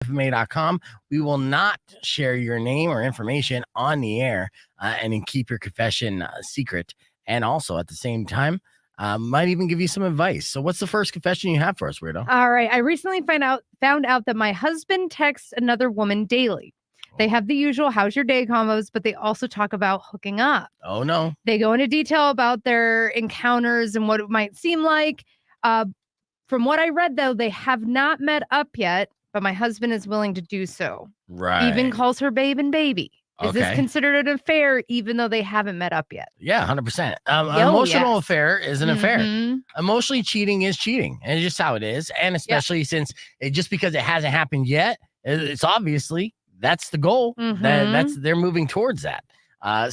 KFMA.com. We will not share your name or information on the air and then keep your confession secret. And also at the same time, might even give you some advice. So what's the first confession you have for us, Weirdo? All right. I recently found out that my husband texts another woman daily. They have the usual how's your day combos, but they also talk about hooking up. Oh, no. They go into detail about their encounters and what it might seem like. From what I read, though, they have not met up yet, but my husband is willing to do so. Right. Even calls her babe and baby. Is this Okay. considered an affair, even though they haven't met up yet? Yeah, 100%. Emotional affair is an affair. Mhm. Emotionally cheating is cheating. And it's just how it is. And especially since just because it hasn't happened yet, it's obviously that's the goal. Mhm. They're moving towards that.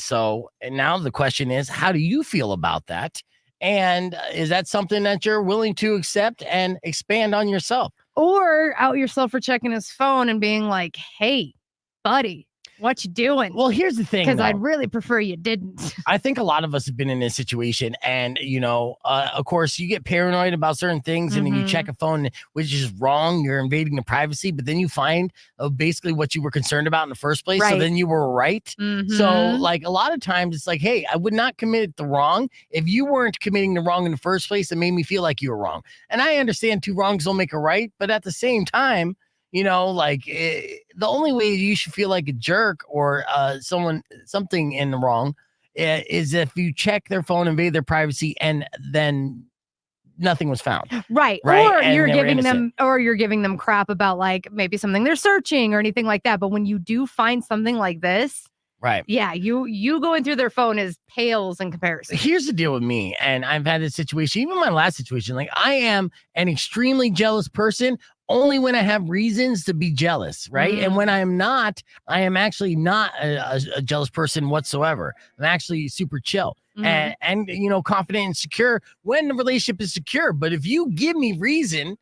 So and now the question is, how do you feel about that? And is that something that you're willing to accept and expand on yourself? Or out yourself for checking his phone and being like, hey, buddy, what you doing? Well, here's the thing, Because though. I'd really prefer you didn't. I think a lot of us have been in this situation, and of course, you get paranoid about certain things, and then you check a phone, which is wrong. You're invading the privacy, but then you find basically what you were concerned about in the first place. So Right. then you were right. So, Mhm. like a lot of times, it's like, hey, I would not commit the wrong if you weren't committing the wrong in the first place. It made me feel like you were wrong, and I understand two wrongs don't make a right, but at the same time. The only way you should feel like a jerk or something in the wrong is if you check their phone, invade their privacy, and then nothing was found. Right. Right? Or And you're they were giving them crap about like maybe something they're searching or anything like that. But when you do find something like this, right? Yeah, you going through their phone is pales in comparison. Here's the deal with me, and I've had this situation, even my last situation. Like, I am an extremely jealous person only when I have reasons to be jealous, right? And when I'm not, I am actually not a jealous person whatsoever. I'm actually super chill and confident and secure when the relationship is secure. But if you give me reason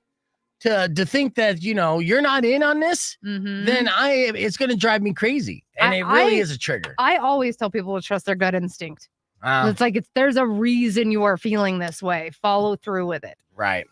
to think that you're not in on this, then it's going to drive me crazy, and it really is a trigger. I always tell people to trust their gut instinct. It's like there's a reason you are feeling this way. Follow through with it. Right.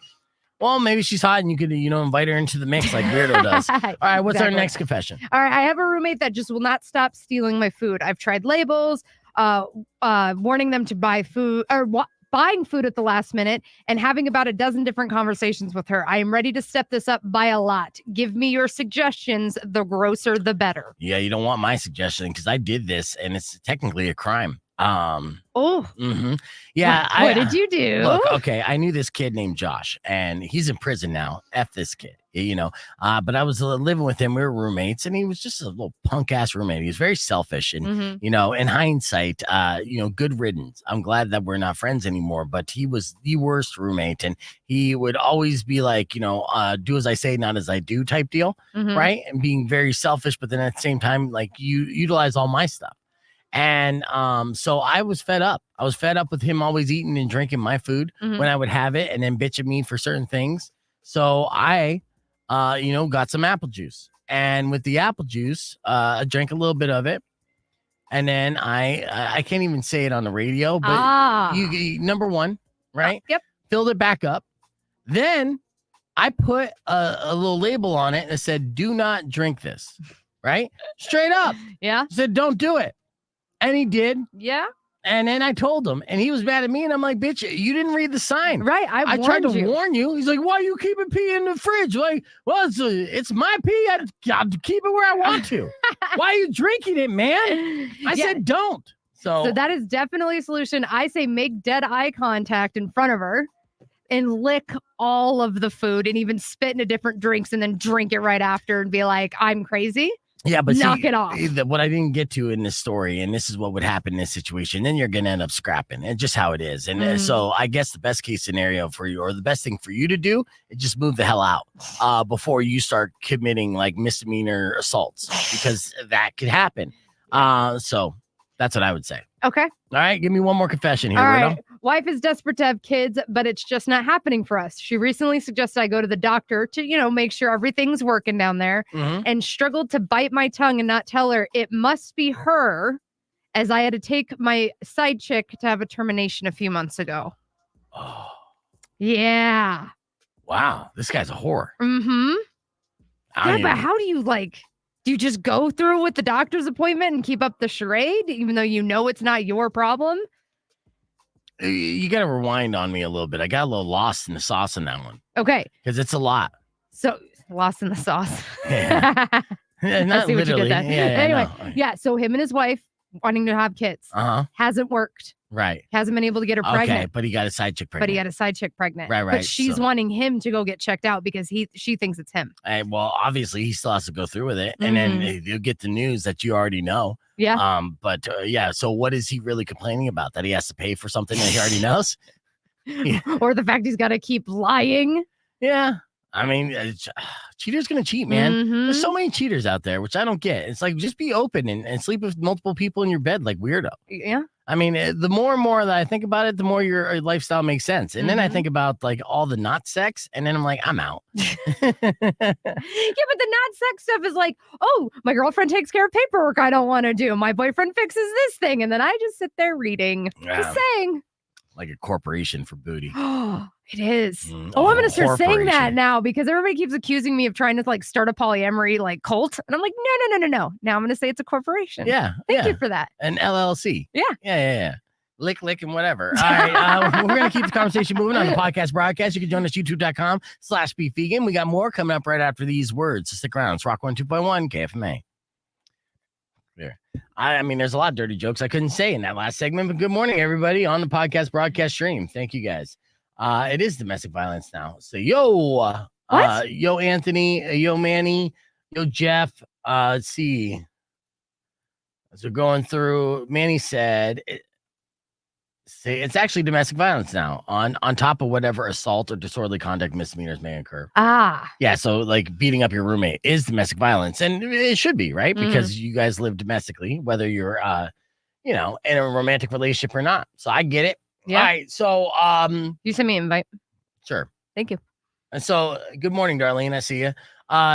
Well, maybe she's hot and you could, invite her into the mix like Weirdo does. All right, what's our next confession? All right, I have a roommate that just will not stop stealing my food. I've tried labels, warning them to buy food or buying food at the last minute and having about a dozen different conversations with her. I am ready to step this up by a lot. Give me your suggestions. The grosser, the better. Yeah, you don't want my suggestion because I did this and it's technically a crime. Yeah. What did you do? Look, okay, I knew this kid named Josh and he's in prison now. F this kid, but I was living with him. We were roommates and he was just a little punk ass roommate. He was very selfish and, in hindsight, good riddance. I'm glad that we're not friends anymore, but he was the worst roommate and he would always be like, do as I say, not as I do type deal. Right. And being very selfish, but then at the same time, like you utilize all my stuff. And so I was fed up. I was fed up with him always eating and drinking my food when I would have it and then bitch at me for certain things. So I, got some apple juice. And with the apple juice, I drank a little bit of it. And then I can't even say it on the radio, but you number one, right? Yep. Filled it back up. Then I put a little label on it that said, do not drink this, right? Straight up. Yeah. Said, don't do it. And he did. Yeah. And then I told him, and he was mad at me. And I'm like, bitch, you didn't read the sign. Right. I tried to warn you. He's like, why are you keeping pee in the fridge? Like, well, it's my pee. I'll keep it where I want to. Why are you drinking it, man? I said, don't. So that is definitely a solution. I say make dead eye contact in front of her and lick all of the food and even spit into different drinks and then drink it right after and be like, I'm crazy. Yeah, but knock it off. What I didn't get to in this story, and this is what would happen in this situation, then you're going to end up scrapping. It's just how it is. And so I guess the best case scenario for you, or the best thing for you to do, is just move the hell out before you start committing like misdemeanor assaults, because that could happen. So that's what I would say. Okay. All right, give me one more confession here, All Weirdo. right. Wife is desperate to have kids, but it's just not happening for us. She recently suggested I go to the doctor to, make sure everything's working down there, and struggled to bite my tongue and not tell her it must be her, as I had to take my side chick to have a termination a few months ago. Oh. Yeah. Wow, this guy's a whore. Yeah, but how do you do you just go through with the doctor's appointment and keep up the charade, even though you know it's not your problem? You got to rewind on me a little bit. I got a little lost in the sauce on that one. Okay. Because it's a lot. So, lost in the sauce. Yeah. Not see what you literally. did there. Anyway, no. yeah, so him and his wife wanting to have kids. Hasn't worked. Right. Hasn't been able to get her pregnant. Okay, but he got a side chick pregnant. But he got a side chick pregnant. Right. But she's wanting him to go get checked out because she thinks it's him. Well, obviously, he still has to go through with it. And then you'll get the news that you already know. Yeah. So what is he really complaining about? That he has to pay for something that he already knows? Yeah. Or the fact he's got to keep lying. Yeah. I mean, cheaters gonna cheat, man. There's so many cheaters out there, which I don't get. It's like, just be open and sleep with multiple people in your bed like weirdo. Yeah. I mean, the more and more that I think about it, the more your lifestyle makes sense. And then I think about like all the not sex, and then I'm like, I'm out. Yeah, but the not sex stuff is like, oh, my girlfriend takes care of paperwork I don't want to do. My boyfriend fixes this thing, and then I just sit there reading. Just saying. Like a corporation for booty. It is. I'm gonna start saying that now because everybody keeps accusing me of trying to start a polyamory cult, and I'm like, no. Now I'm gonna say it's a corporation. Yeah. Thank you for that. An LLC. Yeah. Lick and whatever. All right. We're gonna keep the conversation moving on the podcast broadcast. You can join us youtube.com/beefvegan. We got more coming up right after these words. So stick around. It's Rock 102.1 KFMA. There. I mean, there's a lot of dirty jokes I couldn't say in that last segment, but good morning, everybody, on the podcast broadcast stream. Thank you, guys. It is domestic violence now. So, yo Anthony, yo Manny, yo Jeff. Let's see. As we're going through, Manny said, it's actually domestic violence now on top of whatever assault or disorderly conduct misdemeanors may occur. Yeah, so beating up your roommate is domestic violence, and it should be, right? Because you guys live domestically, whether you're in a romantic relationship or not. So I get it. Yeah. All right, so you send me an invite. Sure. Thank you. And so good morning, Darlene. I see you.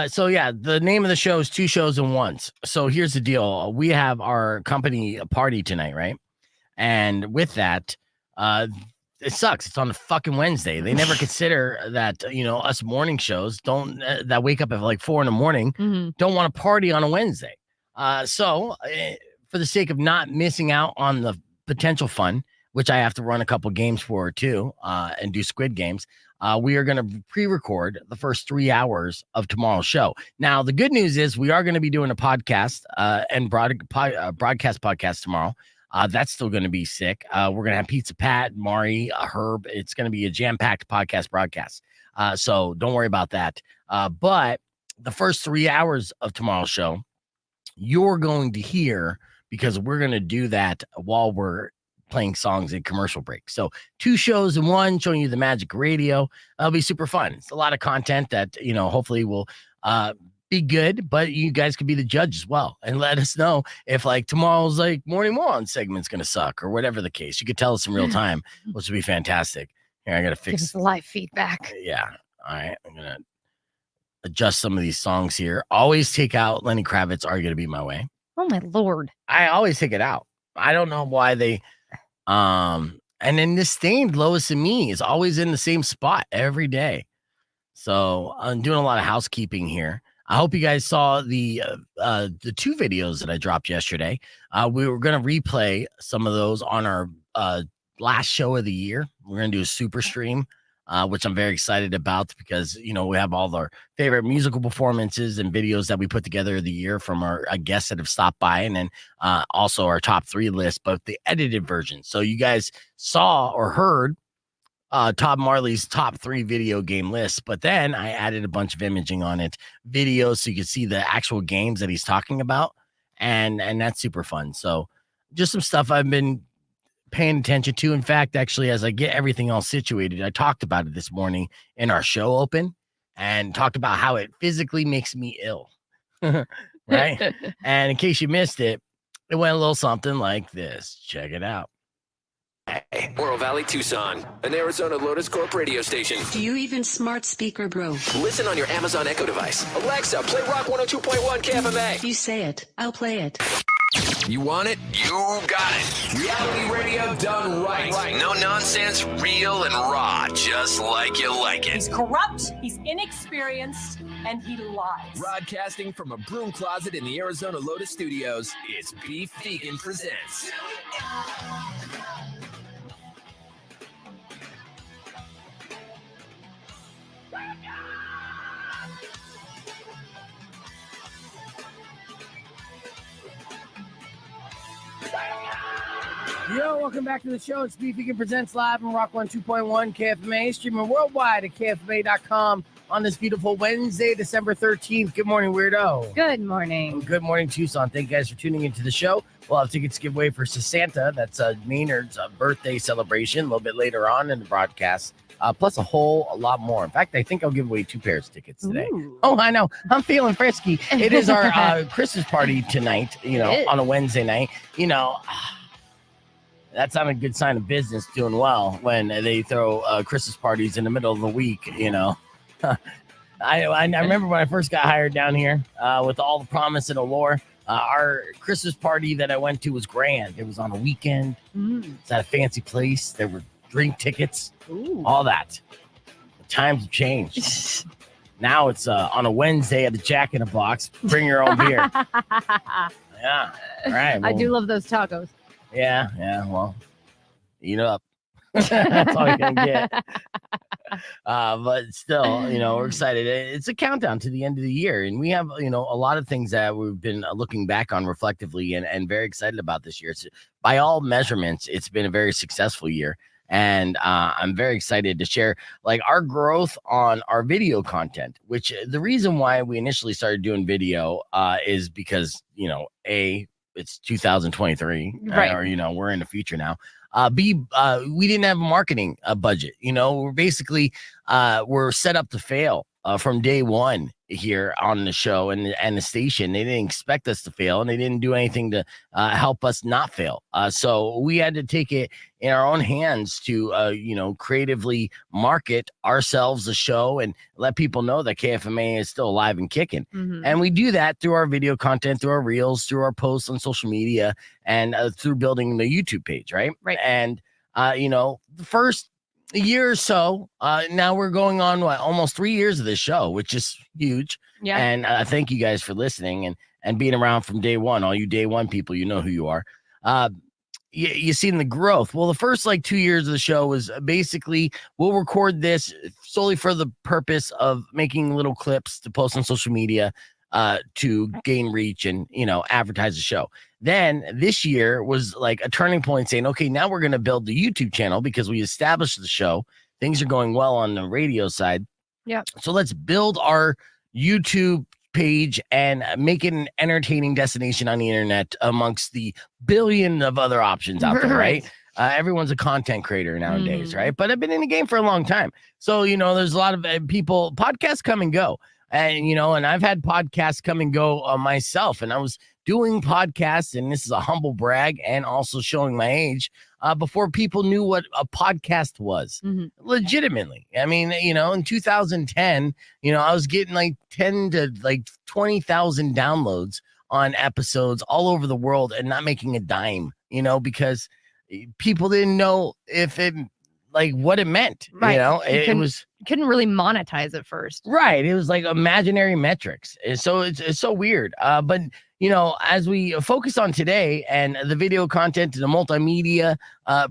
So yeah, the name of the show is 2 Shows in Once. So here's the deal. We have our company party tonight, right? And with that, it sucks. It's on a fucking Wednesday. They never consider that, us morning shows that wake up at 4 a.m, don't want to party on a Wednesday. So for the sake of not missing out on the potential fun, which I have to run a couple games for too, and do Squid Games, we are going to pre-record the first 3 hours of tomorrow's show. Now, the good news is we are going to be doing a podcast and broadcast podcast tomorrow. That's still going to be sick. We're going to have Pizza Pat, Mari, Herb. It's going to be a jam-packed podcast broadcast. So don't worry about that. But the first 3 hours of tomorrow's show, you're going to hear, because we're going to do that while we're playing songs in commercial break. So 2 shows in one, showing you the magic of radio. That'll be super fun. It's a lot of content that, hopefully will be good, but you guys could be the judge as well and let us know if tomorrow's Morning More segment's going to suck or whatever the case. You could tell us in real time, which would be fantastic. Here, I got to fix Give us live feedback. Yeah. All right. I'm going to adjust some of these songs here. Always take out Lenny Kravitz, Are You Gonna Be My Way? Oh my Lord. I always take it out. I don't know why they, and then this Stained Lois and Me is always in the same spot every day. So I'm doing a lot of housekeeping here. I hope you guys saw the 2 videos that I dropped yesterday. We were going to replay some of those on our last show of the year. We're going to do a super stream, which I'm very excited about because, we have all our favorite musical performances and videos that we put together of the year from our guests that have stopped by. And then also our top 3 list, but the edited version. So you guys saw or heard Todd Marley's top 3 video game list, but then I added a bunch of imaging on it, videos, so you can see the actual games that he's talking about, and that's super fun. So just some stuff I've been paying attention to. In fact, actually, as I get everything all situated, I talked about it this morning in our show open and talked about how it physically makes me ill. Right? And in case you missed it, it went a little something like this. Check it out. Oro Valley, Tucson, an Arizona Lotus Corp radio station. Do you even smart speaker, bro? Listen on your Amazon Echo device. Alexa, play Rock 102.1 KFMA. You say it, I'll play it. You want it? You got it. Reality radio done right. No nonsense, real and raw, just like you like it. He's corrupt, he's inexperienced, and he lies. Broadcasting from a broom closet in the Arizona Lotus Studios, it's Beef Vegan Presents. Yo, welcome back to the show. It's Beef Vegan Presents live on Rock 102.1 KFMA, streaming worldwide at KFMA.com on this beautiful Wednesday, December 13th. Good morning, Weirdo. Good morning. Good morning, Tucson. Thank you guys for tuning into the show. We'll have tickets to give away for Santa. That's Maynard's birthday celebration a little bit later on in the broadcast. Plus a whole lot more. In fact, I think I'll give away 2 pairs of tickets today. Ooh. Oh, I know. I'm feeling frisky. It is our Christmas party tonight, on a Wednesday night. That's not a good sign of business doing well when they throw Christmas parties in the middle of the week, I remember when I first got hired down here with all the promise and allure. Our Christmas party that I went to was grand. It was on a weekend. It's at a fancy place. There were drink tickets, all that. The times have changed. Now it's on a Wednesday at the Jack in the Box. Bring your own beer. Yeah. All right. I do love those tacos. Yeah. Well, eat up. That's all you're gonna get. But still, we're excited. It's a countdown to the end of the year, and we have, a lot of things that we've been looking back on reflectively and very excited about this year. It's, by all measurements, it's been a very successful year. And I'm very excited to share our growth on our video content, which the reason why we initially started doing video is because, it's 2023, right? Or, we're in the future now. We didn't have a marketing budget. We're basically we're set up to fail from day one here on the show and the station. They didn't expect us to fail, and they didn't do anything to help us not fail. So we had to take it in our own hands to, creatively market ourselves, the show, and let people know that KFMA is still alive and kicking. Mm-hmm. And we do that through our video content, through our reels, through our posts on social media, and through building the YouTube page, right? Right. And, the first year or so, now we're going on almost 3 years of this show, which is huge. Yeah. And thank you guys for listening and being around from day one. All you day one people, you know who you are. You seen the growth. Well, the first 2 years of the show was basically we'll record this solely for the purpose of making little clips to post on social media to gain reach and advertise the show. Then this year was a turning point, saying, okay, now we're going to build the YouTube channel because we established the show. Things are going well on the radio side. Yeah. So let's build our YouTube page and make it an entertaining destination on the internet amongst the billion of other options out there, right? Everyone's a content creator nowadays, right? But I've been in the game for a long time. So, there's a lot of people, podcasts come and go. And, and I've had podcasts come and go myself. And I was doing podcasts, and this is a humble brag and also showing my age, before people knew what a podcast was. Legitimately. I mean, in 2010, I was getting 10 to 20,000 downloads on episodes all over the world and not making a dime, because people didn't know if it what it meant. Right. It was couldn't really monetize at first. Right. It was imaginary metrics. And so it's so weird. But as we focus on today and the video content and the multimedia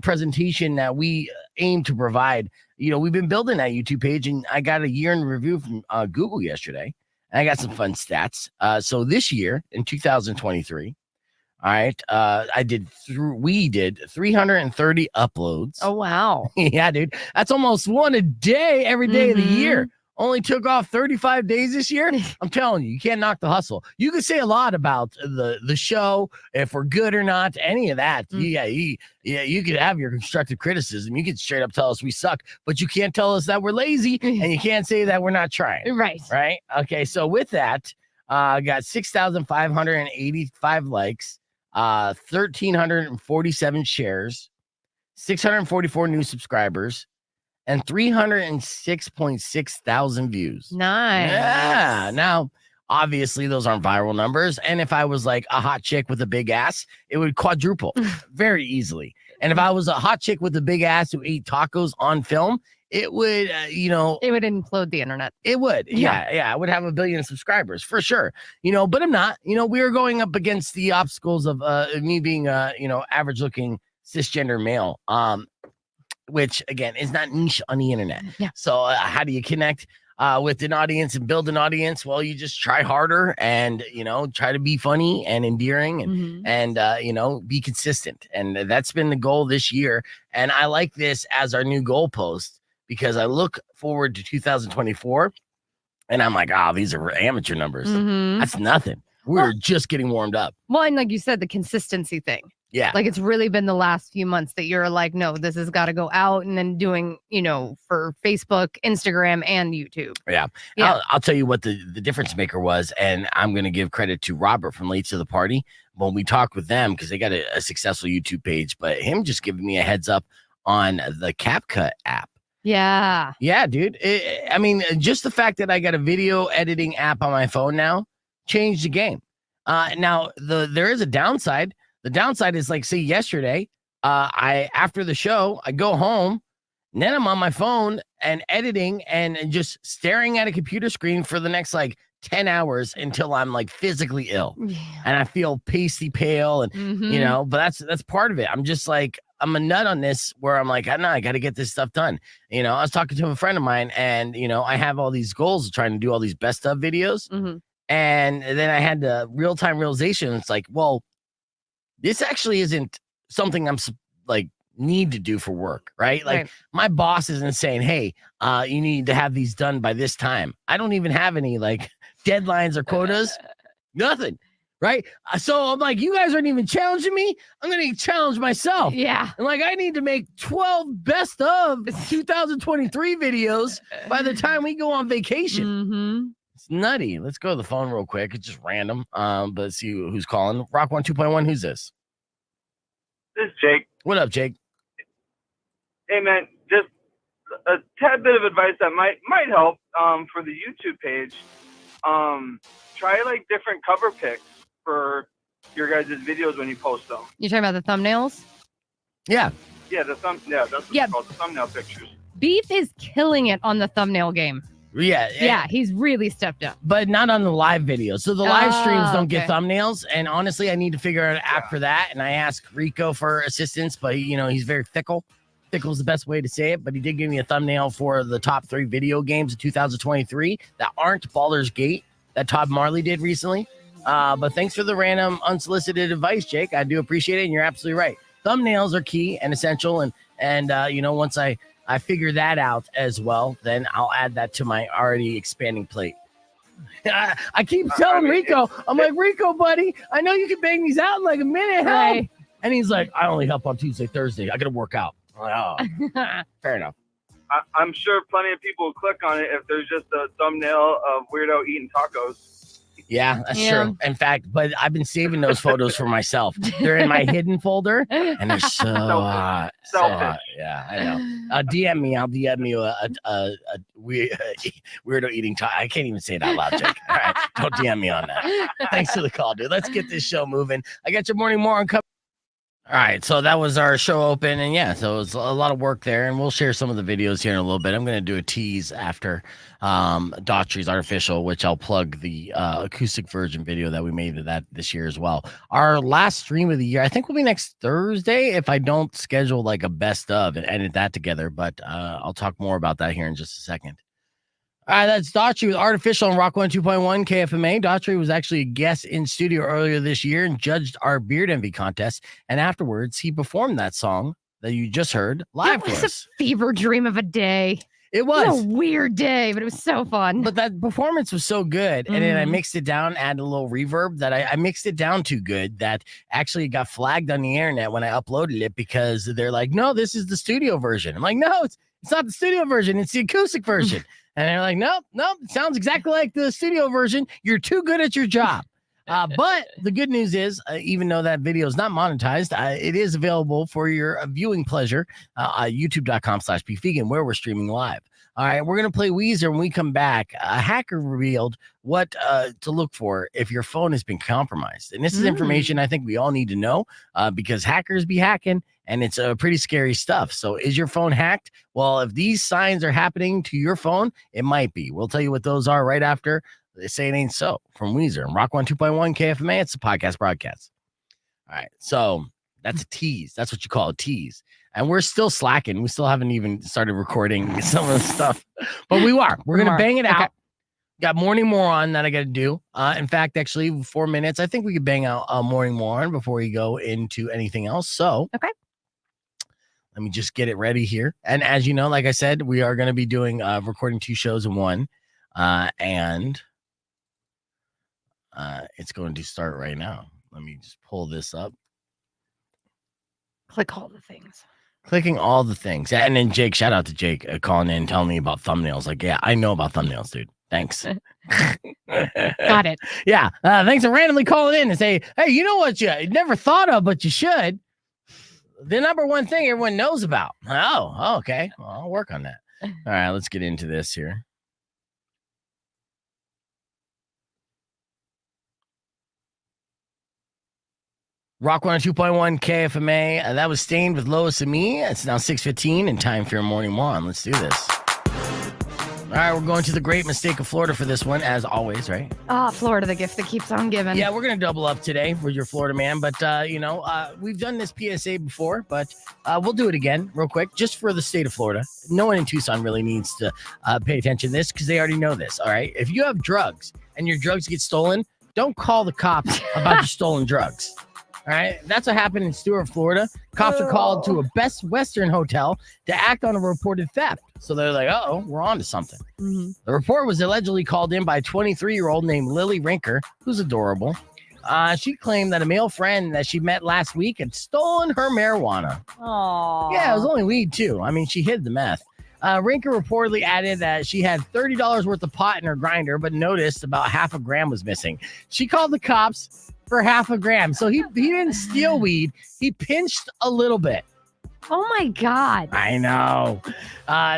presentation that we aim to provide, we've been building that YouTube page, and I got a year in review from Google yesterday, and I got some fun stats. So this year in 2023, all right, we did 330 uploads. Oh, wow. Yeah, dude. That's almost one a day, every day of the year. Only took off 35 days this year. I'm telling you, you can't knock the hustle. You can say a lot about the show, if we're good or not, any of that. You could have your constructive criticism. You could straight up tell us we suck, but you can't tell us that we're lazy, and you can't say that we're not trying. Right. Right. Okay. So with that, got 6,585 likes, 1,347 shares, 644 new subscribers, and 306.6 thousand views. Nice. Yeah. Now, obviously, those aren't viral numbers. And if I was a hot chick with a big ass, it would quadruple very easily. And if I was a hot chick with a big ass who ate tacos on film, it would, it would implode the internet. It would. Yeah. I would have 1 billion subscribers for sure. But I'm not. We are going up against the obstacles of me being average looking cisgender male. Which again is not niche on the internet. Yeah. So how do you connect with an audience and build an audience? Well, you just try harder and try to be funny and endearing and be consistent. And that's been the goal this year. And I like this as our new goalpost because I look forward to 2024 and I'm like, these are amateur numbers. That's nothing. We're just getting warmed up. Well, and like you said, the consistency thing. Yeah. Like it's really been the last few months that you're like, no, this has got to go out and then doing, for Facebook, Instagram, and YouTube. Yeah. I'll tell you what the difference maker was. And I'm going to give credit to Robert from Late to the Party when we talked with them because they got a successful YouTube page, but him just giving me a heads up on the CapCut app. Yeah. Yeah, dude. Just the fact that I got a video editing app on my phone now changed the game. Now, there is a downside. The downside is like, say yesterday, after the show, I go home, and then I'm on my phone and editing and just staring at a computer screen for the next 10 hours until I'm physically ill. Yeah. And I feel pasty pale and, but that's part of it. I'm just I'm a nut on this where I'm like, I got to get this stuff done. I was talking to a friend of mine and, I have all these goals of trying to do all these best of videos. And then I had the real-time realization. It's like, well, this actually isn't something I'm need to do for work, right? My boss isn't saying, hey, you need to have these done by this time. I don't even have any deadlines or quotas, nothing, right? So I'm like, you guys aren't even challenging me. I'm going to challenge myself. Yeah. And I need to make 12 best of 2023 videos by the time we go on vacation. It's nutty. Let's go to the phone real quick. It's just random. But let's see who's calling. Rock 1 2.1. Who's this? This is Jake. What up, Jake? Hey man, just a tad bit of advice that might help for the YouTube page. Try different cover pics for your guys' videos when you post them. You talking about the thumbnails? Yeah. Yeah, that's what it's called, the thumbnail pictures. Beef is killing it on the thumbnail game. Yeah, he's really stepped up. but not on the live videos. So the live streams don't get okay. thumbnails. And honestly, I need to figure out an app for that. And I asked Rico for assistance, but he's very fickle. Fickle is the best way to say it. But he did give me a thumbnail for the top 3 video games of 2023 that aren't Baldur's Gate that Todd Marley did recently. But thanks for the random unsolicited advice, Jake. I do appreciate it. And you're absolutely right. Thumbnails are key and essential. And once I figure that out as well, then I'll add that to my already expanding plate. I keep telling Rico, I'm like, Rico, buddy, I know you can bang these out in a minute. Right. And he's like, I only help on Tuesday, Thursday. I got to work out. I'm like, oh, fair enough. I'm sure plenty of people will click on it if there's just a thumbnail of Weirdo eating tacos. Yeah, that's true. In fact, but I've been saving those photos for myself. They're in my hidden folder, and they're so hot. So hot. Yeah, I know. DM me. I'll DM you a weirdo eating taco. I can't even say it out loud, Jake. All right, don't DM me on that. Thanks for the call, dude. Let's get this show moving. I got your morning more on coming. All right, so that was our show open, and so it was a lot of work there, and we'll share some of the videos here in a little bit. I'm going to do a tease after Daughtry's Artificial, which I'll plug the acoustic version video that we made of that this year as well. Our last stream of the year, I think, will be next Thursday if I don't schedule a best of and edit that together, but I'll talk more about that here in just a second. All right, that's Daughtry with Artificial on Rock 102.1 KFMA. Daughtry was actually a guest in studio earlier this year and judged our Beard Envy contest. And afterwards, he performed that song that you just heard live for us. It was a fever dream of a day. It was. It was a weird day, but it was so fun. But that performance was so good. And then I mixed it down, added a little reverb that I mixed it down too good that actually got flagged on the internet when I uploaded it because they're like, no, this is the studio version. I'm like, no, it's not the studio version. It's the acoustic version. And they're like, nope, it sounds exactly like the studio version. You're too good at your job. But the good news is, even though that video is not monetized, it is available for your viewing pleasure. YouTube.com/beefvegan, where we're streaming live. All right, we're going to play Weezer when we come back. A hacker revealed what to look for if your phone has been compromised. And this is information I think we all need to know because hackers be hacking and it's pretty scary stuff. So is your phone hacked? Well, if these signs are happening to your phone, it might be. We'll tell you what those are right after They Say It Ain't So from Weezer and Rock 102.1 KFMA. It's a podcast broadcast. All right, so that's a tease. That's what you call a tease. And we're still slacking. We still haven't even started recording some of the stuff, but we are. We're going to bang it out. Got Morning Moron that I got to do. In fact, actually, 4 minutes. I think we could bang out a Morning Moron before we go into anything else. So, okay. Let me just get it ready here. And as you know, like I said, we are going to be doing recording 2 shows in one. And it's going to start right now. Let me just pull this up. Click all the things. Clicking all the things. And then Jake, shout out to Jake calling in, telling me about thumbnails. Like, yeah, I know about thumbnails, dude. Thanks. Got it. Yeah. Thanks for randomly calling in and say, hey, you know what you never thought of, but you should. The number one thing everyone knows about. Oh, okay. Well, I'll work on that. All right, let's get into this here. Rock 102.1 KFMA. That was Stained with Lois and Me. It's now 6:15 and time for your Morning Moron. Let's do this. All right, we're going to the great mistake of Florida for this one, as always, right? Florida, the gift that keeps on giving. Yeah, we're going to double up today for your Florida man. But, we've done this PSA before, but we'll do it again real quick, just for the state of Florida. No one in Tucson really needs to pay attention to this because they already know this, all right? If you have drugs and your drugs get stolen, don't call the cops about your stolen drugs. All right, that's what happened in Stuart, Florida. Cops are called to a Best Western hotel to act on a reported theft. So they're like, uh-oh, we're on to something. Mm-hmm. The report was allegedly called in by a 23-year-old named Lily Rinker, who's adorable. She claimed that a male friend that she met last week had stolen her marijuana. Aww. Yeah, it was only weed, too. I mean, she hid the meth. Rinker reportedly added that she had $30 worth of pot in her grinder, but noticed about half a gram was missing. She called the cops for half a gram. So he didn't steal weed. He pinched a little bit. Oh my God. I know.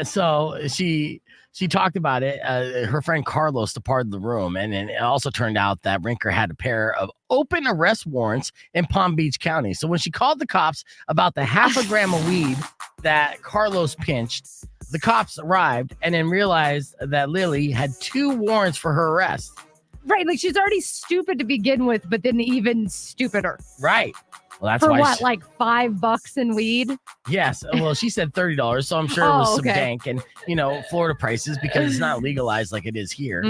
So she talked about it. Her friend Carlos departed the room. And then it also turned out that Rinker had a pair of open arrest warrants in Palm Beach County. So when she called the cops about the half a gram of weed that Carlos pinched, the cops arrived and then realized that Lily had 2 warrants for her arrest. Right, like she's already stupid to begin with, but then even stupider. Right. Well, that's for why what, like $5 in weed? Yes. Well, she said $30, so I'm sure it was some dank and Florida prices because it's not legalized like it is here.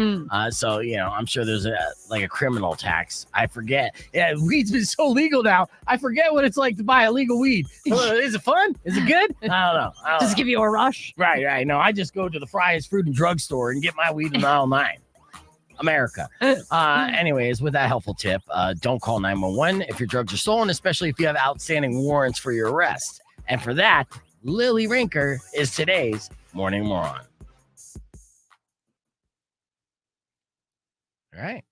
So I'm sure there's a criminal tax. I forget. Yeah, weed's been so legal now. I forget what it's like to buy illegal weed. Is it fun? Is it good? I don't know. Just give you a rush. Right. No, I just go to the Fry's Fruit and Drug Store and get my weed in aisle 9. America. Anyways, with that helpful tip, don't call 911 if your drugs are stolen, especially if you have outstanding warrants for your arrest. And for that, Lily Rinker is today's Morning Moron. All right.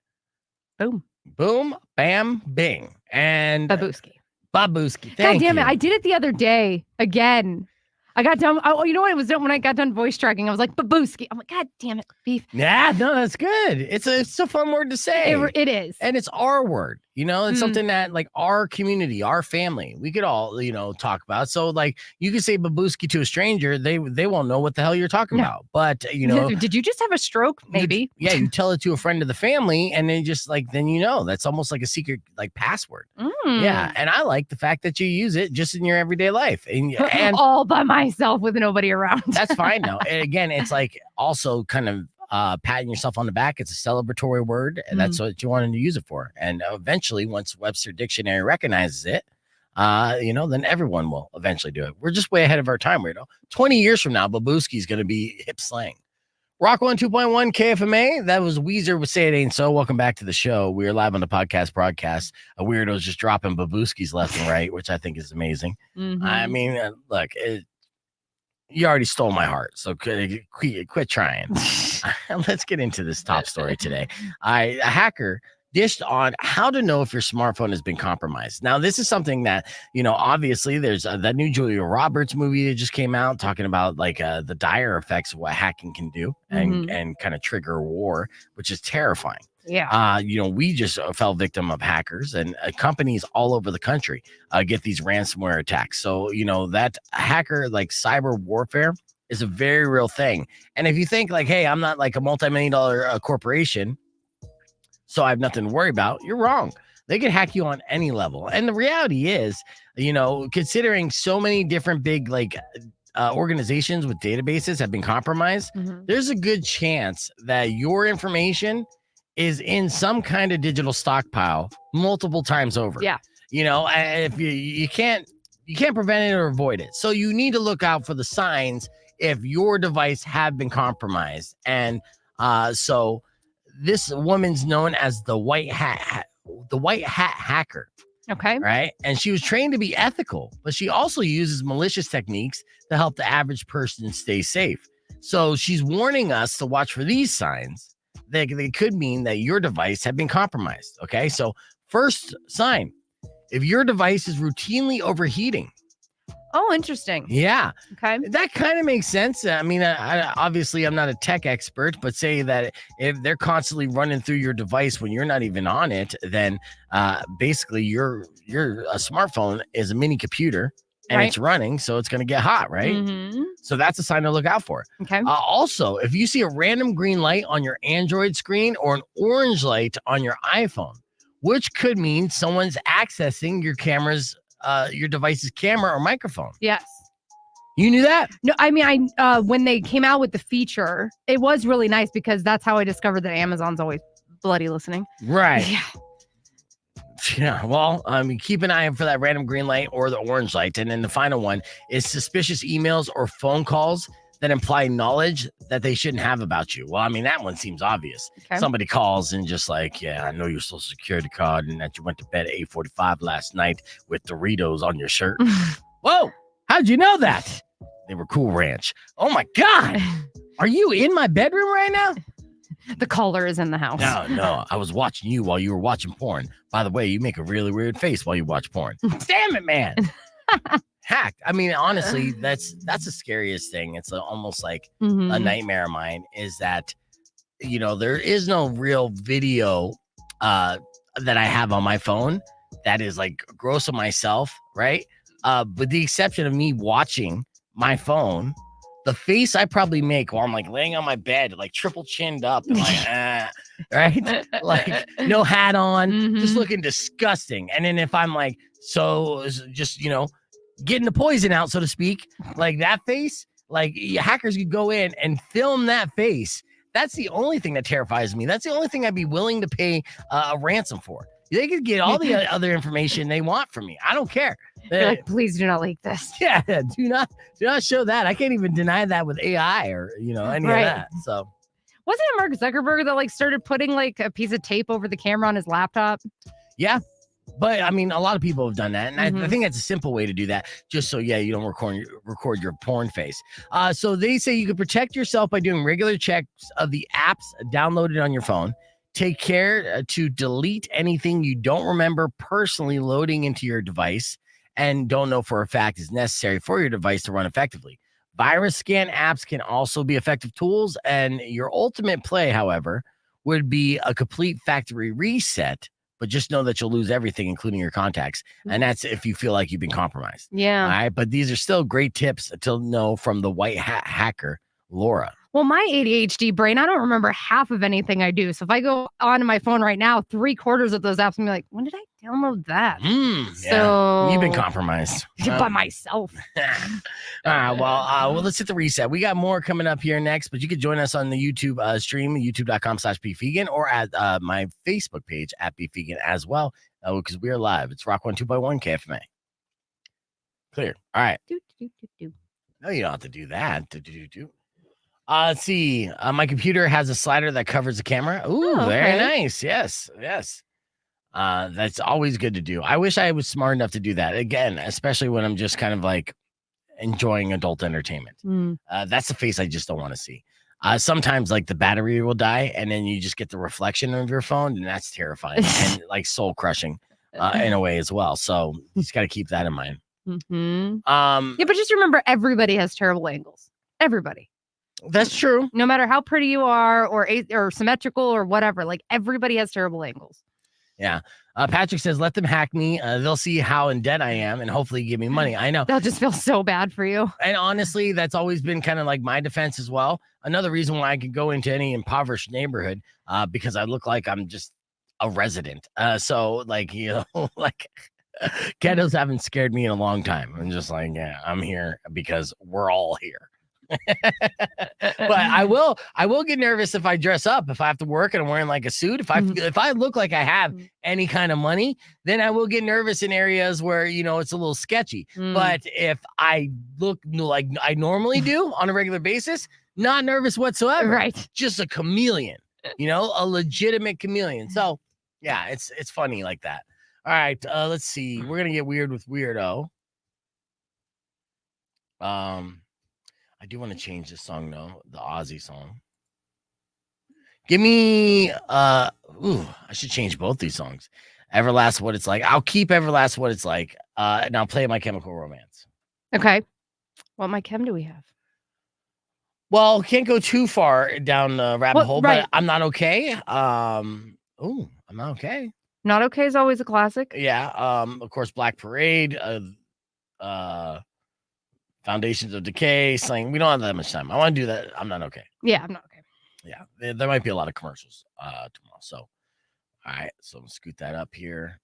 Boom. Boom, bam, bing. And Babuski. Thank God damn you. it. I did it the other day again. I got done. Oh, you know what it was when I got done voice tracking? I was like, Babuski. I'm like, God damn it, beef. Yeah, no, that's good. It's a fun word to say. It is. And it's our word. It's something that like our community, our family, we could all, talk about. So like you could say babuski to a stranger, they won't know what the hell you're talking about. But did you just have a stroke? Maybe. You tell it to a friend of the family and then just like, that's almost like a secret like password. Yeah. And I like the fact that you use it just in your everyday life and all by myself with nobody around. That's fine though. And again, it's like also kind of patting yourself on the back. It's a celebratory word, and that's what you wanted to use it for. And eventually, once Webster Dictionary recognizes it, then everyone will eventually do it. We're just way ahead of our time, weirdo. 20 years from now, Babuski is going to be hip slang. Rock 102.1 KFMA. That was Weezer with Say It Ain't So. Welcome back to the show. We are live on the podcast broadcast. A weirdo's just dropping Babuskis left and right, which I think is amazing. I mean, look, you already stole my heart, so quit trying. Let's get into this top story today. A hacker dished on how to know if your smartphone has been compromised. Now, this is something that, obviously there's that new Julia Roberts movie that just came out talking about the dire effects of what hacking can do and kind of trigger war, which is terrifying. Yeah. We just fell victim of hackers, and companies all over the country get these ransomware attacks. So, that hacker, cyber warfare is a very real thing. And if you think hey, I'm not a multi-million-dollar corporation, so I have nothing to worry about, you're wrong. They could hack you on any level. And the reality is, considering so many different big organizations with databases have been compromised, there's a good chance that your information is in some kind of digital stockpile multiple times over. Yeah. If you can't prevent it or avoid it. So you need to look out for the signs if your device have been compromised. And so this woman's known as the white hat hacker. Okay. Right. And she was trained to be ethical, but she also uses malicious techniques to help the average person stay safe. So she's warning us to watch for these signs. They could mean that your device had been compromised. Okay. So first sign, if your device is routinely overheating. Oh, interesting. Yeah. Okay. That kind of makes sense. I mean, obviously I'm not a tech expert, but say that if they're constantly running through your device when you're not even on it, then basically your smartphone is a mini computer and it's running, so it's going to get hot, right? So that's a sign to look out for. Okay. Also, if you see a random green light on your Android screen or an orange light on your iPhone, which could mean someone's accessing your device's camera or microphone. Yes. You knew that? No, I mean, I when they came out with the feature, it was really nice because that's how I discovered that Amazon's always bloody listening. Right. Yeah. Yeah. Well, keep an eye out for that random green light or the orange light. And then the final one is suspicious emails or phone calls that imply knowledge that they shouldn't have about you. Well, I mean, that one seems obvious. Okay. Somebody calls and just yeah, I know your social security card and that you went to bed at 8:45 last night with Doritos on your shirt. Whoa, how'd you know that? They were Cool Ranch. Oh my God. Are you in my bedroom right now? The caller is in the house. No. I was watching you while you were watching porn. By the way, you make a really weird face while you watch porn. Damn it, man. Hacked. I mean, honestly, that's the scariest thing. It's almost like a nightmare of mine is that, there is no real video that I have on my phone that is gross of myself, right? But the exception of me watching my phone, the face I probably make while I'm laying on my bed, triple chinned up, and right? No hat on, just looking disgusting. And then if I'm just, getting the poison out, so to speak, that face, hackers could go in and film that face. That's the only thing that terrifies me. That's the only thing I'd be willing to pay a ransom for. They could get all the other information they want from me. I don't care. You're please do not leak this. Yeah, do not show that. I can't even deny that with AI or any of that. So wasn't it Mark Zuckerberg that started putting a piece of tape over the camera on his laptop? Yeah. But I mean, a lot of people have done that. And I think that's a simple way to do that. Just so, you don't record your porn face. So they say you can protect yourself by doing regular checks of the apps downloaded on your phone. Take care to delete anything you don't remember personally loading into your device and don't know for a fact is necessary for your device to run effectively. Virus scan apps can also be effective tools. And your ultimate play, however, would be a complete factory reset. But just know that you'll lose everything, including your contacts. And that's if you feel like you've been compromised. Yeah. All right. But these are still great tips to know from the white hat hacker, Laura. Well, my ADHD brain, I don't remember half of anything I do. So if I go onto my phone right now, 3/4 of those apps, I'm be like, when did I download that? So you've been compromised by myself. Well, let's hit the reset. We got more coming up here next, but you can join us on the YouTube stream, youtube.com/BeFegan, or at my Facebook page at BeFegan as well, because we are live. It's Rock 102.1 KFMA. Clear. All right. No, you don't have to do that. Let's see. My computer has a slider that covers the camera. Ooh, very nice. Yes. That's always good to do. I wish I was smart enough to do that. Again, especially when I'm just kind of enjoying adult entertainment. That's the face I just don't want to see. sometimes like the battery will die and then you just get the reflection of your phone, and that's terrifying and like soul crushing in a way as well. So you just got to keep that in mind. Yeah, but just remember, everybody has terrible angles. Everybody. That's true. No matter how pretty you are or symmetrical or whatever, like everybody has terrible angles. Yeah. Patrick says, let them hack me. They'll see how in debt I am and hopefully give me money. I know. They'll just feel so bad for you. And honestly, that's always been kind of like my defense as well. Another reason why I could go into any impoverished neighborhood, because I look like I'm just a resident. So like, like ghettos haven't scared me in a long time. I'm just like, yeah, I'm here because we're all here. But I will get nervous if I dress up, if I have to work and I'm wearing like a suit. If I look like I have any kind of money, then I will get nervous in areas where it's a little sketchy. But if I look like I normally do on a regular basis, not nervous whatsoever. Right. Just a chameleon, a legitimate chameleon. So yeah, it's funny like that. All right, let's see. We're gonna get weird with weirdo. I do want to change this song though, the Aussie song. Give me I should change both these songs. Everlast What It's Like. I'll keep Everlast What It's Like. And I'll play My Chemical Romance. Okay. What My Chem do we have? Well, can't go too far down the rabbit hole, right. But I'm Not Okay. I'm Not Okay. Not Okay is always a classic. Yeah. Of course, Black Parade, Foundations of Decay, Slang. We don't have that much time. I want to do that. I'm Not Okay. Yeah, I'm Not Okay. Yeah, there might be a lot of commercials tomorrow. So, all right. So, I'll scoot that up here.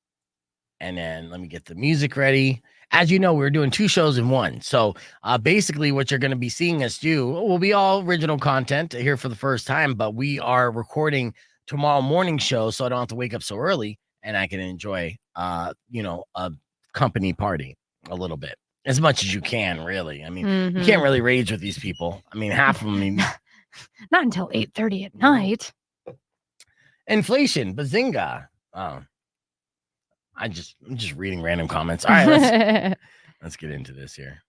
And then let me get the music ready. As you know, we're doing 2 shows in one. So, basically, what you're going to be seeing us do will be all original content here for the first time. But we are recording tomorrow morning show, so I don't have to wake up so early and I can enjoy, a company party a little bit. As much as you can, really. I mean, you can't really rage with these people. I mean, half of them. Not until 8:30 at night. Inflation, bazinga. I'm just reading random comments. All right, let's get into this here.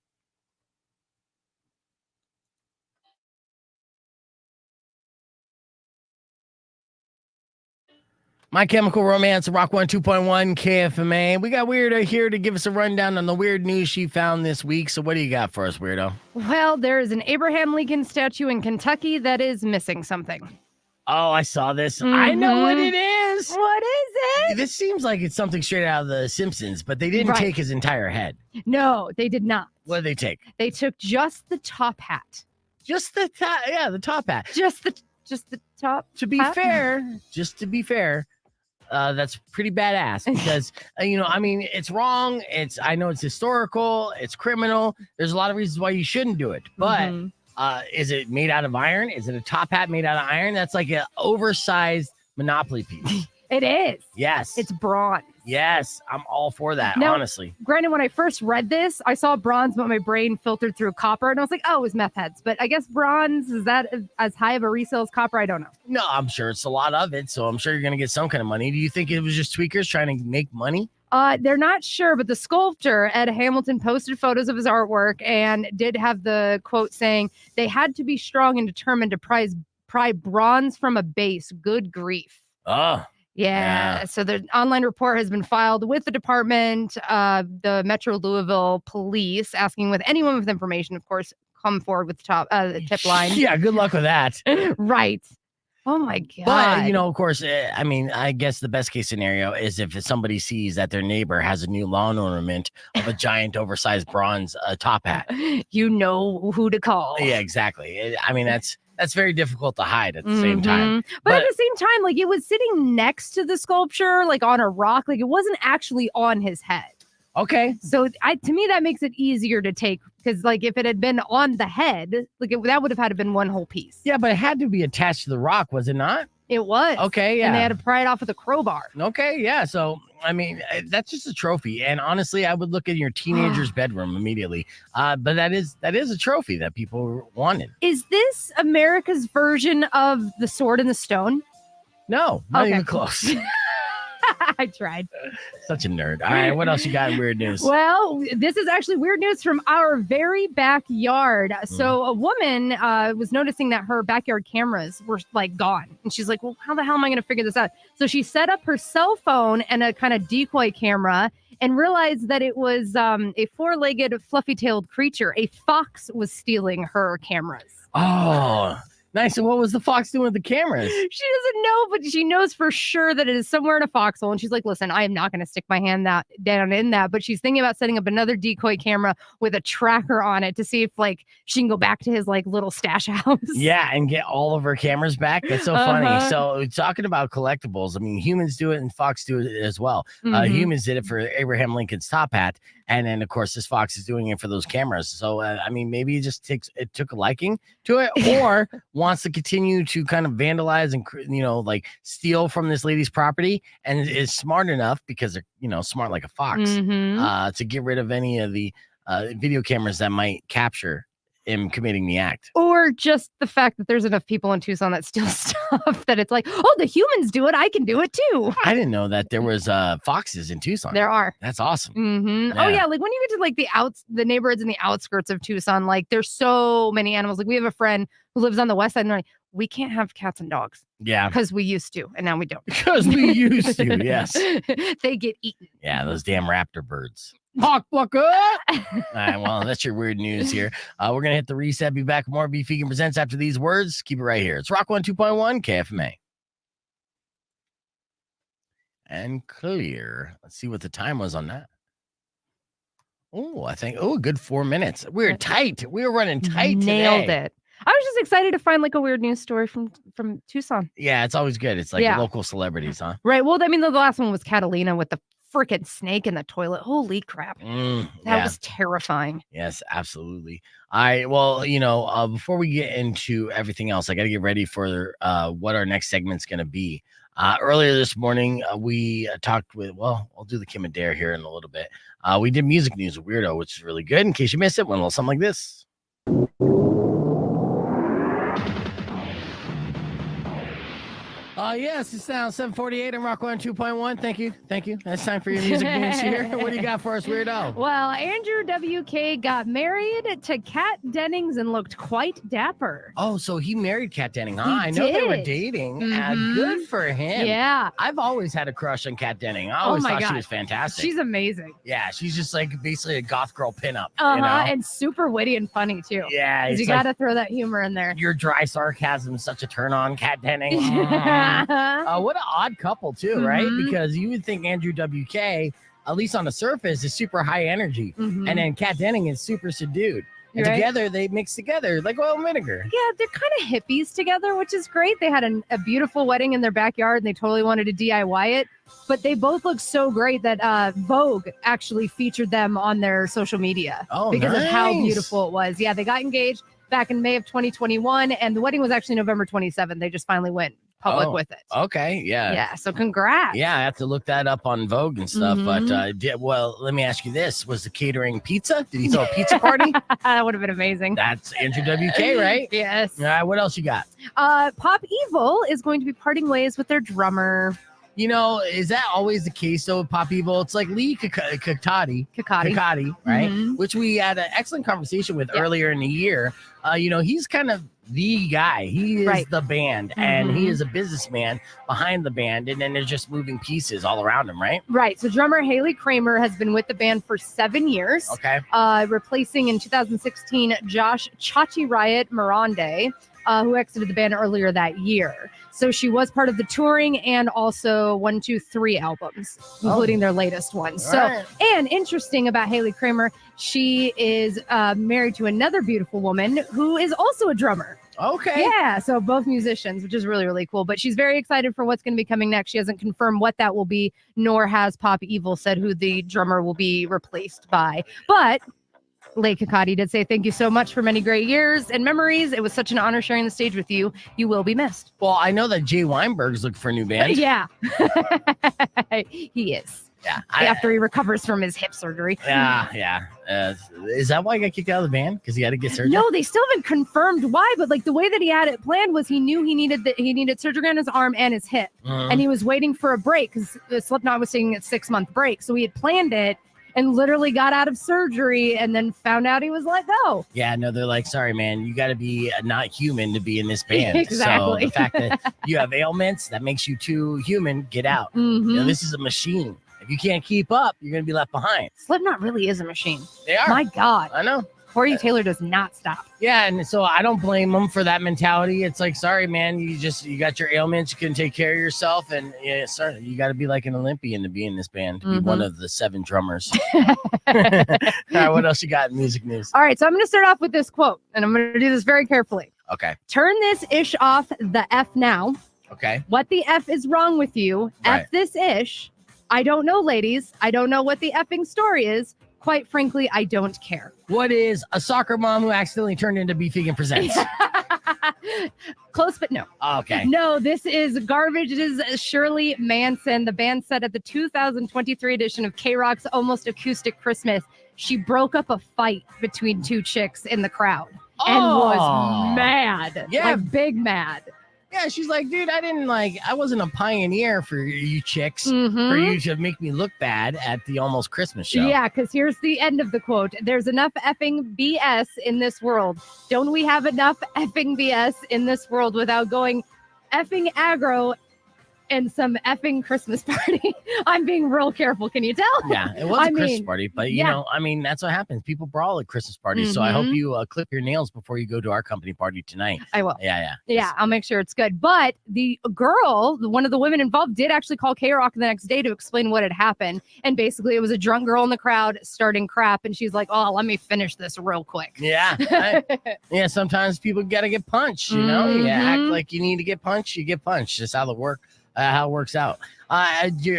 My Chemical Romance, Rock 102.1 KFMA. We got Weirdo here to give us a rundown on the weird news she found this week. So what do you got for us, Weirdo? Well, there is an Abraham Lincoln statue in Kentucky that is missing something. Oh, I saw this. I know what it is. What is it? This seems like it's something straight out of The Simpsons, but they didn't take his entire head. No, they did not. What did they take? They took just the top hat. Just the top, the top hat. Just the top. To be fair, that's pretty badass because I mean, it's wrong. I know it's historical. It's criminal. There's a lot of reasons why you shouldn't do it. But is it made out of iron? Is it a top hat made out of iron? That's like an oversized Monopoly piece. It is. Yes. It's bronze. Yes, I'm all for that, now, honestly. Granted, when I first read this, I saw bronze, but my brain filtered through copper, and I was like, oh, it was meth heads. But I guess bronze, is that as high of a resale as copper? I don't know. No, I'm sure it's a lot of it, so I'm sure you're going to get some kind of money. Do you think it was just tweakers trying to make money? They're not sure, but the sculptor, Ed Hamilton, posted photos of his artwork and did have the quote saying, they had to be strong and determined to pry bronze from a base. Good grief. Oh. Yeah. So the online report has been filed with the department, the Metro Louisville police, asking with anyone with information, of course, come forward with the tip line. Yeah, good luck with that. Right. Oh my God. But, of course, I mean, I guess the best case scenario is if somebody sees that their neighbor has a new lawn ornament of a giant oversized bronze top hat. You know who to call. Yeah, exactly. I mean, that's very difficult to hide at the same time. But at the same time, like it was sitting next to the sculpture, like on a rock, like it wasn't actually on his head. Okay. So to me, that makes it easier to take because like if it had been on the head, like that would have had to been one whole piece. Yeah, but it had to be attached to the rock, was it not? It was. Okay, yeah. And they had to pry it off with a crowbar. Okay, yeah. So, I mean, that's just a trophy. And honestly, I would look in your teenager's bedroom immediately. But that is a trophy that people wanted. Is this America's version of the Sword in the Stone? No, not even close. I tried. Such a nerd. All right, what else you got in weird news? Well, this is actually weird news from our very backyard. So a woman was noticing that her backyard cameras were like gone. And she's like, well, how the hell am I going to figure this out? So she set up her cell phone and a kind of decoy camera and realized that it was a four-legged, fluffy-tailed creature. A fox was stealing her cameras. Oh, nice. And what was the fox doing with the cameras? She doesn't know, but she knows for sure that it is somewhere in a foxhole. And she's like, listen, I am not going to stick my hand down in that. But she's thinking about setting up another decoy camera with a tracker on it to see if like she can go back to his like little stash house. Yeah, and get all of her cameras back. That's so funny. So talking about collectibles, I mean, humans do it and fox do it as well. Humans did it for Abraham Lincoln's top hat. And then, of course, this fox is doing it for those cameras. So, I mean, maybe it took a liking to it or wants to continue to kind of vandalize and, like steal from this lady's property and is smart enough because they're, smart like a fox to get rid of any of the video cameras that might capture him committing the act. Or just the fact that there's enough people in Tucson that steal stuff that it's like, oh, the humans do it. I can do it too. I didn't know that there was foxes in Tucson. There are. That's awesome. Yeah. Oh yeah. Like when you get to like the neighborhoods in the outskirts of Tucson, like there's so many animals. Like we have a friend who lives on the west side and they're like, we can't have cats and dogs. Yeah. Because we used to, and now we don't. Because we used to, yes. They get eaten. Yeah, those damn raptor birds. Hawk bucker. All right, well, that's your weird news here. We're going to hit the reset. Be back with more Beef Vegan Presents after these words. Keep it right here. It's Rock 102.1 KFMA. And clear. Let's see what the time was on that. Oh, a good 4 minutes. We were tight. We were running tight today. Nailed it. I was just excited to find like a weird news story from Tucson. Yeah, it's always good. It's like local celebrities, huh? Right. Well, I mean, the last one was Catalina with the freaking snake in the toilet. Holy crap. That was terrifying. Yes, absolutely. All right. Well, before we get into everything else, I got to get ready for what our next segment's going to be. Earlier this morning, we talked with, I'll do the Kim and Dare here in a little bit. We did music news with Weirdo, which is really good. In case you missed it, went a little something like this. Yes, it's now 7:48 and Rock 102.1. Thank you. That's time for your music news here. What do you got for us, Weirdo? Well, Andrew WK got married to Kat Dennings and looked quite dapper. Oh, so he married Kat Denning, huh? I know they were dating. Good for him. Yeah. I've always had a crush on Kat Denning. I always thought she was fantastic. She's amazing. Yeah, she's just like basically a goth girl pinup. And super witty and funny too. Yeah. You got to throw that humor in there. Your dry sarcasm is such a turn on, Kat Denning. What an odd couple too, right? Because you would think Andrew WK, at least on the surface, is super high energy, and then Kat Denning is super subdued. And together, they mix together like oil and vinegar. Yeah, they're kind of hippies together, which is great. They had a beautiful wedding in their backyard, and they totally wanted to DIY it. But they both look so great that Vogue actually featured them on their social media because of how beautiful it was. Yeah, they got engaged back in May of 2021, and the wedding was actually November 27th. They just finally went public with it. Okay, yeah. So congrats. Yeah, I have to look that up on Vogue and stuff. But let me ask you this: was the catering pizza? Did he throw a pizza party? That would have been amazing. That's Andrew WK, right? Yes. All right, what else you got? Pop Evil is going to be parting ways with their drummer. Is that always the case though with Pop Evil? It's like Lee Kakati, right? Which we had an excellent conversation with earlier in the year. He's kind of the guy. He is the band, and he is a businessman behind the band, and then there's just moving pieces all around him, right? Right. So drummer Haley Kramer has been with the band for 7 years. Okay. Replacing in 2016 Josh Chachi Riot Mirande, who exited the band earlier that year. So she was part of the touring and also 1, 2, 3 albums, including their latest one. And interesting about Haley Kramer, she is married to another beautiful woman who is also a drummer. Okay. Yeah, so both musicians, which is really, really cool. But she's very excited for what's going to be coming next. She hasn't confirmed what that will be, nor has Pop Evil said who the drummer will be replaced by. But Lee Kakati did say, thank you so much for many great years and memories. It was such an honor sharing the stage with you. You will be missed. Well, I know that Jay Weinberg's looking for a new band. Yeah, he is. Yeah. After he recovers from his hip surgery. Yeah. Is that why he got kicked out of the band? Because he had to get surgery? No, they still haven't confirmed why, but like the way that he had it planned was he knew he needed surgery on his arm and his hip. And he was waiting for a break because Slipknot was taking a 6-month break. So he had planned it and literally got out of surgery and then found out he was let go. Yeah, no, they're like, sorry, man, you got to be not human to be in this band. Exactly. So the fact that you have ailments, that makes you too human, get out. You know, this is a machine. If you can't keep up, you're going to be left behind. Slipknot really is a machine. They are. My God. I know. Corey Taylor does not stop. Yeah, and so I don't blame them for that mentality. It's like, sorry, man, you got your ailments, you couldn't take care of yourself, and yeah, sorry, you got to be like an Olympian to be in this band, to be one of the 7 drummers. All right, what else you got in music news? All right, so I'm going to start off with this quote, and I'm going to do this very carefully. Okay. Turn this ish off the F now. Okay. What the F is wrong with you? Right. F this ish. I don't know, ladies. I don't know what the effing story is. Quite frankly, I don't care. What is a soccer mom who accidentally turned into Beef Vegan Presents? Close, but no. Okay. No, this is Garbage's Shirley Manson. The band said at the 2023 edition of K-Rock's Almost Acoustic Christmas, she broke up a fight between 2 chicks in the crowd and was mad. Yeah. Like big mad. Yeah, she's like, dude, I wasn't a pioneer for you chicks, for you to make me look bad at the Almost Christmas show. Yeah, because here's the end of the quote. There's enough effing BS in this world. Don't we have enough effing BS in this world without going effing aggro and some effing Christmas party? I'm being real careful. Can you tell? Yeah, it was a Christmas party, but you know, that's what happens. People brawl at Christmas parties. So I hope you clip your nails before you go to our company party tonight. I will. Yeah, I'll make sure it's good. But the girl, one of the women involved, did actually call K-Rock the next day to explain what had happened. And basically, it was a drunk girl in the crowd starting crap. And she's like, oh, let me finish this real quick. Yeah. Yeah, sometimes people got to get punched, you know? You act like you need to get punched, you get punched. That's how it works out.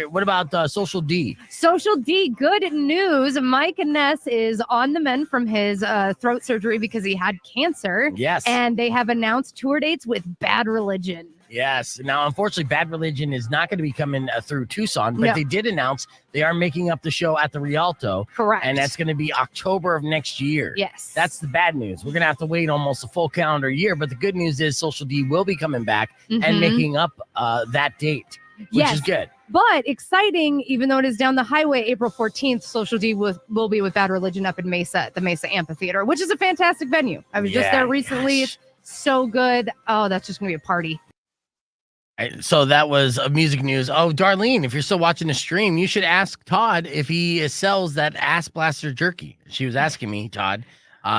What about Social D? Social D, good news. Mike Ness is on the mend from his throat surgery because he had cancer. Yes. And they have announced tour dates with Bad Religion. Yes. Now, unfortunately, Bad Religion is not going to be coming through Tucson, but they did announce they are making up the show at the Rialto. Correct. And that's going to be October of next year. Yes. That's the bad news. We're going to have to wait almost a full calendar year, but the good news is Social D will be coming back and making up that date, which is good. But exciting, even though it is down the highway, April 14th, Social D will be with Bad Religion up in Mesa at the Mesa Amphitheater, which is a fantastic venue. I was just there recently. It's so good. Oh, that's just going to be a party. So that was music news. Oh, Darlene, if you're still watching the stream, you should ask Todd if he sells that Ass Blaster jerky. She was asking me, Todd.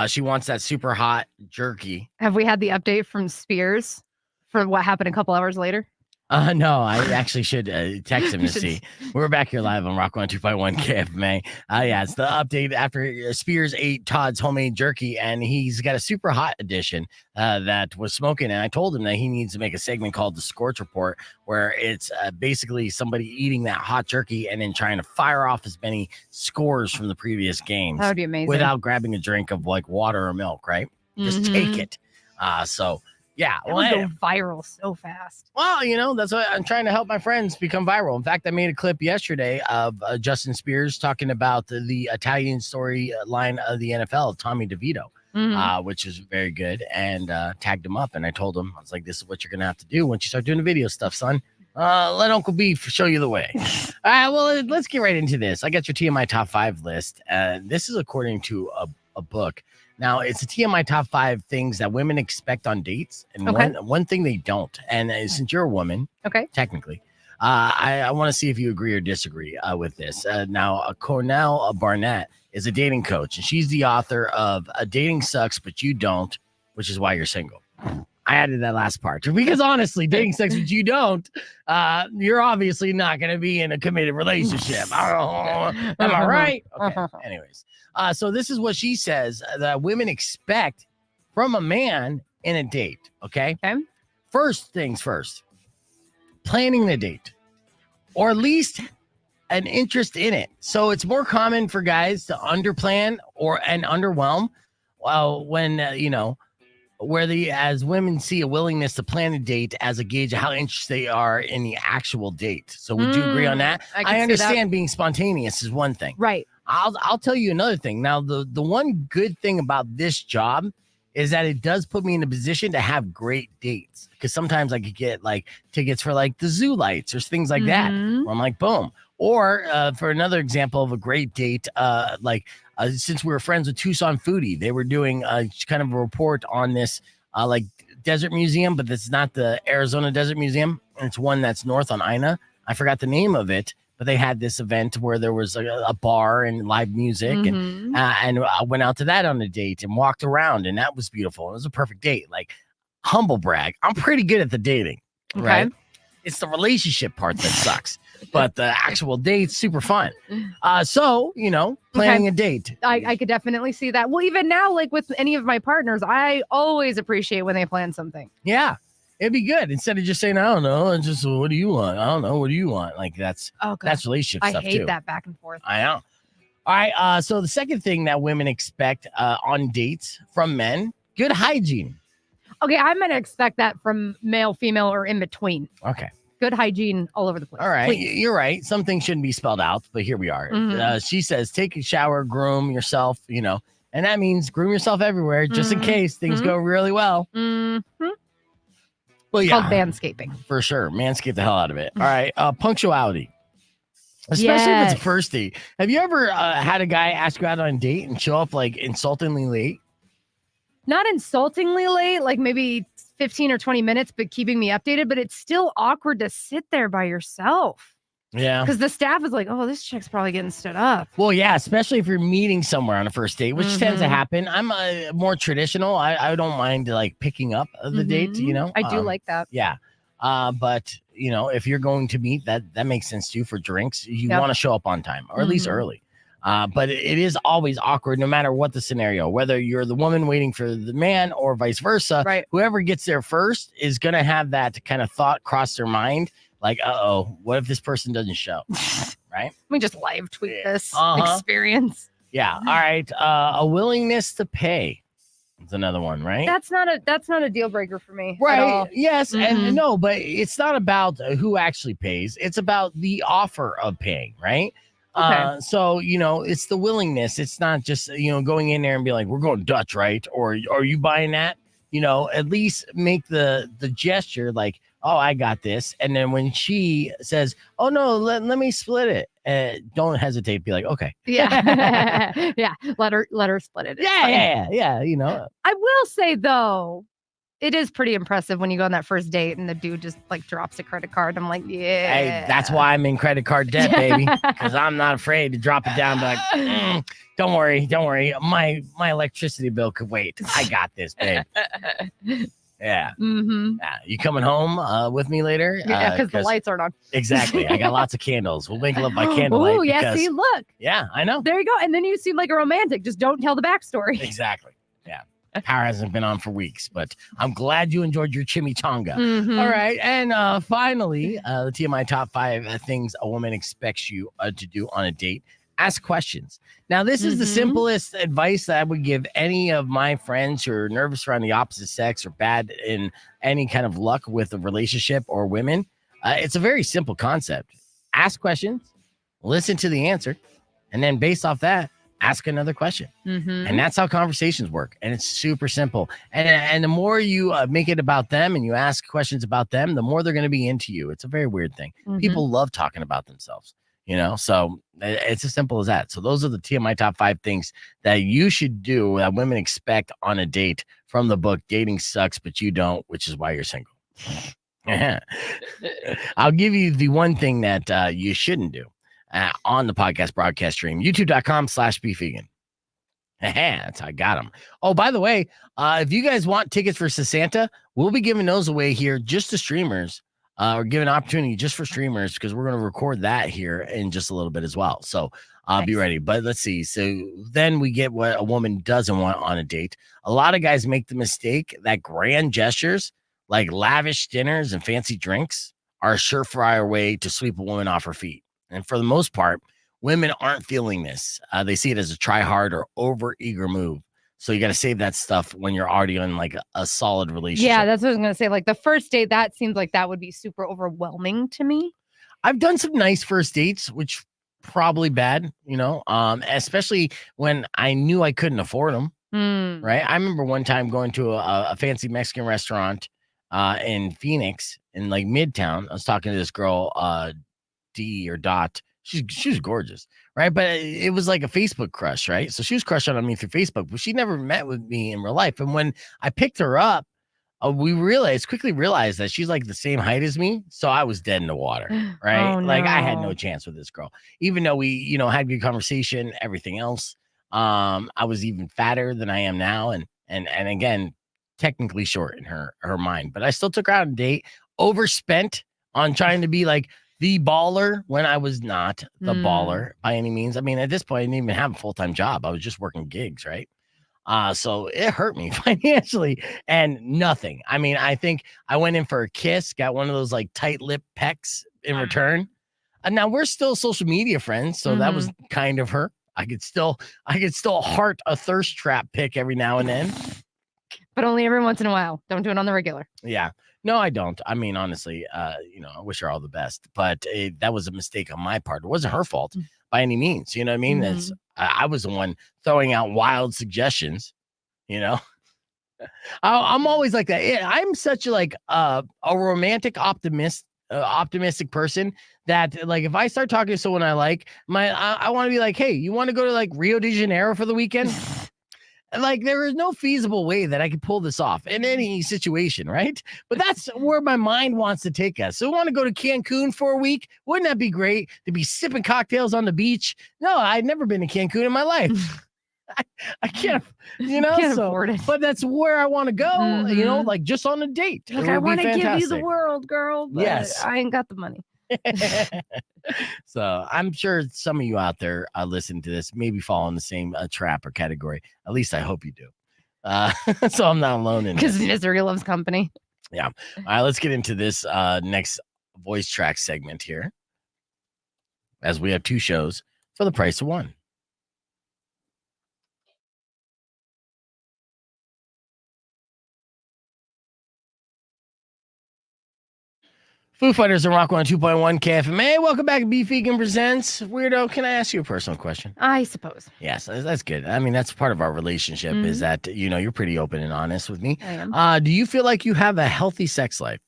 She wants that super hot jerky. Have we had the update from Spears for what happened a couple hours later? No, I actually should text him to see. We're back here live on Rock 102.1 KFMA. Yeah, it's the update after Spears ate Todd's homemade jerky, and he's got a super hot edition that was smoking. And I told him that he needs to make a segment called the Scorch Report, where it's basically somebody eating that hot jerky and then trying to fire off as many scores from the previous games. That would be amazing. Without grabbing a drink of like water or milk, right? Just take it. Yeah, that would go viral so fast. Well, you know, that's what I'm trying to help my friends become viral. In fact, I made a clip yesterday of Justin Spears talking about the Italian story line of the NFL, Tommy DeVito, which is very good, and tagged him up. And I told him, I was like, this is what you're going to have to do once you start doing the video stuff, son. Let Uncle Beef show you the way. All right, well, let's get right into this. I got your TMI top 5 list. This is according to a book. Now, it's a TMI top 5 things that women expect on dates, and one thing they don't. And since you're a woman, technically, I want to see if you agree or disagree with this. Now, Cornell Barnett is a dating coach, and she's the author of Dating Sucks, But You Don't, which is why you're single. I added that last part because honestly, dating sucks, but you don't. You're obviously not going to be in a committed relationship. Am I right? Okay. Anyways, so this is what she says that women expect from a man in a date. Okay. First things first, planning the date, or at least an interest in it. So it's more common for guys to underplan and underwhelm when as women see a willingness to plan a date as a gauge of how interested they are in the actual date. So would you agree on that? I can I see understand being spontaneous is one thing. Right. I'll tell you another thing. Now, the one good thing about this job is that it does put me in a position to have great dates, because sometimes I could get like tickets for like the zoo lights or things like that, where I'm like, boom. Or for another example of a great date, since we were friends with Tucson Foodie, they were doing kind of a report on this like desert museum, but it's not the Arizona Desert Museum. It's one that's north on Ina. I forgot the name of it, but they had this event where there was a bar and live music, and I went out to that on a date and walked around, and that was beautiful. It was a perfect date. Like, humble brag, I'm pretty good at the dating, right? It's the relationship part that sucks, but the actual date's super fun. So, planning a date. I could definitely see that. Well, even now, like with any of my partners, I always appreciate when they plan something. Yeah. It'd be good instead of just saying, I don't know. It's just, what do you want? I don't know. What do you want? Like that's relationship stuff too. I hate that back and forth. I know. All right. So the second thing that women expect on dates from men, good hygiene. Okay. I'm going to expect that from male, female, or in between. Okay. Good hygiene all over the place. All right. Please. You're right. Some things shouldn't be spelled out, but here we are. She says, take a shower, groom yourself, and that means groom yourself everywhere just in case things go really well. Well, it's called manscaping. For sure. Manscape the hell out of it. All right. Punctuality. Especially if it's a first date. Have you ever had a guy ask you out on a date and show up like insultingly late? Not insultingly late, like maybe 15 or 20 minutes, but keeping me updated. But it's still awkward to sit there by yourself. Yeah. Because the staff is like, oh, this chick's probably getting stood up. Well, yeah, especially if you're meeting somewhere on a first date, which tends to happen. I'm more traditional. I don't mind like picking up the date, I do like that. Yeah. But, if you're going to meet, that makes sense too for drinks. You want to show up on time or at least early. But it is always awkward no matter what the scenario, whether you're the woman waiting for the man or vice versa. Right. Whoever gets there first is going to have that kind of thought cross their mind. Like, what if this person doesn't show? Right? Let me just live tweet this experience. Yeah. All right. A willingness to pay. That's another one, right? That's not a deal breaker for me. Right. At all. Yes. And no, but it's not about who actually pays. It's about the offer of paying, right? Okay. So, it's the willingness. It's not just, going in there and be like, we're going Dutch, right? Or are you buying that? At least make the gesture like, oh, I got this. And then when she says, oh, no, let me split it. Don't hesitate. Be like, okay. Yeah. Yeah. Let her split it. Yeah. I will say, though, it is pretty impressive when you go on that first date and the dude just like drops a credit card. I'm like, yeah. Hey, that's why I'm in credit card debt, baby. Because I'm not afraid to drop it down. Like, don't worry. My electricity bill could wait. I got this, babe. Yeah. Yeah. You coming home with me later? Yeah, because the lights aren't on. Exactly. I got lots of candles. We'll make love by candlelight. Oh, yeah. See, look. Yeah, I know. There you go. And then you seem like a romantic. Just don't tell the backstory. Exactly. Yeah. Power hasn't been on for weeks, but I'm glad you enjoyed your chimichanga. All right. And finally, the TMI top 5 things a woman expects you to do on a date. Ask questions. Now, this is the simplest advice that I would give any of my friends who are nervous around the opposite sex or bad in any kind of luck with a relationship or women. It's a very simple concept. Ask questions, listen to the answer, and then based off that, ask another question. And that's how conversations work. And it's super simple. And the more you make it about them and you ask questions about them, the more they're going to be into you. It's a very weird thing. People love talking about themselves. So it's as simple as that. So those are the TMI top 5 things that you should do that women expect on a date from the book Dating Sucks, But You Don't, which is why you're single. I'll give you the one thing that you shouldn't do on the podcast broadcast stream, youtube.com/beefvegan. That's how I got them. Oh, by the way, if you guys want tickets for Santa, we'll be giving those away here just to streamers. Or give an opportunity just for streamers because we're going to record that here in just a little bit as well. So be ready. But let's see. So then we get what a woman doesn't want on a date. A lot of guys make the mistake that grand gestures like lavish dinners and fancy drinks are a surefire way to sweep a woman off her feet. And for the most part, women aren't feeling this. They see it as a try hard or over eager move. So you got to save that stuff when you're already in like a solid relationship. Yeah, that's what I was gonna say. Like the first date, that seems like that would be super overwhelming to me. I've done some nice first dates, which probably bad, especially when I knew I couldn't afford them. Right. I remember one time going to a fancy Mexican restaurant in Phoenix in like Midtown. I was talking to this girl, D or Dot. She was gorgeous, right? But it was like a Facebook crush, right? So she was crushed on me through Facebook, but she never met with me in real life. And when I picked her up, we quickly realized that she's like the same height as me. So I was dead in the water, right? Oh, Like I had no. no chance with this girl, even though we, had good conversation, everything else. I was even fatter than I am now. And again, technically short in her mind, but I still took her out on a date, overspent on trying to be like the baller when I was not the baller by any means. I mean, at this point, I didn't even have a full-time job. I was just working gigs, right? So it hurt me financially and nothing. I mean, I think I went in for a kiss, got one of those like tight lip pecks in return. And now we're still social media friends. So that was kind of her. I could still heart a thirst trap pic every now and then. But only every once in a while. Don't do it on the regular. Yeah. No, I don't. I mean, honestly, I wish her all the best, but that was a mistake on my part. It wasn't her fault by any means. You know what I mean? I was the one throwing out wild suggestions, I'm always like that. I'm such like a romantic optimistic person that like, if I start talking to someone I like, I want to be like, hey, you want to go to like Rio de Janeiro for the weekend? Like, there is no feasible way that I could pull this off in any situation, right? But that's where my mind wants to take us. So we want to go to Cancun for a week. Wouldn't that be great to be sipping cocktails on the beach? No, I'd never been to Cancun in my life. I can't, Can't afford it. But that's where I want to go, like just on a date. Like, I want to give you the world, girl. But yes. I ain't got the money. So I'm sure some of you out there listen to this maybe fall in the same trap or category. At least I hope you do. So I'm not alone in because this. misery loves company. Yeah. All right, let's get into this next voice track segment here, as we have two shows for the price of one. Foo Fighters and Rock 102.1 KFMA. Welcome back to Beef Vegan Presents. Weirdo, can I ask you a personal question? I suppose. Yes, that's good. I mean, that's part of our relationship is that, you're pretty open and honest with me. I am. Do you feel like you have a healthy sex life?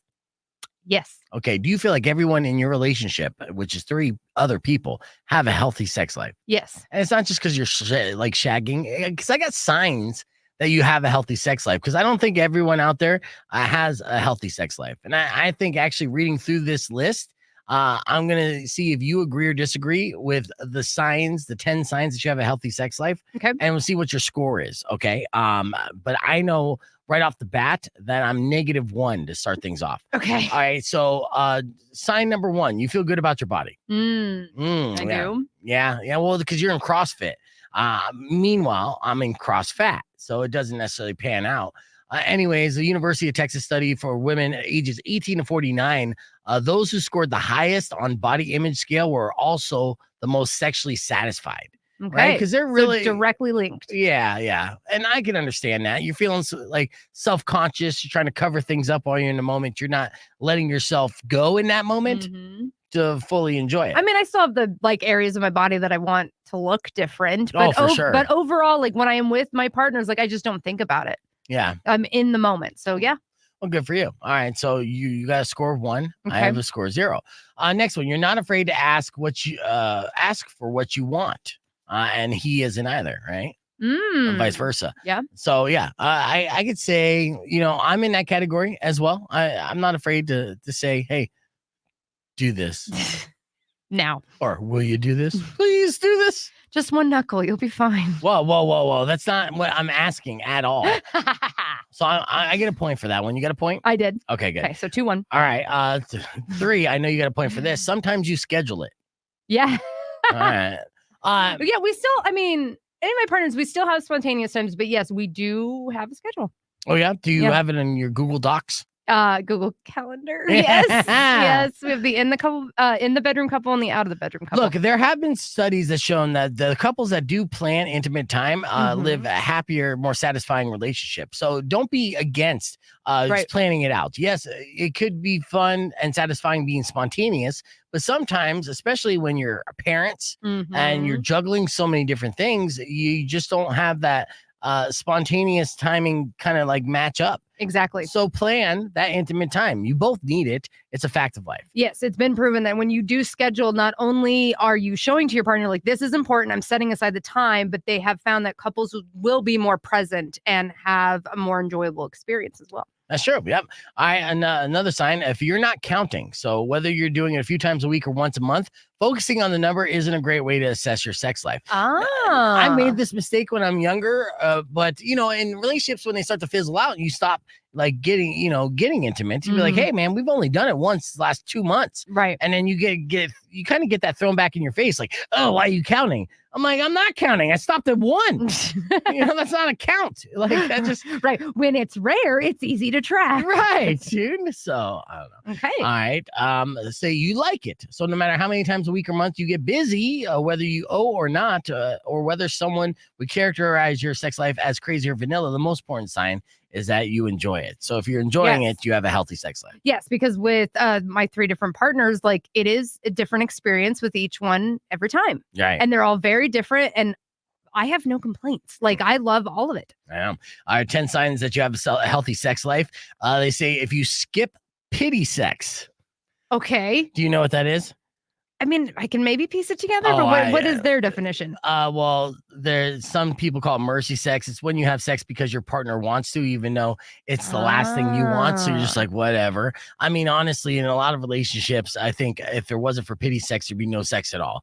Yes. Okay. Do you feel like everyone in your relationship, which is 3 other people, have a healthy sex life? Yes. And it's not just because you're shagging, because I got signs that you have a healthy sex life, because I don't think everyone out there has a healthy sex life. And I think actually reading through this list, I'm going to see if you agree or disagree with the 10 signs that you have a healthy sex life. Okay. And we'll see what your score is. Okay. But I know right off the bat that I'm -1 to start things off. Okay. All right. So sign number 1, you feel good about your body. I do. Yeah. Well, because you're in CrossFit. Meanwhile, I'm in CrossFat, so it doesn't necessarily pan out. Anyways, the University of Texas study for women ages 18 to 49, those who scored the highest on body image scale were also the most sexually satisfied. Okay. Right? Because they're really directly linked. Yeah. And I can understand that. You're feeling like self-conscious. You're trying to cover things up while you're in the moment. You're not letting yourself go in that moment to fully enjoy it. I mean, I still have the areas of my body that I want to look different. But for sure. But overall, when I am with my partners, I just don't think about it. Yeah. I'm in the moment. So yeah. Well, good for you. All right. So you got a score of 1. Okay. I have a score of 0. Next one. You're not afraid to ask for what you want. And he isn't either, right? And vice versa. Yeah. So yeah, I could say, I'm in that category as well. I'm not afraid to say, hey, do this. Now. Or will you do this? Please do this. Just one knuckle. You'll be fine. Whoa. That's not what I'm asking at all. So I get a point for that one. You got a point? I did. Okay, good. Okay, so 2-1. All right. 3, I know you got a point for this. Sometimes you schedule it. Yeah. All right. Yeah, we still, any of my partners, we still have spontaneous times, but yes, we do have a schedule. Oh, yeah? Do you have it in your Google Docs? Google Calendar. Yes, yes. We have the in the bedroom couple and the out of the bedroom couple. Look, there have been studies that shown that the couples that do plan intimate time live a happier, more satisfying relationship. So don't be against just planning it out. Yes, it could be fun and satisfying being spontaneous, but sometimes, especially when you're parents and you're juggling so many different things, you just don't have that spontaneous timing kind of like match up. Exactly. So plan that intimate time. You both need it. It's a fact of life. Yes, it's been proven that when you do schedule, not only are you showing to your partner, like, this is important, I'm setting aside the time, but they have found that couples will be more present and have a more enjoyable experience as well. That's true. Yep. Another sign, if you're not counting, so whether you're doing it a few times a week or once a month, focusing on the number isn't a great way to assess your sex life. I made this mistake when I'm younger, but in relationships, when they start to fizzle out, you stop like getting intimate. You be like, hey man, we've only done it once the last 2 months. Right. And then you you kind of get that thrown back in your face. Like, oh, why are you counting? I'm like, I'm not counting. I stopped at 1. That's not a count. Like that just right. When it's rare, it's easy to track. Right, dude. So I don't know. Okay. All right. Say you like it. So no matter how many times a week or month you get busy, whether you owe or not, or whether someone would characterize your sex life as crazy or vanilla, the most important sign is that you enjoy it. So if you're enjoying it, you have a healthy sex life. Yes, because with my 3 different partners, like, it is a different experience with each one every time. Right. And they're all very different. And I have no complaints. Like, I love all of it. I am. All right, 10 signs that you have a healthy sex life. They say if you skip pity sex. Okay. Do you know what that is? I mean, I can maybe piece it together, but what is their definition? Well, there's some people call it mercy sex. It's when you have sex because your partner wants to, even though it's the last thing you want. So you're just like, whatever. I mean, honestly, in a lot of relationships, I think if there wasn't for pity sex, there'd be no sex at all.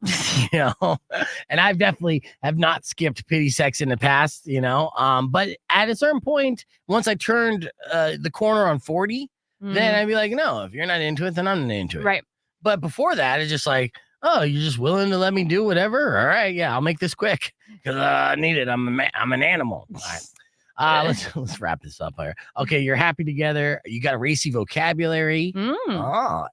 And I've definitely have not skipped pity sex in the past, but at a certain point, once I turned the corner on 40, then I'd be like, no, if you're not into it, then I'm not into it. Right. But before that, it's just like, oh, you're just willing to let me do whatever? All right, yeah, I'll make this quick because I need it. I'm an animal. All right. Let's wrap this up here. Okay, you're happy together. You got a racy vocabulary.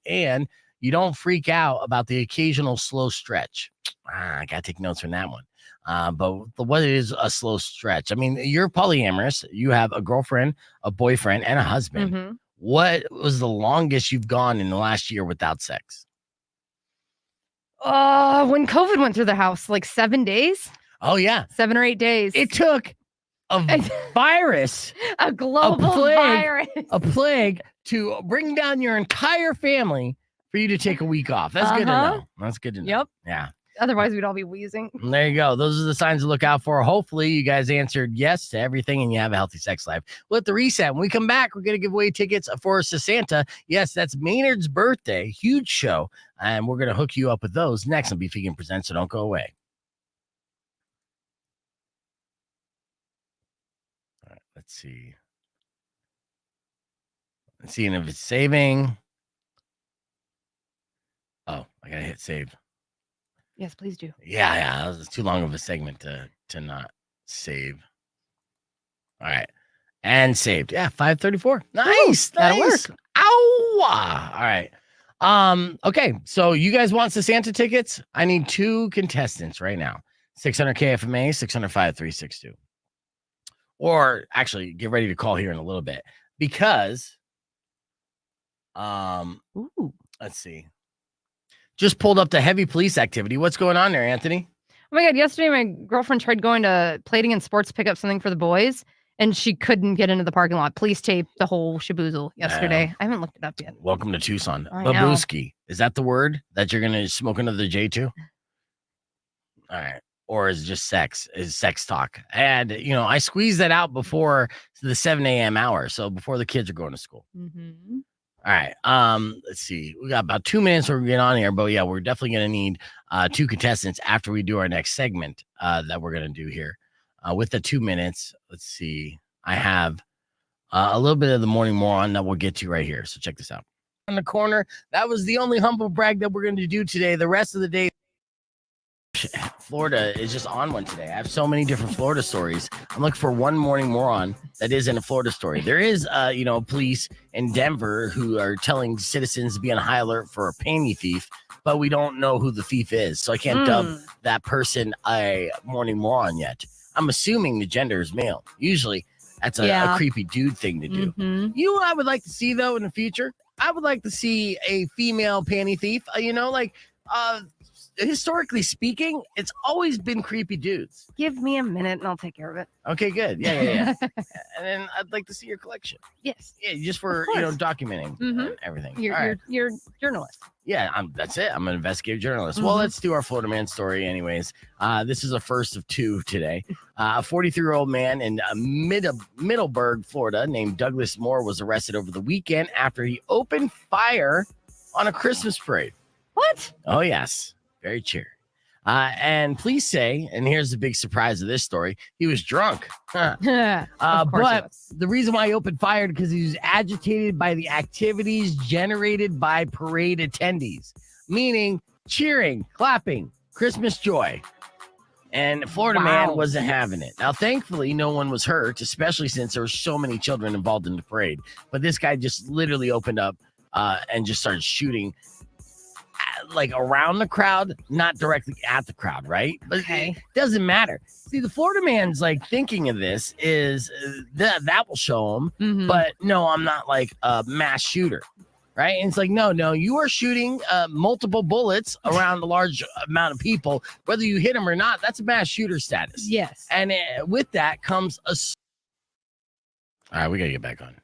And you don't freak out about the occasional slow stretch. I got to take notes from that one. But what is a slow stretch? I mean, you're polyamorous. You have a girlfriend, a boyfriend, and a husband. What was the longest you've gone in the last year without sex? When COVID went through the house, like 7 days. Oh, yeah. 7 or 8 days. It took a virus, a global virus, a plague to bring down your entire family for you to take a week off. That's good to know. That's good to know. Yep. Yeah. Otherwise, we'd all be wheezing. There you go. Those are the signs to look out for. Hopefully, you guys answered yes to everything and you have a healthy sex life. We'll hit the reset. When we come back, we're going to give away tickets for Santa. Yes, that's Maynard's birthday. Huge show. And we're going to hook you up with those next on Be Vegan Presents, so don't go away. All right, let's see. Let's see if it's saving. Oh, I got to hit save. Yes, please do. Yeah. That was too long of a segment to not save. All right. And saved. Yeah, 5:34. Nice. That'll work. Ow. All right. Okay. So you guys want the Santa tickets? I need 2 contestants right now. 600 KFMA, 600-5362. Or actually, get ready to call here in a little bit because let's see. Just pulled up the heavy police activity. What's going on there, Anthony? Oh my God. Yesterday, my girlfriend tried going to Plating and Sports to pick up something for the boys, and she couldn't get into the parking lot. Police taped the whole shaboozle yesterday. I haven't looked it up yet. Welcome to Tucson. I know. Babuski. Is that the word that you're going to smoke another J to? All right. Or is it just sex? Is sex talk? And, I squeeze that out before the 7 a.m. hour. So before the kids are going to school. All right. Let's see. We got about 2 minutes before we get on here, but yeah, we're definitely going to need 2 contestants after we do our next segment that we're going to do here. With the 2 minutes, let's see. I have a little bit of the morning moron that we'll get to right here. So check this out. In the corner, that was the only humble brag that we're going to do today. The rest of the day, gosh, Florida is just on one today. I have so many different Florida stories. I'm looking for one morning moron that isn't a Florida story. There is, police in Denver who are telling citizens to be on high alert for a panty thief, but we don't know who the thief is. So I can't dub that person a morning moron yet. I'm assuming the gender is male. Usually that's a creepy dude thing to do. Mm-hmm. You know what I would like to see, though, in the future? I would like to see a female panty thief. Historically speaking, it's always been creepy dudes. Give me a minute and I'll take care of it. Okay, good. Yeah. And then I'd like to see your collection. Yes. Yeah, just for documenting everything. You're journalist. Yeah, that's it. I'm an investigative journalist. Well, let's do our Florida man story anyways. This is a first of two today. A 43-year-old man in Middleburg, Florida, named Douglas Moore was arrested over the weekend after he opened fire on a Christmas parade. What? Oh, yes. Very cheery. And police say, and here's the big surprise of this story, he was drunk. Of course but the reason why he opened fire because he was agitated by the activities generated by parade attendees, meaning cheering, clapping, Christmas joy. And Florida man wasn't having it. Now, thankfully, no one was hurt, especially since there were so many children involved in the parade. But this guy just literally opened up and just started shooting around the crowd, not directly at the crowd, right? But it doesn't matter. See, the Florida man's thinking of this is that will show him, but no, I'm not a mass shooter, right? And it's no, you are shooting multiple bullets around a large amount of people, whether you hit them or not. That's a mass shooter status. Yes. And with that comes all right, we gotta get back on.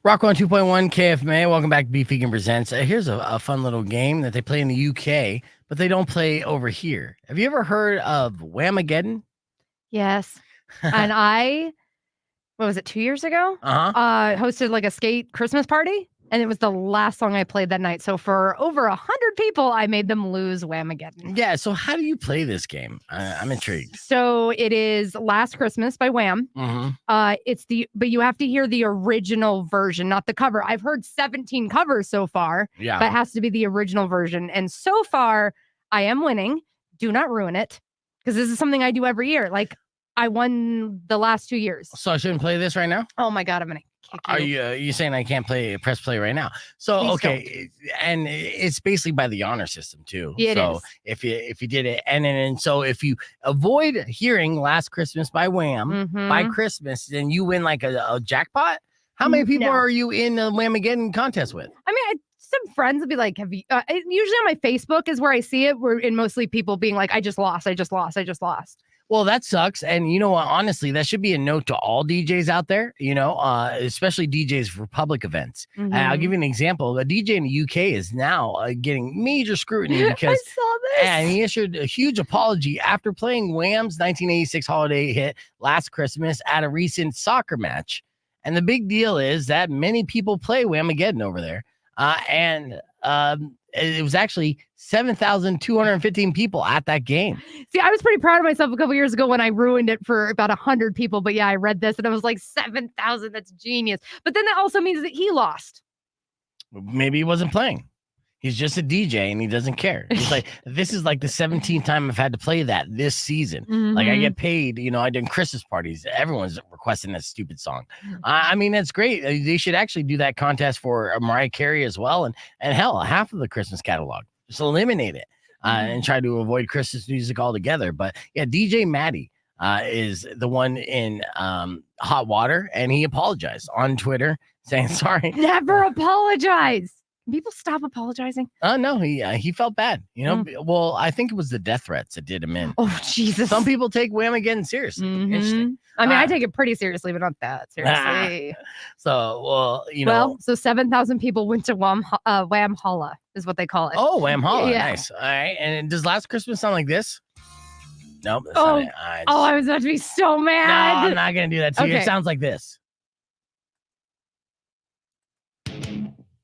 Rock 102.1 KFMA. Welcome back to Beef Vegan Presents. Here's a fun little game that they play in the UK, but they don't play over here. Have you ever heard of Whamageddon? Yes. And what was it, 2 years ago? Hosted a skate Christmas party. And it was the last song I played that night. So for over 100 people, I made them lose Whamageddon. Yeah. So how do you play this game? I'm intrigued. So it is Last Christmas by Wham. But you have to hear the original version, not the cover. I've heard 17 covers so far. Yeah. But it has to be the original version. And so far, I am winning. Do not ruin it. Because this is something I do every year. I won the last 2 years. So I shouldn't play this right now? Oh my God, I'm gonna kick you. Are you saying I can't press play right now? So Please okay, and it's basically by the honor system too. Yeah, so if you did it, and so if you avoid hearing Last Christmas by Wham by Christmas, then you win a jackpot. How many people are you in the Whamageddon contest with? I mean, some friends would be like, have you usually on my Facebook is where I see it, and mostly people being like, I just lost. Well, that sucks. And you know what? Honestly, that should be a note to all DJs out there, especially DJs for public events. I'll give you an example. A DJ in the UK is now getting major scrutiny because I saw this. And he issued a huge apology after playing Wham's 1986 holiday hit Last Christmas at a recent soccer match. And the big deal is that many people play Whamageddon over there. It was actually 7,215 people at that game. See, I was pretty proud of myself a couple years ago when I ruined it for about 100 people. But yeah, I read this and I was like, 7,000. That's genius. But then that also means that he lost. Maybe he wasn't playing. He's just a DJ and he doesn't care. He's like, this is the 17th time I've had to play that this season. I get paid, I did Christmas parties. Everyone's requesting that stupid song. I mean, that's great. They should actually do that contest for Mariah Carey as well. And hell, half of the Christmas catalog. Just eliminate it and try to avoid Christmas music altogether. But yeah, DJ Maddie is the one in hot water. And he apologized on Twitter saying, sorry. Never apologize. People stop apologizing. No, he felt bad. Well, I think it was the death threats that did him in. Oh, Jesus. Some people take Whamageddon seriously. Interesting. I mean, I take it pretty seriously, but not that seriously. So 7,000 people went to Wham Holla is what they call it. Oh, Wham Holla. Yeah. Nice. All right. And does Last Christmas sound like this? Nope. That's not it. I was about to be so mad. No, I'm not going to do that to you. It sounds like this.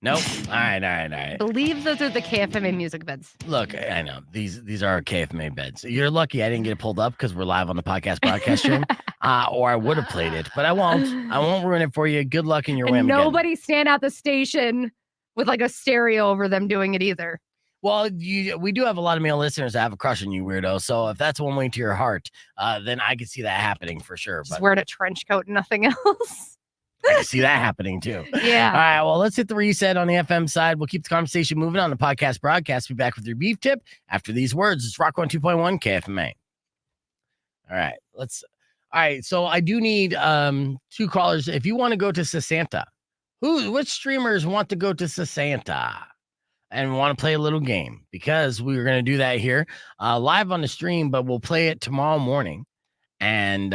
Nope. All right. I believe those are the KFMA music beds. Look, I know these are KFMA beds. You're lucky I didn't get it pulled up because we're live on the podcast broadcast stream, or I would have played it, but I won't. I won't ruin it for you. Good luck in your Whamageddon. Nobody stand at the station with a stereo over them doing it either. Well, we do have a lot of male listeners that have a crush on you, weirdo. So if that's one way to your heart, then I can see that happening for sure. Just wearing a trench coat and nothing else. I can see that happening too. Yeah. All right. Well, let's hit the reset on the FM side. We'll keep the conversation moving on the podcast broadcast. Be back with your beef tip after these words. It's Rock 102.1 KFMA. All right. All right. So I do need 2 callers. If you want to go to Sasanta, which streamers want to go to Sasanta and want to play a little game? Because we're going to do that here live on the stream, but we'll play it tomorrow morning. And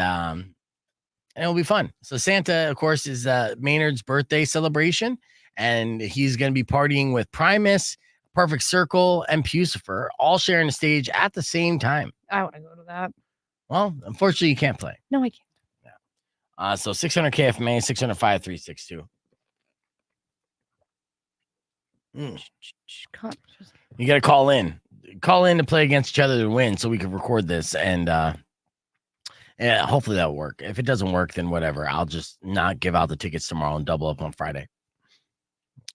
it'll be fun. So Santa, of course, is Maynard's birthday celebration, and he's going to be partying with Primus, Perfect Circle, and Pucifer, all sharing the stage at the same time. I want to go to that. Well, unfortunately, you can't play. No, I can't. Yeah. So 600 KFMA, 605-362. You got to call in. Call in to play against each other to win so we can record this, and hopefully that'll work. If it doesn't work, then whatever. I'll just not give out the tickets tomorrow and double up on Friday.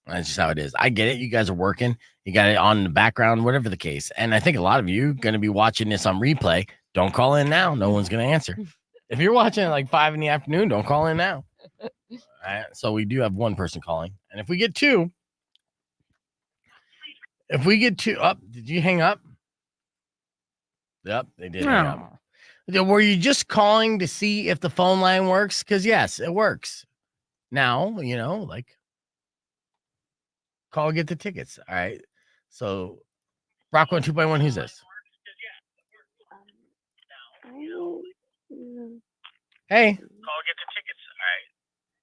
That's just how it is. I get it. You guys are working. You got it on in the background, whatever the case. And I think a lot of you are going to be watching this on replay. Don't call in now. No one's going to answer. If you're watching at like 5 in the afternoon, don't call in now. All right. So we do have 1 person calling. And if we get 2, did you hang up? Yep, they did hang up. Were you just calling to see if the phone line works? Because yes, it works. Now, call, get the tickets. All right. So Rock 102.1, who's this? Hey. Call, get the tickets. All right.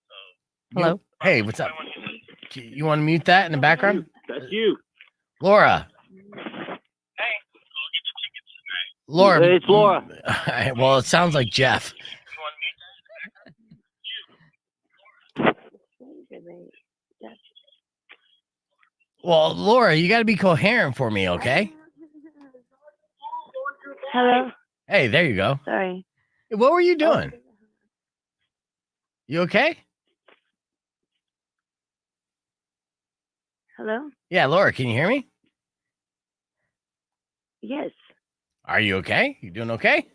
So hello. Hey, what's up? You want to mute that in the background? That's you. Laura. Hey. Laura. It's Laura. Well, it sounds like Jeff. Well, Laura, you got to be coherent for me, okay? Hello. Hey, there you go. Sorry. What were you doing? You okay? Hello. Yeah, Laura, can you hear me? Yes. Are you okay? You doing okay?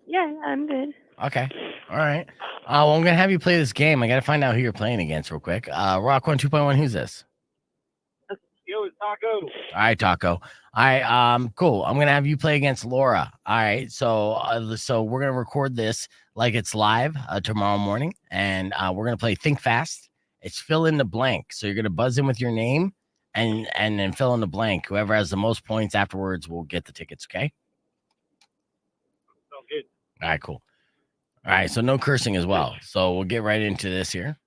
Yeah, I'm good. Okay. All right. Well, I'm going to have you play this game. I got to find out who you're playing against real quick. Rock 102.1, who's this? Yo, it's Taco. All right, Taco. All right, cool. I'm going to have you play against Laura. All right, so we're going to record this like it's live tomorrow morning, and we're going to play Think Fast. It's fill in the blank. So you're going to buzz in with your name and then fill in the blank. Whoever has the most points afterwards will get the tickets, okay? Sounds good. All right, cool. All right, so no cursing as well. So we'll get right into this here.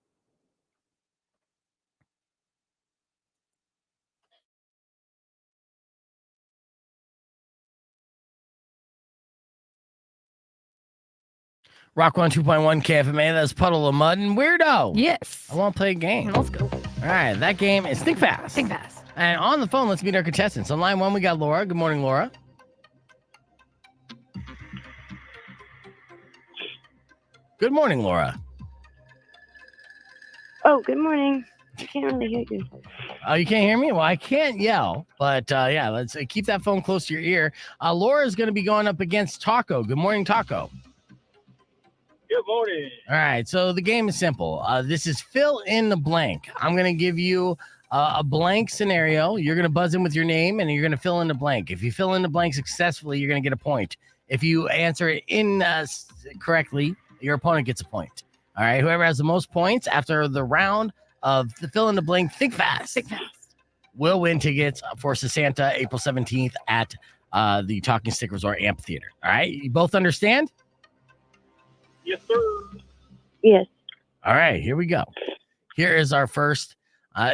Rock 102.1 KFMA, that's Puddle of Mud and Weirdo. Yes. I want to play a game. Let's go. All right, that game is Think Fast. Think Fast. And on the phone, let's meet our contestants. On line 1, we got Laura. Good morning, Laura. Good morning, Laura. Oh, good morning. I can't really hear you. Oh, you can't hear me? Well, I can't yell, but yeah, let's keep that phone close to your ear. Laura is going to be going up against Taco. Good morning, Taco. Good morning. All right, so the game is simple. This is fill in the blank. I'm going to give you a blank scenario. You're going to buzz in with your name, and you're going to fill in the blank. If you fill in the blank successfully, you're going to get a point. If you answer it correctly, your opponent gets a point. All right, whoever has the most points after the round of the fill in the blank, Think Fast. Think Fast. Will win tickets for Sasanta April 17th at the Talking Stick Resort Amphitheater. All right, you both understand? Yes, sir. Yes. All right, here we go. Here is our first.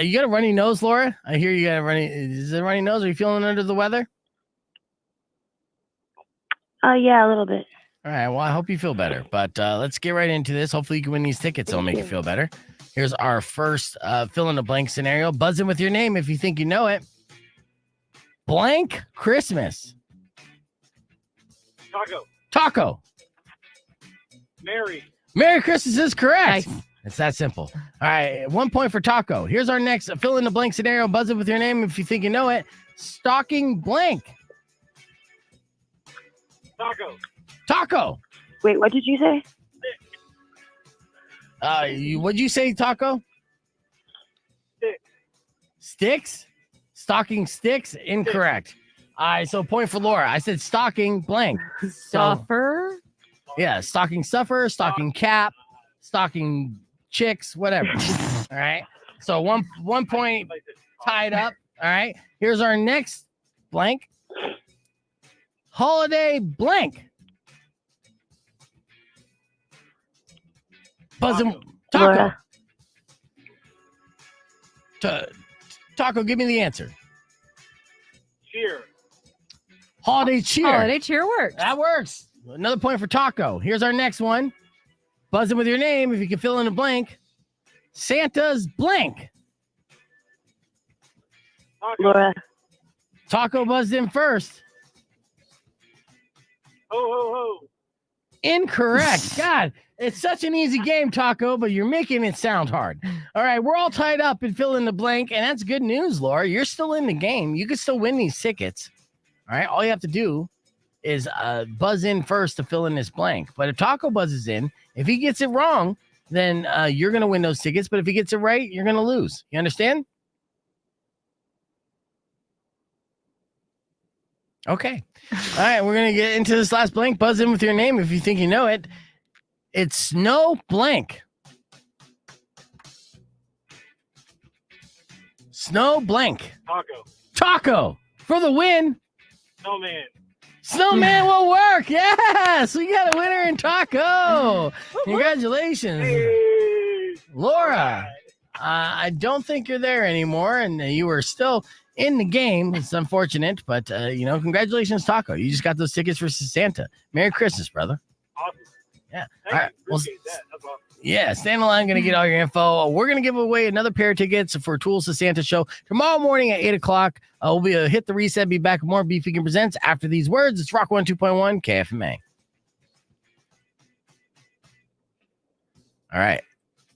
You got a runny nose, Laura? I hear you got a runny. Is it a runny nose? Are you feeling under the weather? Yeah, a little bit. All right, well, I hope you feel better. But let's get right into this. Hopefully, you can win these tickets. It'll make you feel better. Here's our first fill in the blank scenario. Buzz in with your name if you think you know it. Blank Christmas. Taco. Taco. Merry. Merry Christmas is correct. Nice. It's that simple. All right, 1 point for Taco. Here's our next fill in the blank scenario. Buzz it with your name if you think you know it. Stalking blank. Taco. Wait, what did you say? What'd you say, Taco? Sticks? Stalking sticks? Incorrect. All right, so point for Laura. I said stalking blank. Suffer. Yeah, stocking stuffer, stocking cap, stocking chicks, whatever. All right. So one point tied up. All right. Here's our next blank. Holiday blank. Buzzing Taco. Taco, give me the answer. Cheer. Holiday cheer. Holiday cheer works. That works. Another point for Taco. Here's our next one. Buzzing with your name if you can fill in a blank. Santa's blank. Laura. Taco buzzed in first. Ho, ho, ho. Incorrect. God, it's such an easy game, Taco, but you're making it sound hard. All right, we're all tied up and fill in the blank, and that's good news, Laura. You're still in the game. You can still win these tickets. All right, all you have to do is buzz in first to fill in this blank. But if Taco buzzes in, if he gets it wrong, then you're going to win those tickets. But if he gets it right, you're going to lose. You understand? Okay. All right, we're going to get into this last blank. Buzz in with your name if you think you know it. It's Snow blank. Snow blank. Taco for the win. Snowman will work. Yes, we got a winner in Taco. Congratulations. Laura, I don't think you're there anymore, and you were still in the game. It's unfortunate, but, congratulations, Taco. You just got those tickets for Santa. Merry Christmas, brother. Awesome. Yeah. Thank All right. you. Appreciate that. That's awesome. Yeah, stand in line. Going to get all your info. We're going to give away another pair of tickets for Tools to Santa show tomorrow morning at 8 o'clock. We'll be hit the reset. Be back with more Beef Vegan Presents after these words. It's Rock 102.1 KFMA. All right,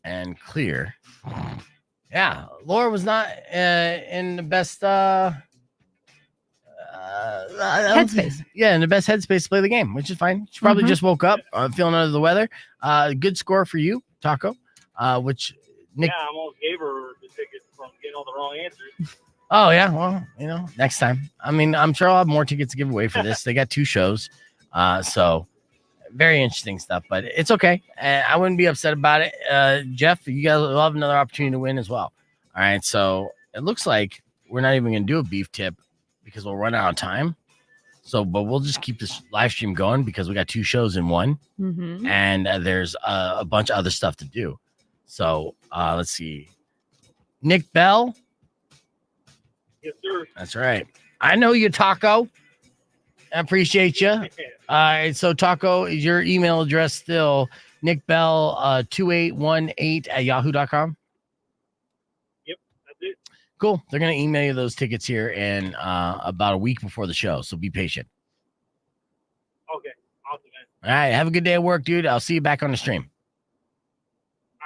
and clear. Yeah, Laura was not in the best Headspace. Yeah, in the best headspace to play the game, which is fine. She probably just woke up, feeling under the weather. Good score for you, Taco. Which Nick? Yeah, I almost gave her the tickets from getting all the wrong answers. Oh yeah, well, next time. I mean, I'm sure I'll have more tickets to give away for this. They got 2 shows, so very interesting stuff. But it's okay. I wouldn't be upset about it. Jeff, you guys will have another opportunity to win as well. All right, so it looks like we're not even going to do a beef tip because we'll run out of time. So, but we'll just keep this live stream going because we got 2 shows in one, and there's a bunch of other stuff to do. So let's see. Nick Bell. Yes, sir. That's right. I know you, Taco. I appreciate you. All right. So, Taco, is your email address still nickbell2818@yahoo.com? Yep, that's it. Cool. They're going to email you those tickets here in about a week before the show. So be patient. Okay. Awesome, man. All right. Have a good day at work, dude. I'll see you back on the stream.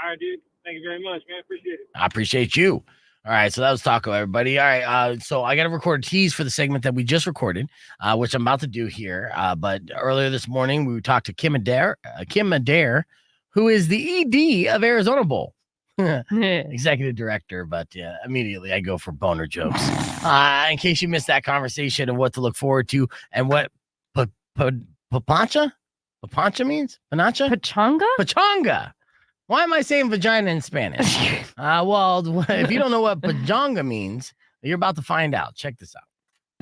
All right, dude. Thank you very much, man. Appreciate it. I appreciate you. All right, so that was Taco, everybody. All right, so I got to record a tease for the segment that we just recorded, which I'm about to do here. But earlier this morning, we talked to Kim Adair, who is the ED of Arizona Bowl, executive director. But yeah, immediately I go for boner jokes. In case you missed that conversation and what to look forward to and what papancha means, Pachanga? Pachanga. Why am I saying vagina in Spanish? Well, if you don't know what pajanga means, you're about to find out. Check this out.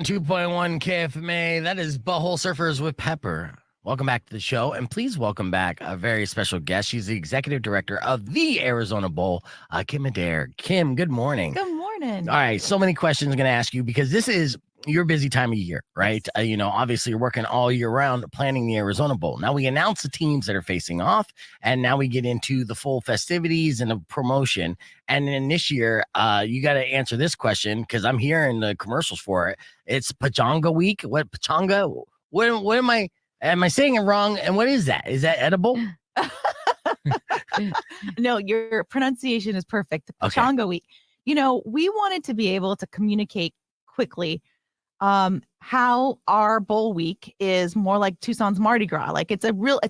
2.1 KFMA, that is Butthole Surfers with Pepper. Welcome back to the show, and please welcome back a very special guest. She's the executive director of the Arizona Bowl, Kim Adair. Kim, good morning. Good morning. All right, so many questions I'm going to ask you because this is your busy time of year, right? Obviously you're working all year round planning the Arizona Bowl. Now we announce the teams that are facing off, and now we get into the full festivities and the promotion. And then this year, you got to answer this question because I'm hearing the commercials for it. It's Pachanga Week. What Pachanga? What am I saying it wrong? And what is that? Is that edible? No, your pronunciation is perfect. The Okay. Pachanga week. We wanted to be able to communicate quickly how our bowl week is more like Tucson's Mardi Gras. Like it's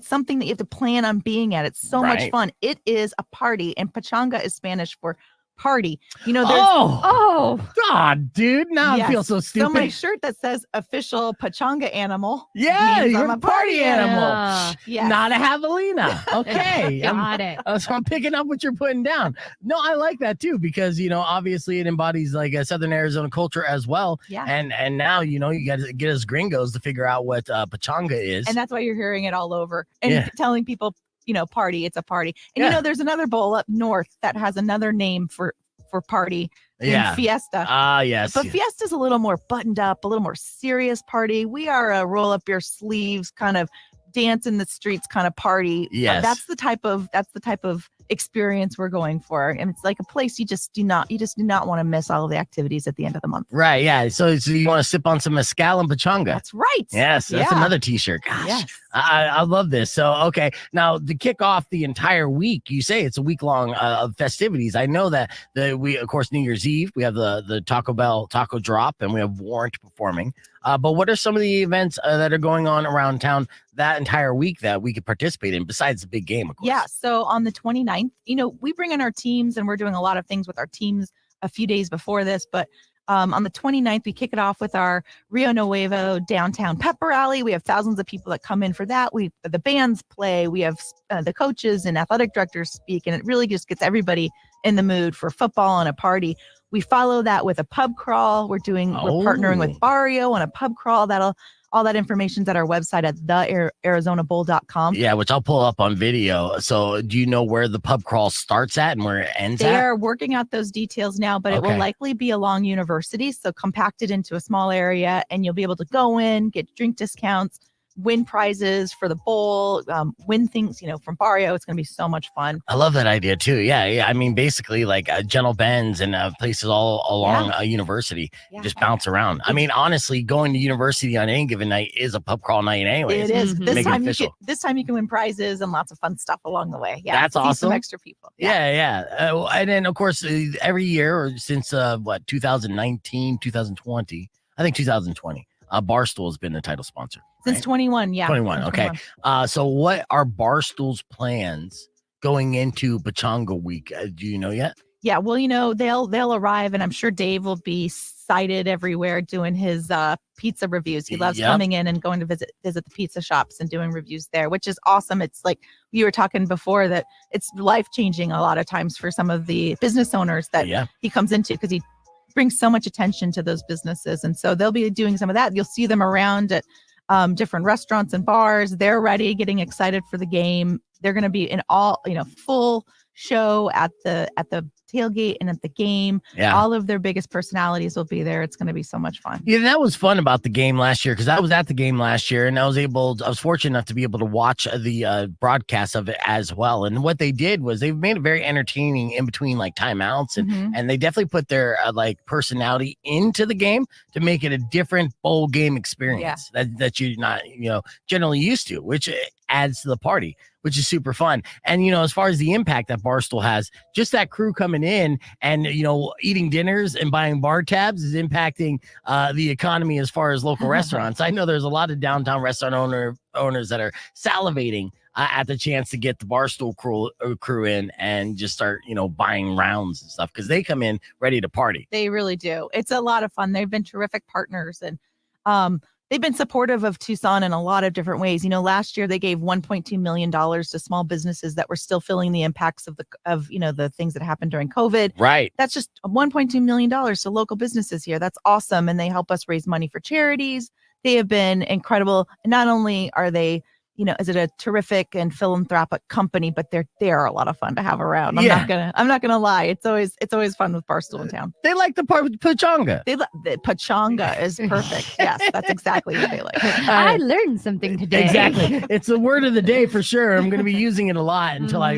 something that you have to plan on being at. It's so much Right. fun. It is a party, and Pachanga is Spanish for party. God, dude. Now I feel Yes. so stupid. So my shirt that says official Pachanga animal. Yeah, means you're I'm a party animal. Yes. Not a javelina. Okay. Got it. So I'm picking up what you're putting down. No, I like that too, because obviously it embodies like a Southern Arizona culture as well. Yeah. And now you got to get us gringos to figure out what pachanga is. And that's why you're hearing it all over and telling people, party, it's a party. And there's another bowl up north that has another name for party. Yeah. Fiesta. Yes. But Fiesta's a little more buttoned up, a little more serious party. We are a roll up your sleeves kind of dance in the streets kind of party. Yes. That's the type of experience we're going for. And it's like a place you just do not want to miss all of the activities at the end of the month. Right. Yeah. So you want to sip on some mezcal and pachanga. That's right. Yes. That's another t-shirt. Gosh. Yes. I love this. So, okay. Now to kick off the entire week, you say it's a week long of festivities. I know that we, of course, New Year's Eve, we have the Taco Bell taco drop, and we have Warrant performing. But what are some of the events that are going on around town that entire week that we could participate in besides the big game, of course? Yeah. So on the 29th, we bring in our teams, and we're doing a lot of things with our teams a few days before this, but on the 29th, we kick it off with our Rio Nuevo downtown pepper rally. We have thousands of people that come in for that. The bands play. We have the coaches and athletic directors speak, and it really just gets everybody in the mood for football and a party. We follow that with a pub crawl. We're partnering with Barrio on a pub crawl. All that information's at our website at thearizonabowl.com. Yeah, which I'll pull up on video. So do you know where the pub crawl starts at and where it ends They at? are working out those details now, but it will likely be along University. So compacted into a small area, and you'll be able to go in, get drink discounts, win prizes for the bowl, win things, from Barrio. It's going to be so much fun. I love that idea too. Yeah. I mean, basically like Gentle Ben's and places all along University, just bounce around. I mean, honestly, going to University on any given night is a pub crawl night anyway. It is. Mm-hmm. This time you can win prizes and lots of fun stuff along the way. Yeah, that's awesome. Some extra people. Yeah. And then of course, every year or since 2019, 2020, I think 2020, Barstool has been the title sponsor. Since 21, yeah. 21, okay. So what are Barstool's plans going into Pachanga week? Do you know yet? Yeah, well, they'll arrive, and I'm sure Dave will be cited everywhere doing his pizza reviews. He loves coming in and going to visit the pizza shops and doing reviews there, which is awesome. It's like you were talking before that it's life-changing a lot of times for some of the business owners that he comes into, because he brings so much attention to those businesses. And so they'll be doing some of that. You'll see them around at different restaurants and bars. They're ready, getting excited for the game. They're going to be in full show at the tailgate and at the game. Yeah. All of their biggest personalities will be there. It's going to be so much fun. Yeah, that was fun about the game last year, because I was at the game last year, and I was fortunate enough to be able to watch the broadcast of it as well. And what they did was they made it very entertaining in between like timeouts, and they definitely put their personality into the game to make it a different bowl game experience that you're not generally used to, which adds to the party, which is super fun. And as far as the impact that Barstool has, just that crew coming in and eating dinners and buying bar tabs is impacting the economy as far as local restaurants. I know there's a lot of downtown restaurant owners that are salivating at the chance to get the Barstool crew in and just start buying rounds and stuff, because they come in ready to party. They really do. It's a lot of fun. They've been terrific partners, and they've been supportive of Tucson in a lot of different ways. Last year they gave $1.2 million to small businesses that were still feeling the impacts of the things that happened during COVID. Right. That's just $1.2 million to local businesses here. That's awesome. And they help us raise money for charities. They have been incredible. And not only are they, is it a terrific and philanthropic company, but they are a lot of fun to have around. I'm not gonna lie. It's always fun with Barstool in town. They like the pachanga. The pachanga is perfect. Yes, that's exactly what they like. I learned something today. Exactly. It's the word of the day for sure. I'm going to be using it a lot until I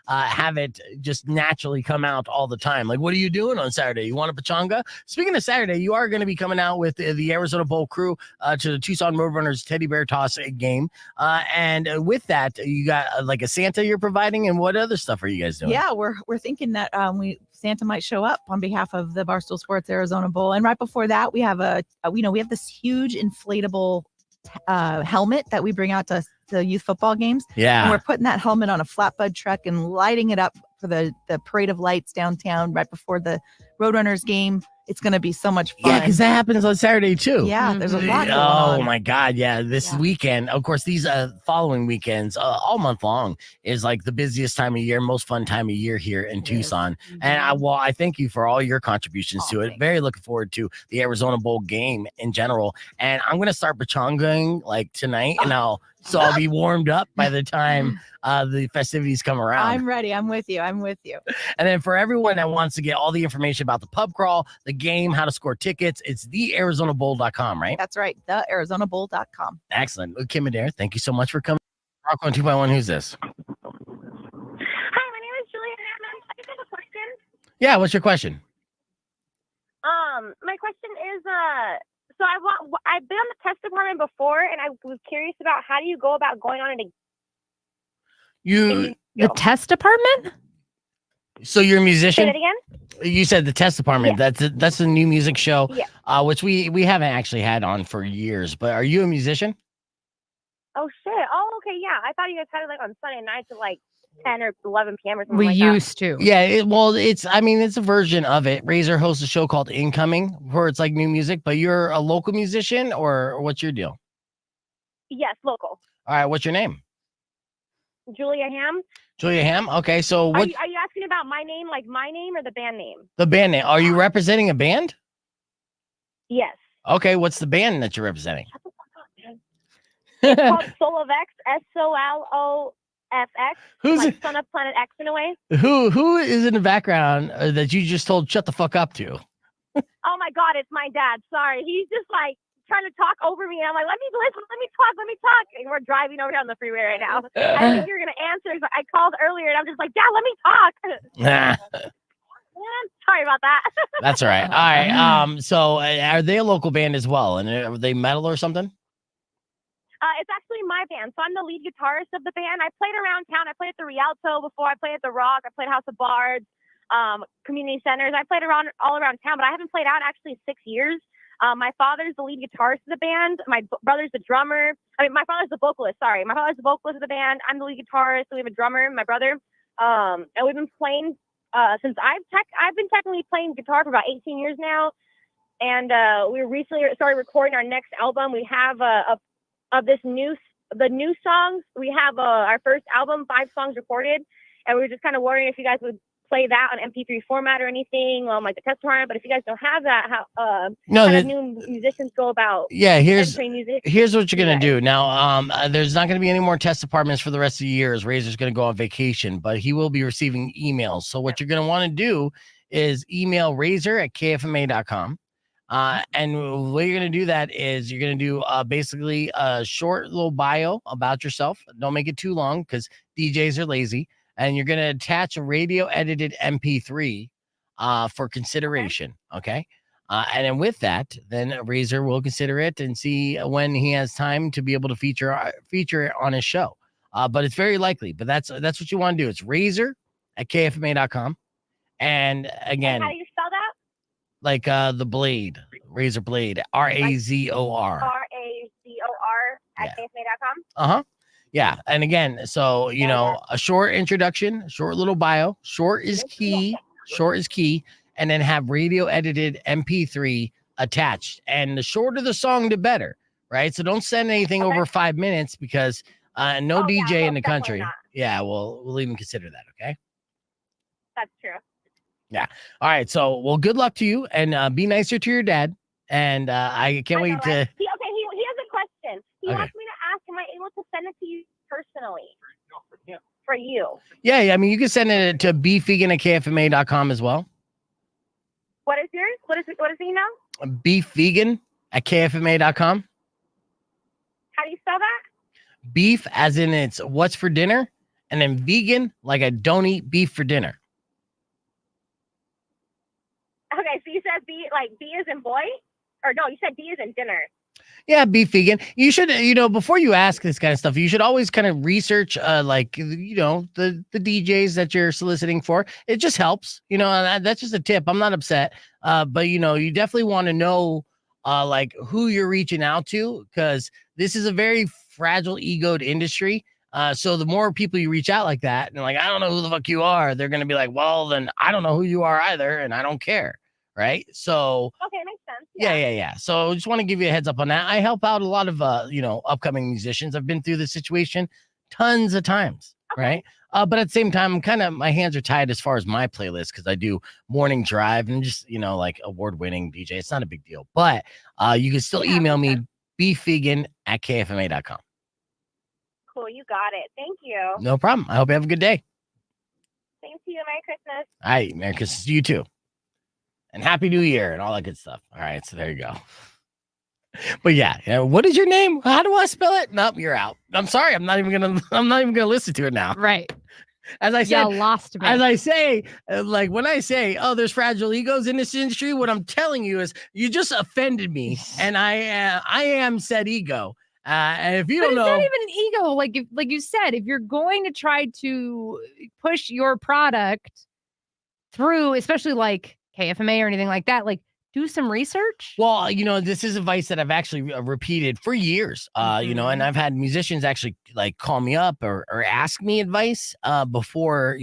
have it just naturally come out all the time. Like, what are you doing on Saturday? You want a pachanga? Speaking of Saturday, you are going to be coming out with the Arizona Bowl crew to the Tucson Roadrunners Teddy Bear Toss game. And with that, you got like a Santa you're providing, and what other stuff are you guys doing? Yeah, we're thinking that Santa might show up on behalf of the Barstool Sports Arizona Bowl, and right before that, we have we have this huge inflatable helmet that we bring out to youth football games. Yeah, and we're putting that helmet on a flatbed truck and lighting it up for the parade of lights downtown right before the Roadrunners game. It's going to be so much fun. Yeah, because that happens on Saturday too. Yeah, there's a lot going on. Oh my God. Yeah. This weekend, of course, these following weekends, all month long is like the busiest time of year, most fun time of year here in Tucson. And I thank you for all your contributions to it. Thanks. Very looking forward to the Arizona Bowl game in general. And I'm going to start pachongaing like tonight, and I'll be warmed up by the time the festivities come around. I'm ready. I'm with you. And then for everyone that wants to get all the information about the pub crawl, the game, how to score tickets, it's thearizonabowl.com, right? That's right. Thearizonabowl.com. Excellent. Luke Kim Adair, thank you so much for coming. Rock 1 2x1, who's this? Hi, my name is Julia Hammond. I just have a question. Yeah, what's your question? My question is, so I've been on the test department before, and I was curious about how do you go about going on it? The test department? So you're a musician? Say that again? You said the test department. Yeah. That's a new music show, Yeah. which we haven't actually had on for years. But are you a musician? Oh, shit. Oh, okay, yeah. I thought you guys had it like on Sunday nights at like 10 or 11 p.m. or something We like used to. Yeah, it's a version of it. Razor hosts a show called Incoming, where it's like new music, but you're a local musician, or what's your deal? that. Yes, local. All right, what's your name? Julia Ham. Julia Ham. Okay, so Are what you asking about my name, like my name or the band name? the band name? Are you representing a band? Yes. Okay, what's the band that you're representing? Shut the fuck up, man. It's called Solofx, SOLOFX. Who's Like Son of Planet X in a way. who is in the background that you just told shut the fuck up to? Oh my God, it's my dad. Sorry. He's just like trying to talk over me. And I'm like, let me talk. And we're driving over down the freeway right now. I think you're going to answer. So I called earlier and I'm just like, Dad, let me talk. Sorry about that. That's all right. All right. So are they a local band as well? And are they metal or something? It's actually my band. So I'm the lead guitarist of the band. I played around town. I played at the Rialto before. I played at the Rock. I played House of Bards, community centers. I played all around town, but I haven't played out actually 6 years. My father's the lead guitarist of the band. My brother's the drummer. My father's the vocalist. Sorry. My father's the vocalist of the band. I'm the lead guitarist. So we have a drummer, my brother. And we've been playing since I've been technically playing guitar for about 18 years now. And we recently started recording our next album. We have the new songs. We have our first album, 5 songs recorded, and we were just kind of wondering if you guys would play that on MP3 format or anything, like the test department. But if you guys don't have that, how new musicians go about? Yeah, here's music? Here's what you're gonna do now. There's not gonna be any more test departments for the rest of the year, as Razor's gonna go on vacation, but he will be receiving emails. So what you're gonna want to do is email razor@kfma.com. And what you're going to do that is you're going to do basically a short little bio about yourself. Don't make it too long because DJs are lazy. And you're going to attach a radio edited MP3 for consideration. Okay. And then with that, then Razor will consider it and see when he has time to be able to feature it on his show. But it's very likely. But that's what you want to do. It's razor@kfma.com. And again, how do you spell that? Like the blade, razor blade, RAZOR. RAZOR at kfma.com. Yeah. And again, so, a short introduction, short little bio, short is key, and then have radio edited MP3 attached. And the shorter the song, the better, right? So don't send anything over 5 minutes because DJ in the country. Not. Yeah, we'll even consider that. Okay. That's true. Yeah. All right. So, well, good luck to you, and be nicer to your dad. And I can't wait to. He has a question. He Okay. wants me to ask, am I able to send it to you personally? For you. Yeah. I mean, you can send it to beefvegan@kfma.com as well. What is yours? What is the email? beefvegan@kfma.com. How do you spell that? Beef, as in it's what's for dinner, and then vegan, like I don't eat beef for dinner. Okay, so you said B, like B is in boy? Or no, you said D is in dinner. Yeah, beef vegan. You should, before you ask this kind of stuff, you should always kind of research, the DJs that you're soliciting for. It just helps, and that's just a tip. I'm not upset, but you definitely want to know, who you're reaching out to, because this is a very fragile, egoed industry. So the more people you reach out like that, and like, I don't know who the fuck you are, they're gonna be like, well, then I don't know who you are either, and I don't care. Right. So Okay, makes sense. yeah. So I just want to give you a heads up on that. I help out a lot of upcoming musicians. I've been through this situation tons of times, right? But at the same time, my hands are tied as far as my playlist, because I do morning drive and just award-winning DJ. It's not a big deal. But you can still email me beefvegan@kfma.com. Cool, you got it. Thank you. No problem. I hope you have a good day. Thanks to you. Merry Christmas. All right, Merry Christmas to you too. And Happy New Year and all that good stuff. All right, so there you go. But yeah, what is your name? How do I spell it? Nope, you're out. I'm sorry. I'm not even gonna listen to it now. Right. As I said, lost me. as I say, when I say, oh, there's fragile egos in this industry, what I'm telling you is you just offended me, and I am said ego. And if you don't know, it's not even an ego. Like you said, if you're going to try to push your product through, especially like KFMA or anything like that, like do some research. Well, this is advice that I've actually repeated for years, and I've had musicians actually like call me up or ask me advice before,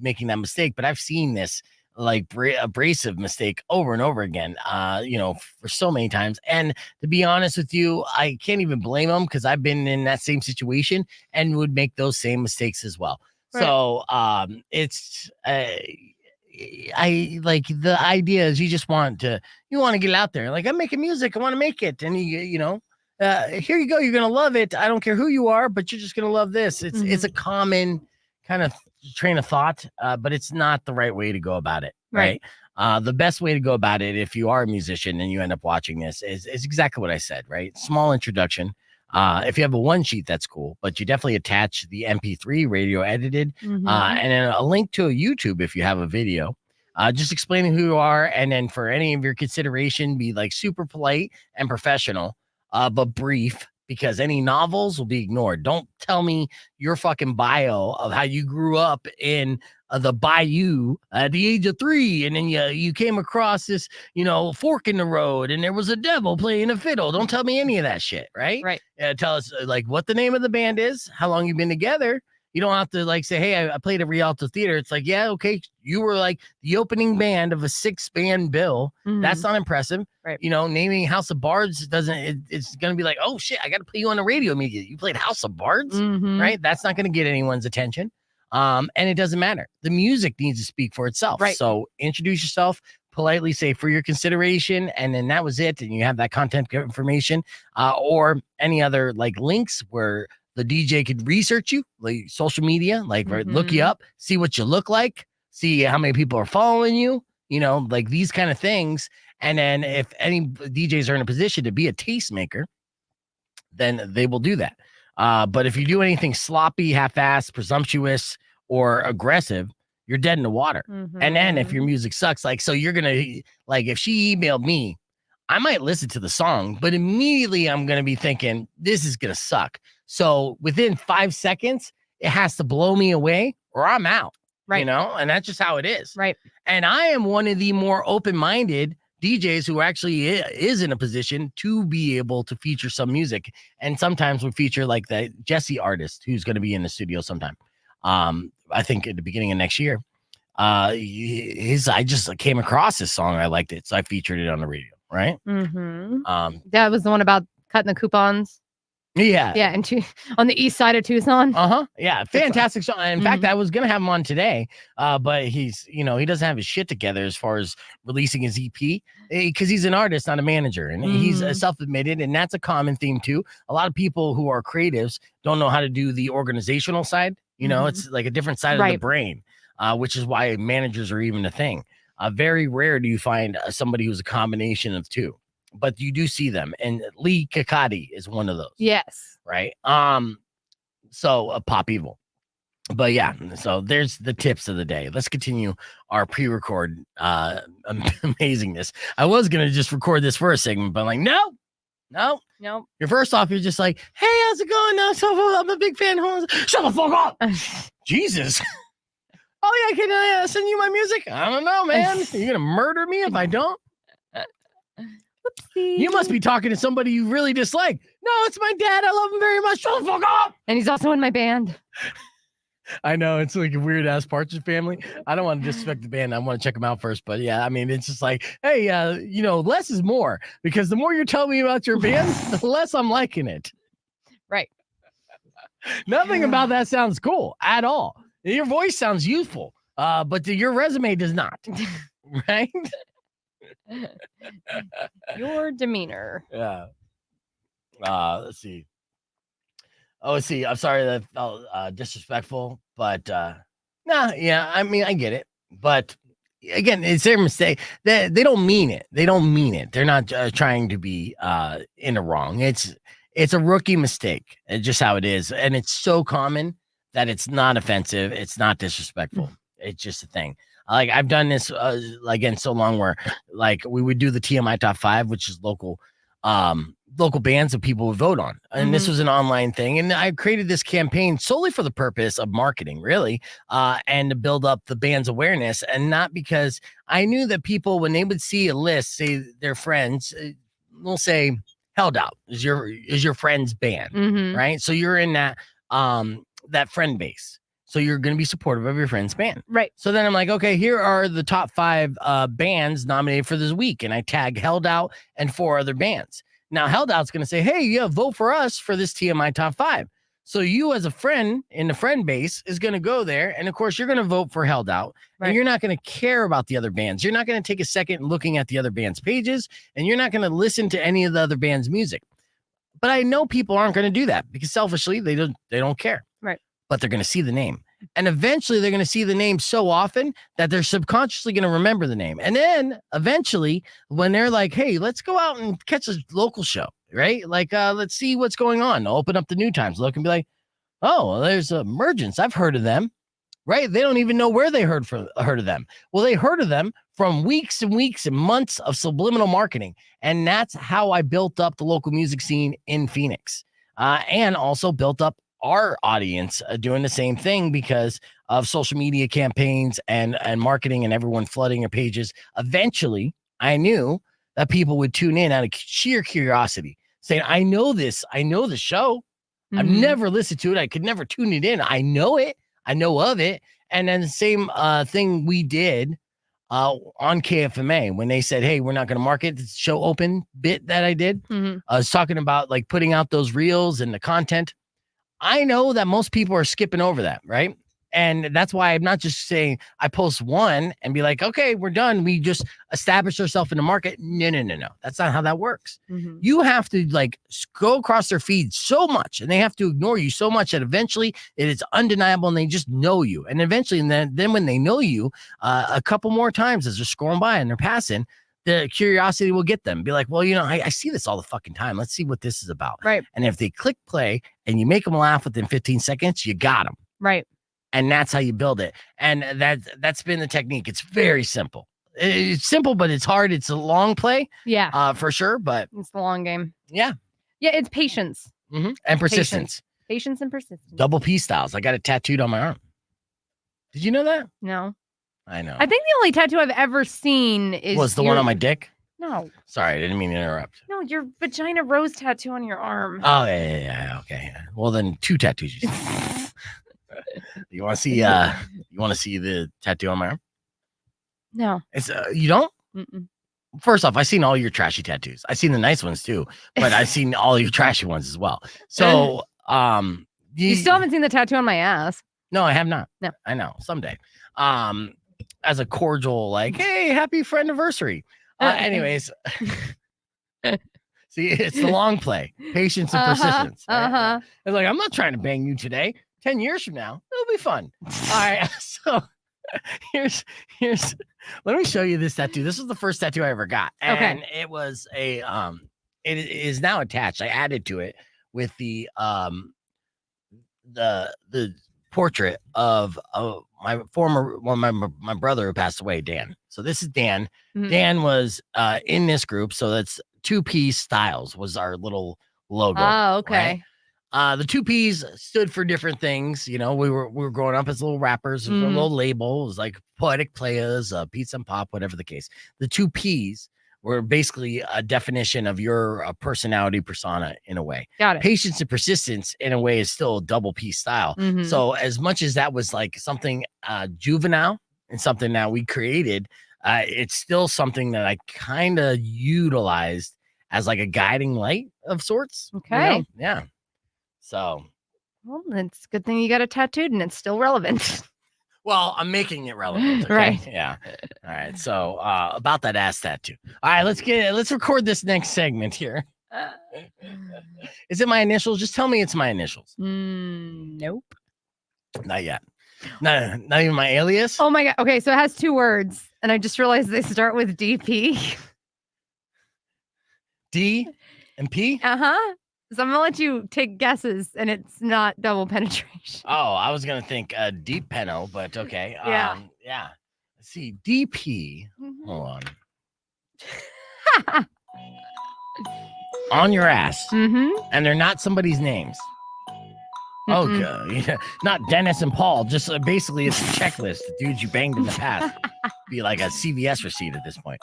making that mistake. But I've seen this like abrasive mistake over and over again, for so many times. And to be honest with you, I can't even blame them, because I've been in that same situation and would make those same mistakes as well. Right. So it's I like the idea is you want to get out there. Like, I'm making music, I want to make it, and here you go, you're gonna love it. I don't care who you are, but you're just gonna love this. It's a common kind of train of thought, but it's not the right way to go about it. Right. The best way to go about it, if you are a musician and you end up watching this, is exactly what I said. Right. Small introduction. If you have a one sheet, that's cool, but you definitely attach the MP3 radio edited, and then a link to a YouTube if you have a video, just explaining who you are. And then for any of your consideration, be like super polite and professional, but brief, because any novels will be ignored. Don't tell me your fucking bio of how you grew up in the bayou at the age of 3, and then you came across this fork in the road and there was a devil playing a fiddle. Don't tell me any of that shit. Right. Tell us like what the name of the band is, how long you've been together. You don't have to like say, hey, I played at Rialto Theater. It's like, yeah, okay, you were like the opening band of a 6-band bill. That's not impressive. Right. Naming House of Bards it's going to be like, oh shit, I got to put you on the radio immediately. You played House of Bards, right? That's not going to get anyone's attention. And it doesn't matter. The music needs to speak for itself. Right. So introduce yourself, politely say for your consideration, and then that was it. And you have that content information, or any other like links where the DJ could research you, like social media, like look you up, see what you look like, see how many people are following you, like these kind of things. And then if any DJs are in a position to be a tastemaker, then they will do that. But if you do anything sloppy, half-assed, presumptuous, or aggressive, you're dead in the water. And then if your music sucks, so you're going to, like, if she emailed me, I might listen to the song, but immediately I'm going to be thinking, this is going to suck. So within 5 seconds, it has to blow me away or I'm out. Right. And that's just how it is. Right. And I am one of the more open-minded DJs who actually is in a position to be able to feature some music. And sometimes we feature like the Jesse artist who's going to be in the studio sometime. I think at the beginning of next year. I just came across this song. I liked it. So I featured it on the radio. Right. That was the one about cutting the coupons. Yeah. And on the east side of Tucson. Yeah. Fantastic song. In fact, I was going to have him on today, but he's, he doesn't have his shit together as far as releasing his EP, because he's an artist, not a manager. And he's self-admitted. And that's a common theme too. A lot of people who are creatives don't know how to do the organizational side. It's like a different side of the brain, which is why managers are even a thing. Very rare do you find somebody who's a combination of two, but you do see them. And Lee Kakati is one of those. Yes. Right. So Pop Evil. But yeah, so there's the tips of the day. Let's continue our pre-record amazingness. I was going to just record this first segment, but I'm like, no, Nope. You're first off, you're just like, hey, how's it going? No, so I'm a big fan. Shut the fuck up. Jesus. Oh, yeah, can I send you my music? I don't know, man. Are you going to murder me if I don't? Whoopsie. You must be talking to somebody you really dislike. No, it's my dad. I love him very much. Shut the fuck up. And he's also in my band. I know it's like a weird ass Partridge Family. I don't want to disrespect the band. I want to check them out first, but yeah, I mean, it's just like, hey, less is more, because the more you're telling me about your band, the less I'm liking it. Right. Nothing about that sounds cool at all. Your voice sounds youthful, but your resume does not. Right? Your demeanor. Yeah. Let's see. Oh, let's see. I'm sorry that felt disrespectful, but yeah, I mean, I get it. But again, it's their mistake. They don't mean it. They don't mean it. They're not trying to be in the wrong. It's a rookie mistake. It's just how it is. And it's so common that it's not offensive. It's not disrespectful. It's just a thing. Like I've done this again so long where like we would do the TMI top 5, which is local bands that people would vote on. And this was an online thing. And I created this campaign solely for the purpose of marketing, really, and to build up the band's awareness. And not because I knew that people, when they would see a list, say their friends, will say Held Out is your friend's band, right? So you're in that friend base. So you're going to be supportive of your friend's band. Right. So then I'm like, okay, here are the top 5 bands nominated for this week. And I tag Held Out and 4 other bands. Now, Held Out's going to say, hey, yeah, vote for us for this TMI top 5. So you as a friend in the friend base is going to go there. And of course, you're going to vote for Held Out. Right. And you're not going to care about the other bands. You're not going to take a second looking at the other band's pages. And you're not going to listen to any of the other band's music. But I know people aren't going to do that because selfishly, they don't care. Right. But they're going to see the name. And eventually they're going to see the name so often that they're subconsciously going to remember the name. And then eventually when they're like, hey, let's go out and catch a local show, right? Like, let's see what's going on. I'll open up the New Times, look and be like, oh, well, there's Emergence. I've heard of them, right? They don't even know where they heard of them. Well, they heard of them from weeks and weeks and months of subliminal marketing. And that's how I built up the local music scene in Phoenix, and also built up our audience doing the same thing because of social media campaigns and marketing and everyone flooding your pages. Eventually, I knew that people would tune in out of sheer curiosity, saying, I know this. I know the show. I've never listened to it. I could never tune it in. I know it. I know of it. And then the same thing we did on KFMA when they said, hey, we're not going to market the show open bit that I did. I was talking about like putting out those reels and the content. I know that most people are skipping over that, right? And that's why I'm not just saying I post one and be like, okay, we're done. We just established ourselves in the market. No. That's not how that works. You have to like go across their feed so much and they have to ignore you so much that eventually it is undeniable and they just know you. And eventually, and then when they know you a couple more times as they're scrolling by and they're passing, the curiosity will get them. Be like, well, I see this all the fucking time. Let's see what this is about. Right. And if they click play and you make them laugh within 15 seconds, you got them. Right. And that's how you build it. And that's been the technique. It's very simple. It's simple, but it's hard. It's a long play. Yeah. For sure. But it's the long game. Yeah. Yeah. It's patience. And persistence. Patience and persistence. Double P styles. I got it tattooed on my arm. Did you know that? No. I know. I think the only tattoo I've ever seen was the one on my dick. No. Sorry, I didn't mean to interrupt. No, your vagina rose tattoo on your arm. Oh yeah. Okay. Well, then 2 tattoos. You want to see? You want to see the tattoo on my arm? No. It's you don't. Mm-mm. First off, I've seen all your trashy tattoos. I've seen the nice ones too, but I've seen all your trashy ones as well. So, you still haven't seen the tattoo on my ass. No, I have not. No, I know someday. As a cordial, like, hey, happy friend-iversary. Anyways, see, it's the long play, patience and persistence. Right? It's like, I'm not trying to bang you today. 10 years from now, it'll be fun. All right. So here's, let me show you this tattoo. This was the first tattoo I ever got. And it was it is now attached. I added to it with the portrait of my former, my brother who passed away, Dan. So this is Dan. Dan was in this group. So that's 2 P Styles was our little logo. Oh, okay. Right? The two P's stood for different things. We were growing up as little rappers. A little label. It was like Poetic Players, Pizza and Pop, whatever the case. The two P's were basically a definition of your personality persona in a way. Got it. Patience and persistence in a way is still a double P style. So as much as that was like something juvenile and something that we created, it's still something that I kind of utilized as like a guiding light of sorts. Okay. Yeah. So. Well, it's a good thing you got it tattooed and it's still relevant. Well, I'm making it relevant. Okay? Right. Yeah. All right. So about that ass tattoo. All right, let's record this next segment here. Is it my initials? Just tell me it's my initials. Nope. Not yet. Not even my alias. Oh my God. Okay, so it has 2 words, and I just realized they start with DP. D and P? Uh-huh. So I'm gonna let you take guesses, and it's not double penetration. Oh, I was gonna think deep penno, but okay. Yeah. Yeah. Let's see. DP. Hold on. On your ass. And they're not somebody's names. Okay. Not Dennis and Paul. Just basically it's a checklist. The dudes you banged in the past. Be like a CVS receipt at this point.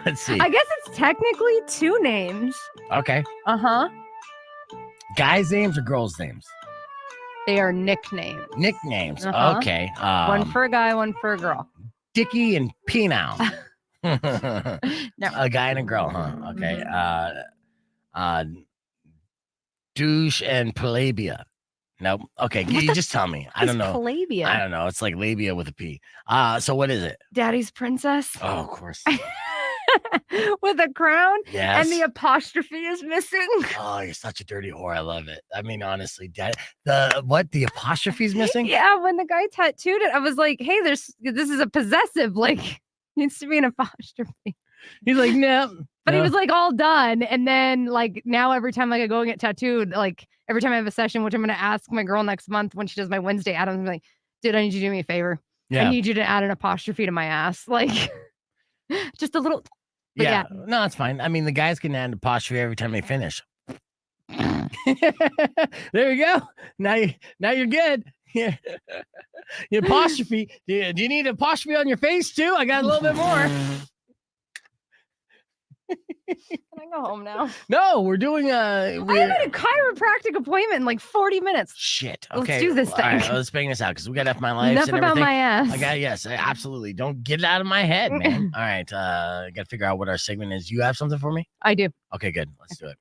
Let's see. I guess it's technically 2 names. Okay. Uh-huh. Guys' names or girls' names? They are nicknames. Nicknames. Uh-huh. Okay. One for a guy, one for a girl. Dickie and P-Now. No. A guy and a girl, huh? Okay. Douche and Palabia. Nope. Okay, you just tell me. I don't know. Palabia? I don't know. It's like labia with a P. So what is it? Daddy's princess. Oh, of course. With a crown. Yes. And the apostrophe is missing. Oh, you're such a dirty whore. I love it. I mean, honestly, the apostrophe is missing? Yeah, when the guy tattooed it, I was like, hey, this is a possessive, like, needs to be an apostrophe. He's like, no. But he was like all done. And then like now every time like I go and get tattooed, like every time I have a session, which I'm gonna ask my girl next month when she does my Wednesday Adams, I'm like, dude, I need you to do me a favor. Yeah. I need you to add an apostrophe to my ass. Like just a little. Yeah. No, it's fine. I mean, the guys can add an apostrophe every time they finish. There you go. Now you're good. Yeah. The apostrophe. Do you need an apostrophe on your face too? I got a little bit more. Can I go home now? No, we're doing I have a chiropractic appointment in like 40 minutes. Shit. Okay. Let's do this thing. All right, let's bang this out because we got F my life. Enough and about everything. my ass. I got yes, absolutely. Don't get it out of my head, man. All right. Got to figure out what our segment is. You have something for me? I do. Okay, good. Let's do it.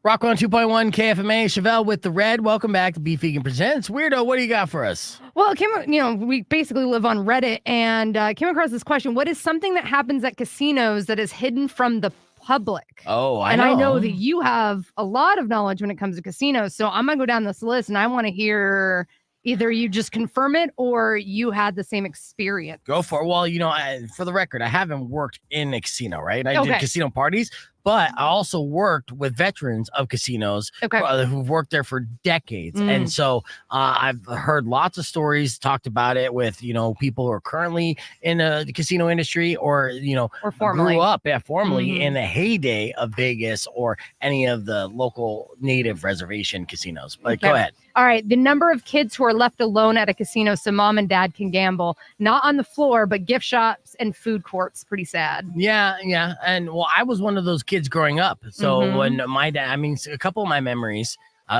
Rock 102.1 KFMA, Chevelle with the red. Welcome back to Beef Vegan Presents. Weirdo, what do you got for us? Well, we basically live on Reddit and came across this question. What is something that happens at casinos that is hidden from the public? Oh, I know that you have a lot of knowledge when it comes to casinos. So I'm going to go down this list and I want to hear either you just confirm it or you had the same experience. Go for it. Well, for the record, I haven't worked in a casino, right? I did casino parties, but I also worked with veterans of casinos who've worked there for decades. And so I've heard lots of stories talked about it with, people who are currently in the casino industry or formerly grew up formally in the heyday of Vegas or any of the local native reservation casinos. But go ahead. All right. The number of kids who are left alone at a casino so mom and dad can gamble, not on the floor, but gift shops and food courts. Pretty sad. Yeah. And well, I was one of those kids growing up. So when my dad, a couple of my memories,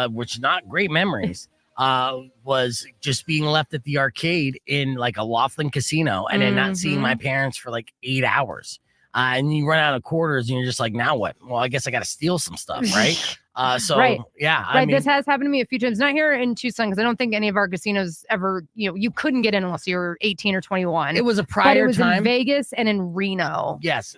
which not great memories, was just being left at the arcade in like a Laughlin casino and then not seeing my parents for like 8 hours. And you run out of quarters and you're just like, now what? Well, I guess I got to steal some stuff, right? Yeah. Right. This has happened to me a few times. Not here in Tucson, because I don't think any of our casinos ever, you couldn't get in unless you were 18 or 21. It was a prior but it was time. In Vegas and in Reno. Yes.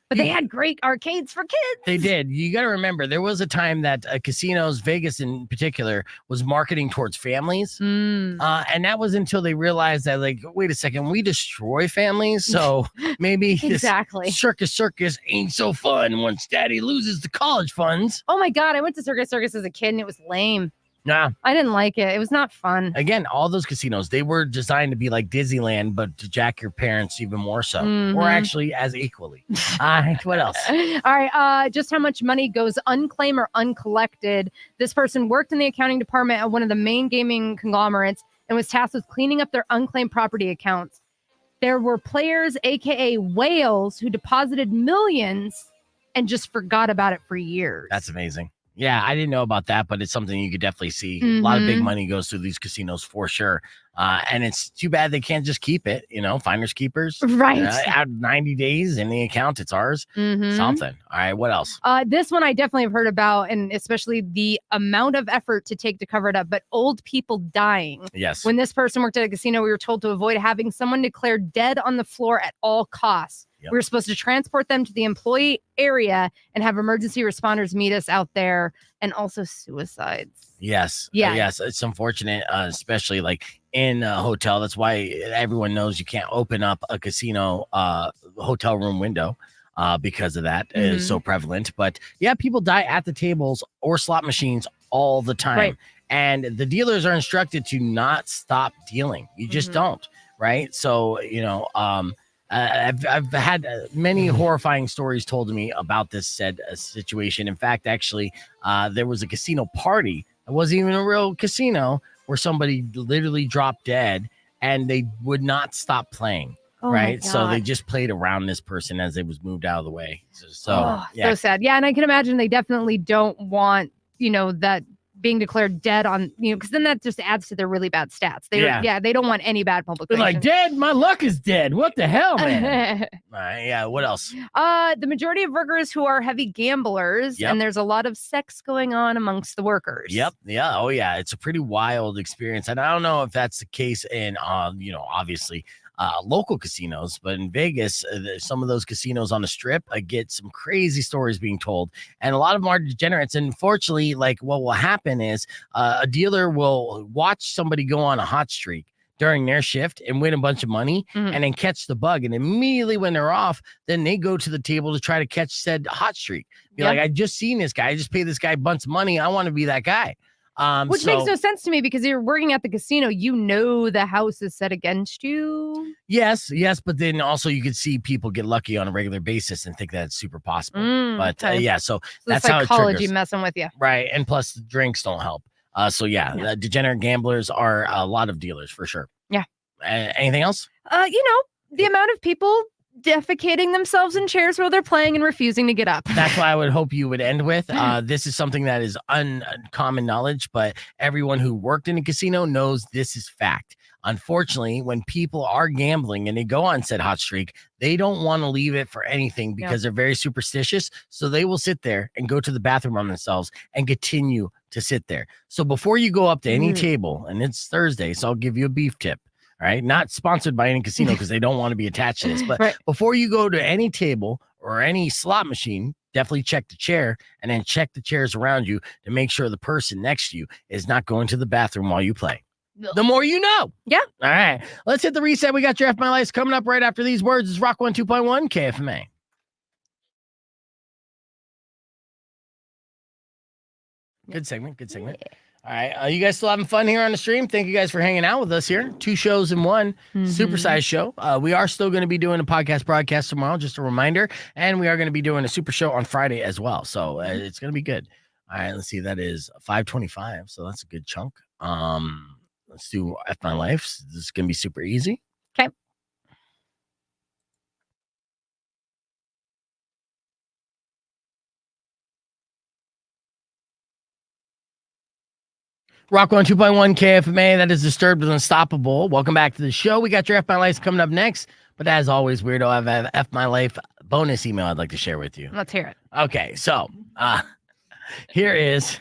But they had great arcades for kids. They did. You got to remember, there was a time that casinos, Vegas in particular, was marketing towards families. And that was until they realized that, like, wait a second, we destroy families. So maybe exactly. This circus ain't so fun once daddy loses the college funds. Oh, my God. I went to Circus as a kid and it was lame. Nah. I didn't like it. It was not fun. Again, all those casinos, they were designed to be like Disneyland, but to jack your parents even more so, or actually as equally. What else? All right. Just how much money goes unclaimed or uncollected. This person worked in the accounting department at one of the main gaming conglomerates and was tasked with cleaning up their unclaimed property accounts. There were players, aka whales, who deposited millions and just forgot about it for years. That's amazing. Yeah, I didn't know about that, but it's something you could definitely see. A lot of big money goes through these casinos for sure. And it's too bad they can't just keep it, finders keepers. Right. Out 90 days in the account, it's ours. Something. All right, what else? This one I definitely have heard about, and especially the amount of effort to take to cover it up, but old people dying. Yes. When this person worked at a casino, we were told to avoid having someone declared dead on the floor at all costs. Yep. We were supposed to transport them to the employee area and have emergency responders meet us out there, and also suicides. Yes. Yeah. Yes. It's unfortunate, especially like in a hotel. That's why everyone knows you can't open up a casino hotel room window because of that. It is so prevalent. But yeah, people die at the tables or slot machines all the time. Right. And the dealers are instructed to not stop dealing. You just don't. Right. So, I've had many horrifying stories told to me about this said situation. In fact, actually, there was a casino party. It wasn't even a real casino where somebody literally dropped dead and they would not stop playing. Right. So they just played around this person as it was moved out of the way. So sad. Yeah. And I can imagine they definitely don't want, that being declared dead on, because then that just adds to their really bad stats. They don't want any bad publication. They're like, dead? My luck is dead. What the hell, man? All right, yeah, what else? The majority of workers who are heavy gamblers, and there's a lot of sex going on amongst the workers. Yep. Yeah. Oh, yeah. It's a pretty wild experience. And I don't know if that's the case in, obviously, local casinos, but in Vegas, some of those casinos on the strip, I get some crazy stories being told, and a lot of them are degenerates. And unfortunately, like what will happen is a dealer will watch somebody go on a hot streak during their shift and win a bunch of money and then catch the bug. And immediately when they're off, then they go to the table to try to catch said hot streak. Be like, I just seen this guy. I just paid this guy a bunch of money. I want to be that guy. Which makes no sense to me because you're working at the casino. The house is set against you. Yes. But then also you could see people get lucky on a regular basis and think that it's super possible. But so that's how it psychology triggers. Messing with you. Right. And plus the drinks don't help. The degenerate gamblers are a lot of dealers for sure. Yeah. Anything else? The amount of people defecating themselves in chairs while they're playing and refusing to get up. That's what I would hope you would end with. This is something that is uncommon knowledge, but everyone who worked in a casino knows this is fact. Unfortunately, when people are gambling and they go on said hot streak, they don't want to leave it for anything because they're very superstitious. So they will sit there and go to the bathroom on themselves and continue to sit there. So before you go up to any table, and it's Thursday, so I'll give you a beef tip. All right. Not sponsored by any casino because they don't want to be attached to this. But before you go to any table or any slot machine, definitely check the chair and then check the chairs around you to make sure the person next to you is not going to the bathroom while you play. The more you know. Yeah. All right. Let's hit the reset. We got your F My Life coming up right after these words. It's Rock 102.1 KFMA. Good segment. Yeah. All right. You guys still having fun here on the stream? Thank you guys for hanging out with us here. 2 shows in one, supersized show. We are still going to be doing a podcast broadcast tomorrow, just a reminder. And we are going to be doing a super show on Friday as well. So it's going to be good. All right. Let's see. That is 5:25. So that's a good chunk. Let's do F My Life. This is going to be super easy. Okay. Rock 102.1 KFMA. That is Disturbed with Unstoppable. Welcome back to the show. We got your F My Life coming up next. But as always, Weirdo, I have an F My Life bonus email I'd like to share with you. Let's hear it. Okay, so here is.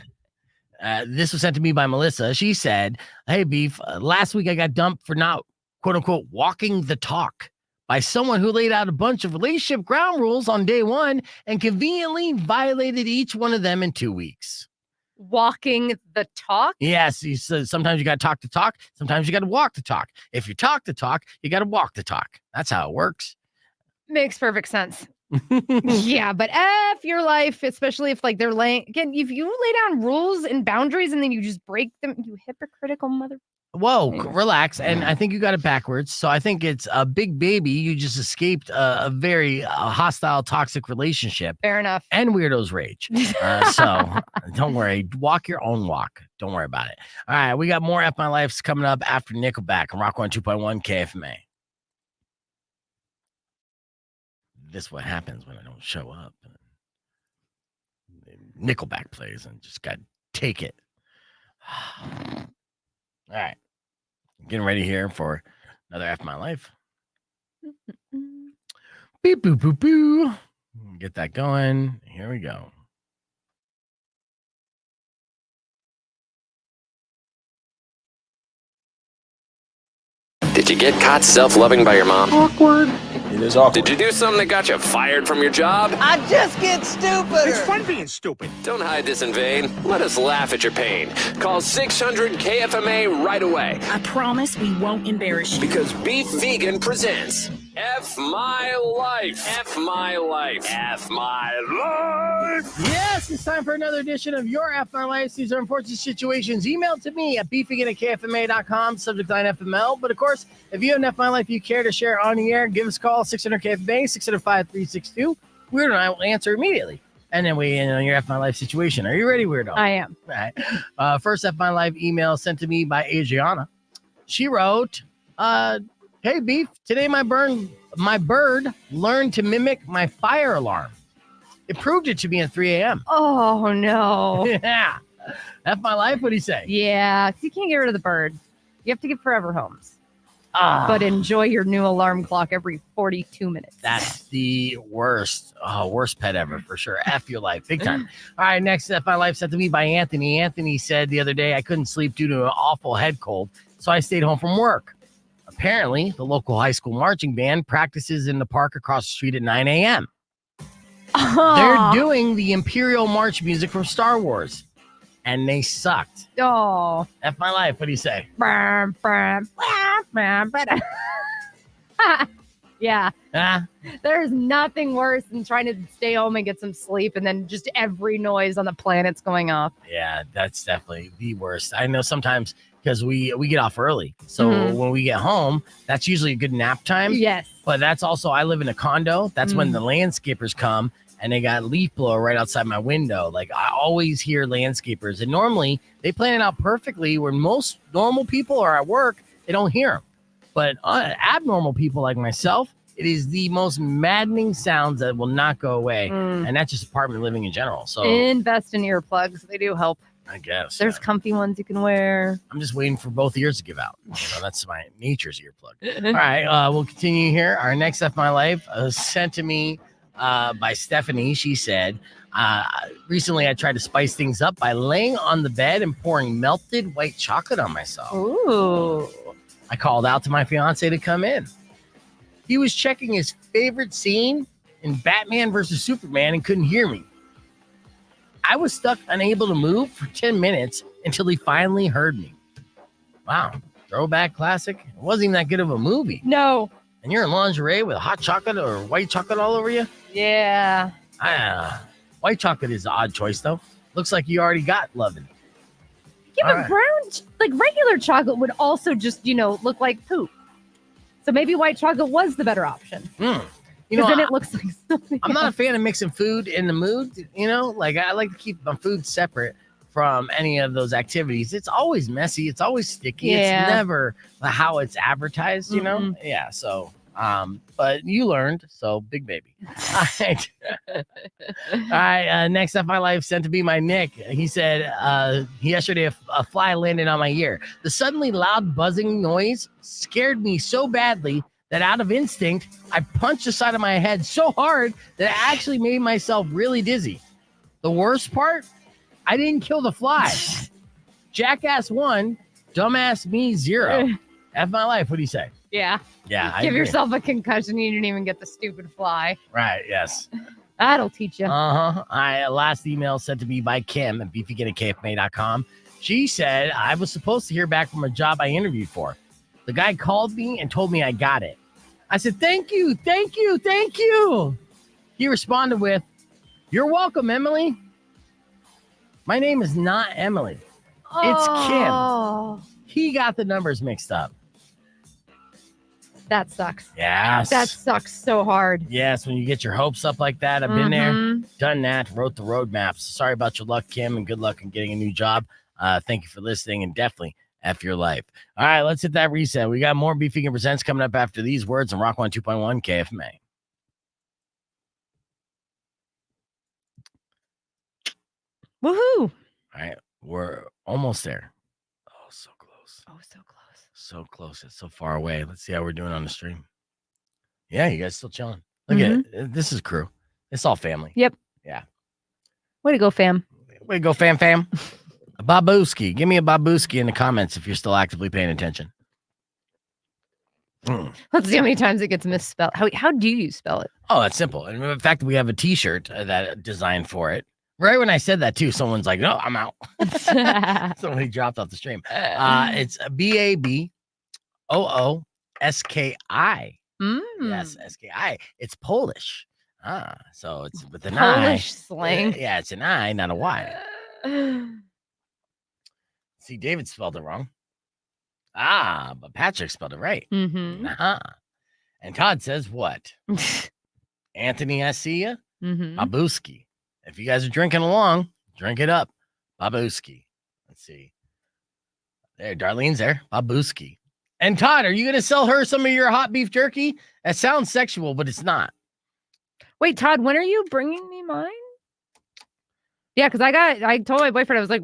This was sent to me by Melissa. She said, hey, Beef, last week I got dumped for not, quote unquote, walking the talk by someone who laid out a bunch of relationship ground rules on day one and conveniently violated each one of them in 2 weeks. Walking the talk? Yes. He says sometimes you got to talk the talk. Sometimes you got to walk the talk. If you talk the talk, you got to walk the talk. That's how it works. Makes perfect sense. Yeah, but F your life, especially if like they're laying again, if you lay down rules and boundaries and then you just break them, you hypocritical mother. Whoa, relax. And I think you got it backwards. So I think it's a big baby. You just escaped a very hostile, toxic relationship. Fair enough. And Weirdo's rage. So don't worry. Walk your own walk. Don't worry about it. All right. We got more F My Life's coming up after Nickelback and Rock 102.1 KFMA. This is what happens when I don't show up. Nickelback plays and just got to take it. All right. Getting ready here for another F My Life. Beep, boop, boop, boo. Get that going. Here we go. Did you get caught self-loving by your mom? Awkward. It is awkward. Did you do something that got you fired from your job? I just get stupid. It's fun being stupid. Don't hide this in vain. Let us laugh at your pain. Call 600 KFMA right away. I promise we won't embarrass you. Because Beef Vegan presents F My Life. F My Life. F My Life. Yes, it's time for another edition of your F My Life. These are unfortunate situations. Email to me at beefvegan@kfma.com, subject line FML. But of course, if you have an F My Life you care to share on the air, give us a call, 600 KFMA, 605-362. Weirdo and I will answer immediately. And then we end on your F My Life situation. Are you ready, Weirdo? I am. All right. First F My Life email sent to me by Adriana. She wrote, hey, Beef, today my bird learned to mimic my fire alarm. It proved it to me at 3 a.m. Oh, no. Yeah. F My Life, what do you say? Yeah, you can't get rid of the bird. You have to get forever homes. But enjoy your new alarm clock every 42 minutes. That's the worst pet ever, for sure. F your life, big time. All right, next F My Life sent to me by Anthony. Anthony said the other day I couldn't sleep due to an awful head cold, so I stayed home from work. Apparently, the local high school marching band practices in the park across the street at 9 a.m. They're doing the Imperial March music from Star Wars, and they sucked. Oh. F My Life, what do you say? Yeah. There's nothing worse than trying to stay home and get some sleep and then just every noise on the planet's going off. Yeah, that's definitely the worst. I know sometimes because we get off early. So when we get home, that's usually a good nap time. Yes. But that's also, I live in a condo. That's when the landscapers come and they got leaf blower right outside my window. Like I always hear landscapers, and normally they plan it out perfectly where most normal people are at work, they don't hear them. But abnormal people like myself, it is the most maddening sounds that will not go away. And that's just apartment living in general. So invest in earplugs. They do help. I guess. There's comfy ones you can wear. I'm just waiting for both ears to give out. That's my nature's earplug. All right, we'll continue here. Our next F My Life sent to me by Stephanie. She said, recently I tried to spice things up by laying on the bed and pouring melted white chocolate on myself. Ooh. I called out to my fiance to come in. He was checking his favorite scene in Batman versus Superman and couldn't hear me. I was stuck unable to move for 10 minutes until he finally heard me. Wow. Throwback classic. It wasn't even that good of a movie. No. And you're in lingerie with hot chocolate or white chocolate all over you? Yeah. White chocolate is an odd choice, though. Looks like you already got loving. Yeah, but brown, like regular chocolate would also just, look like poop. So maybe white chocolate was the better option. Because then it looks like something I'm not a fan of mixing food in the mood, Like I like to keep my food separate from any of those activities. It's always messy. It's always sticky. Yeah. It's never how it's advertised, Yeah, so but you learned, so big baby. All right. All right, next up my life sent to be my Nick. He said yesterday a fly landed on my ear. The suddenly loud buzzing noise scared me so badly that out of instinct, I punched the side of my head so hard that it actually made myself really dizzy. The worst part, I didn't kill the fly. Jackass 1, dumbass me 0. F My Life, what do you say? Yeah. Yeah, I Give agree. yourself a concussion. You didn't even get the stupid fly. Right, yes. That'll teach you. Last email sent to me by Kim at beefvegan@kfma.com. She said, I was supposed to hear back from a job I interviewed for. The guy called me and told me I got it. I said, thank you. He responded with, "You're welcome, Emily. My name is not Emily. It's Kim." He got the numbers mixed up. That sucks. Yes. That sucks so hard. Yes, when you get your hopes up like that. I've been there, done that, wrote the roadmaps. Sorry about your luck, Kim, and good luck in getting a new job. Thank you for listening, and definitely F your life. All right, let's hit that reset. We got more Beef Vegan Presents coming up after these words on Rock 102.1 KFMA. Woohoo! All right, we're almost there. Oh, so close. Oh, so close. So close. It's so far away. Let's see how we're doing on the stream. Yeah, you guys still chilling. Look at it. This is crew. It's all family. Yep. Yeah. Way to go, fam. Way to go, fam. A babuski. Give me a babuski in the comments if you're still actively paying attention. Let's see how many times it gets misspelled. How do you spell it? Oh, that's simple. And in fact, we have a t-shirt that designed for it. Right when I said that too, someone's like, "No, I'm out." Somebody dropped off the stream. It's BABOOSKI. Yes, SKI. It's Polish. So it's with an Polish I. slang. Yeah, it's an I, not a Y. See, David spelled it wrong. But Patrick spelled it right. And Todd says what? Anthony, I see ya. Babuski. If you guys are drinking along, drink it up. Babuski. Let's see. There, Darlene's there. Babuski. And Todd, are you going to sell her some of your hot beef jerky? That sounds sexual, but it's not. Wait, Todd, when are you bringing me mine? Yeah, because I told my boyfriend, I was like,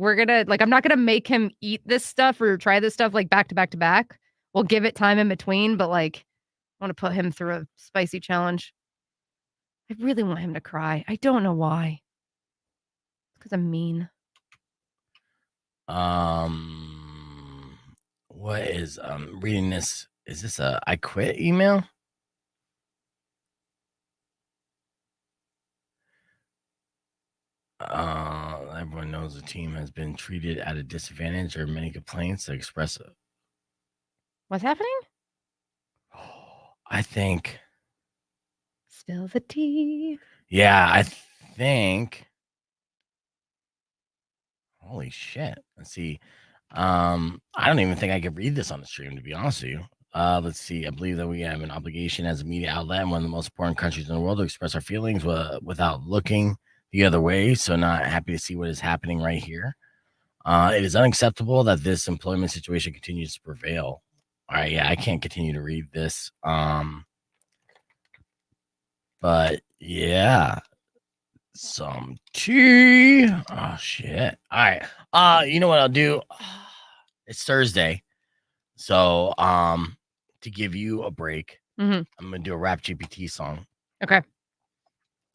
I'm not gonna make him eat this stuff or try this stuff like back to back to back. We'll give it time in between, but like, I want to put him through a spicy challenge. I really want him to cry. I don't know why. Because I'm mean. What is reading this? Is this a I quit email? Everyone knows the team has been treated at a disadvantage. There are many complaints that express it. What's happening? I think. Spill the tea. Yeah, I think. Holy shit. Let's see. I don't even think I could read this on the stream, to be honest with you. Let's see. I believe that we have an obligation as a media outlet and one of the most important countries in the world to express our feelings without looking the other way. So not happy to see what is happening right here. It is unacceptable that this employment situation continues to prevail. All right. Yeah, I can't continue to read this. But yeah, some tea. Oh shit. All right. You know what I'll do? It's Thursday. So to give you a break, I'm gonna do a Rap GPT song. Okay.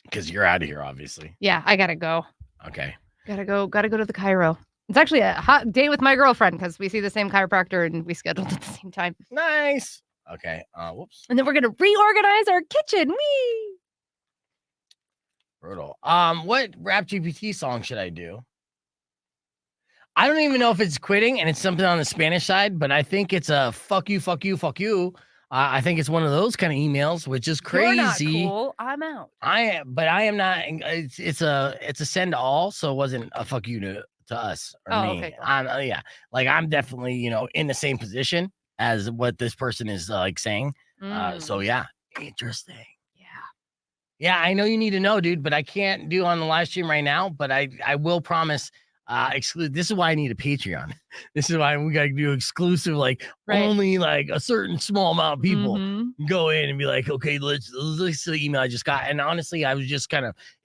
Because you're out of here, obviously. Yeah, I gotta go. Okay. Gotta go to the Cairo. It's actually a hot day with my girlfriend because we see the same chiropractor and we scheduled at the same time. Nice. Okay. Whoops. And then we're gonna reorganize our kitchen. Whee! Brutal. What Rap GPT song should I do? I don't even know if it's quitting and it's something on the Spanish side, but I think it's a fuck you, fuck you, fuck you. I think it's one of those kind of emails, which is crazy. You're not cool. I'm out. But I am not. It's a send all, so it wasn't a fuck you to us or me. Okay, cool. Yeah, like I'm definitely in the same position as what this person is like saying. So yeah, interesting. Yeah, I know you need to know, dude, but I can't do on the live stream right now. But I will promise. Exclude. This is why I need a Patreon. This is why we gotta do exclusive, like only like a certain small amount of people go in and be like, okay, let's see the email I just got. And honestly, I was just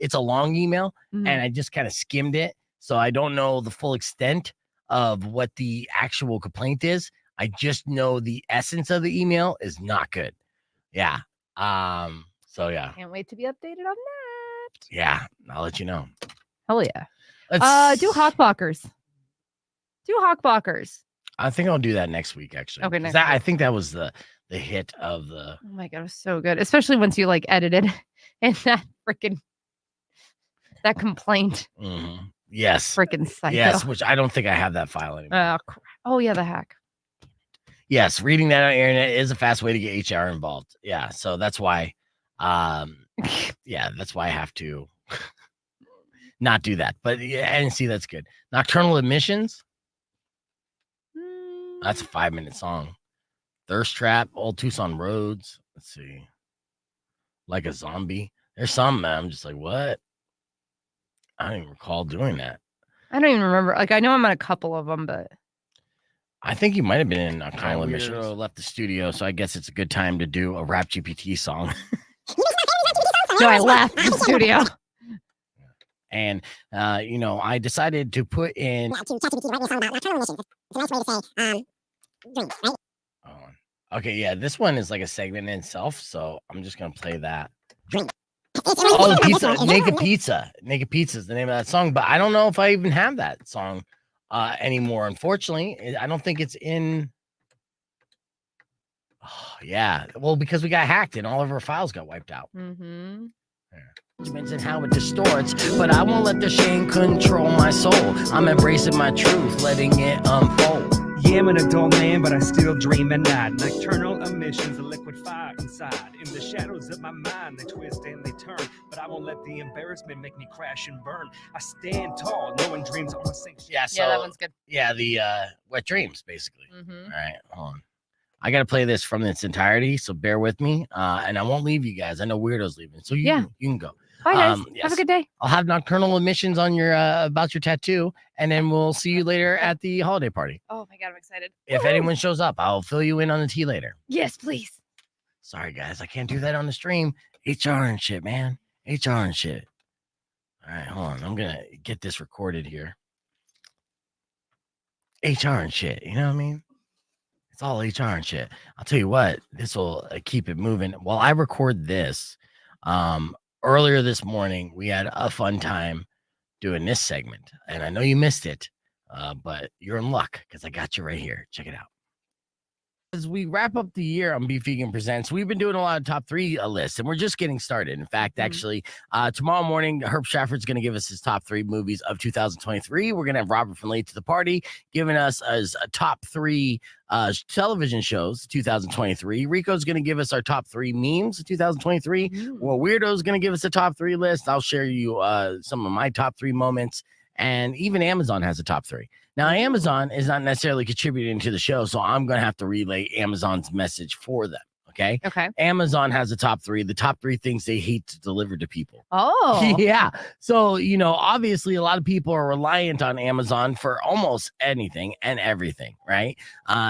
it's a long email and I just kind of skimmed it. So I don't know the full extent of what the actual complaint is. I just know the essence of the email is not good. Yeah. So yeah. Can't wait to be updated on that. Yeah, I'll let you know. Hell yeah. Do Hawkbockers. I think I'll do that next week, actually. Okay, next I think that was the hit of the. Oh my god, it was so good, especially once you like edited and that complaint. Yes. Freaking psycho. Yes, which I don't think I have that file anymore. Oh yeah, the hack. Yes, reading that on the internet is a fast way to get HR involved. Yeah, so that's why Yeah, that's why I have to not do that. But yeah, and see, that's good. Nocturnal Emissions. That's a 5-minute song. Thirst Trap, Old Tucson Roads. Let's see. Like a Zombie. There's some, man. I'm just like, what? I don't even recall doing that. I don't even remember. Like, I know I'm on a couple of them, but I think you might have been in Nocturnal Emissions. Left the studio, so I guess it's a good time to do a Rap GPT song. No, I left the studio. And, I decided to put in. Okay, yeah, this one is like a segment in itself, so I'm just going to play that. Oh, pizza. Naked Pizza. Naked Pizza is the name of that song, but I don't know if I even have that song anymore. Unfortunately, I don't think it's in. Oh, yeah. Well, because we got hacked and all of our files got wiped out. Mm-hmm. And how it distorts, but I won't let the shame control my soul. I'm embracing my truth, letting it unfold. Yeah, I'm an adult man, but I still dream at night. Nocturnal emissions, a liquid fire inside. In the shadows of my mind, they twist and they turn. But I won't let the embarrassment make me crash and burn. I stand tall, knowing dreams are sink. Yeah, so, that one's good. Yeah, the Wet Dreams, basically. Mm-hmm. All right, hold on. I got to play this from its entirety, so bear with me. And I won't leave you guys. I know Weirdo's leaving, so you can go. Bye, guys. Yes. Have a good day. I'll have Nocturnal Emissions on your about your tattoo, and then we'll see you later at the holiday party. Oh my God, I'm excited. If anyone shows up, I'll fill you in on the tea later. Yes, please. Sorry, guys, I can't do that on the stream. HR and shit, man. HR and shit. All right, hold on. I'm gonna get this recorded here. HR and shit. You know what I mean? It's all HR and shit. I'll tell you what. This will keep it moving. While I record this, earlier this morning, we had a fun time doing this segment, and I know you missed it, but you're in luck because I got you right here. Check it out. As we wrap up the year on Beef Vegan Presents, we've been doing a lot of top 3 lists, and we're just getting started. In fact, actually, tomorrow morning, Herb Stafford's going to give us his top 3 movies of 2023. We're going to have Robert from Late to the Party giving us as a top 3 television shows 2023. Rico's going to give us our top 3 memes of 2023. Well, Weirdo's going to give us a top 3 list. I'll share you some of my top 3 moments, and even Amazon has a top 3. Now, Amazon is not necessarily contributing to the show, so I'm going to have to relay Amazon's message for them. Okay. Amazon has a top 3, the top 3 things they hate to deliver to people. Oh. Yeah. So, obviously a lot of people are reliant on Amazon for almost anything and everything, right?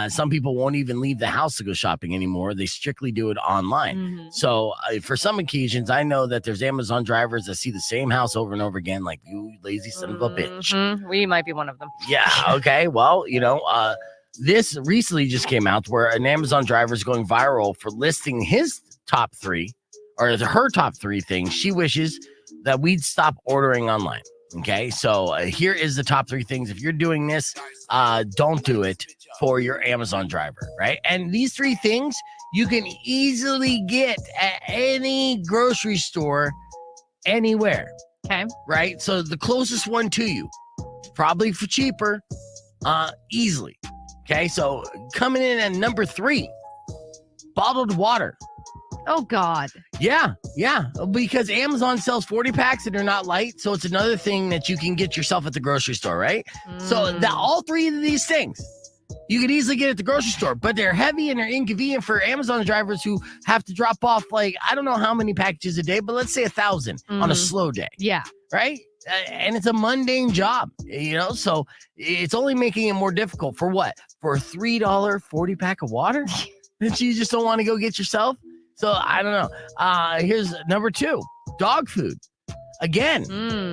Some people won't even leave the house to go shopping anymore. They strictly do it online. Mm-hmm. So for some occasions, I know that there's Amazon drivers that see the same house over and over again, like, you lazy son of a bitch. We might be one of them. Yeah. Okay. Well, this recently just came out where an Amazon driver is going viral for listing his top 3 or her top 3 things she wishes that we'd stop ordering online. Okay, so here is the top 3 things. If you're doing this, don't do it for your Amazon driver, right? And these 3 things you can easily get at any grocery store anywhere. Okay. Right? So the closest one to you, probably for cheaper, easily. Okay, so coming in at number 3, bottled water. Oh, God. Yeah, because Amazon sells 40 packs that are not light, so it's another thing that you can get yourself at the grocery store, right? So all 3 of these things you could easily get at the grocery store, but they're heavy and they're inconvenient for Amazon drivers who have to drop off, like, I don't know how many packages a day, but let's say 1,000 on a slow day. Yeah. Right? And it's a mundane job, so it's only making it more difficult for what? For a $3 40-pack of water that you just don't want to go get yourself? So I don't know. Here's number 2, dog food. Again,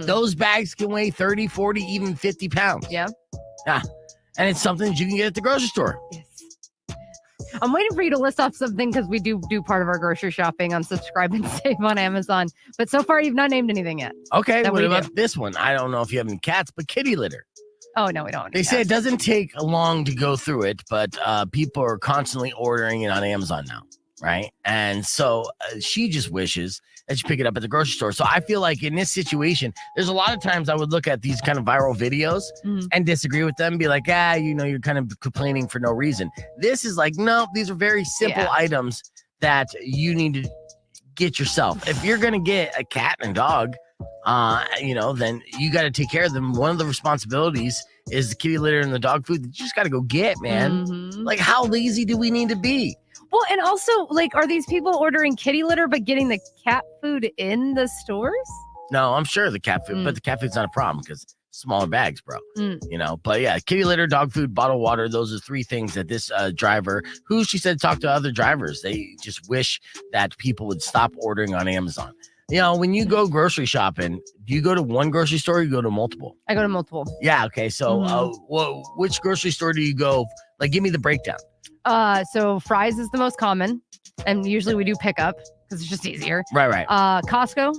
those bags can weigh 30, 40, even 50 pounds. Yeah. And it's something that you can get at the grocery store. Yes. I'm waiting for you to list off something because we do part of our grocery shopping on Subscribe and Save on Amazon. But so far, you've not named anything yet. Okay, what about this one? I don't know if you have any cats, but kitty litter. Oh, no, we don't. They say it doesn't take long to go through it, but people are constantly ordering it on Amazon now, right? And so she just wishes that you pick it up at the grocery store. So I feel like in this situation, there's a lot of times I would look at these kind of viral videos and disagree with them, be like, you're kind of complaining for no reason. This is like, no, these are very simple items that you need to get yourself. If you're gonna get a cat and a dog, then you got to take care of them. One of the responsibilities is the kitty litter and the dog food that you just got to go get, man. Like, how lazy do we need to be? Well, and also, like, are these people ordering kitty litter but getting the cat food in the stores? No, I'm sure the cat food, but the cat food's not a problem because smaller bags, bro. But yeah, kitty litter, dog food, bottled water. Those are 3 things that this driver, who she said talked to other drivers, they just wish that people would stop ordering on Amazon. When you go grocery shopping, do you go to one grocery store or you go to multiple? I go to multiple. Yeah. Okay. So which grocery store do you go? Like, give me the breakdown. So Fry's is the most common, and usually we do pickup because it's just easier. Right. Costco,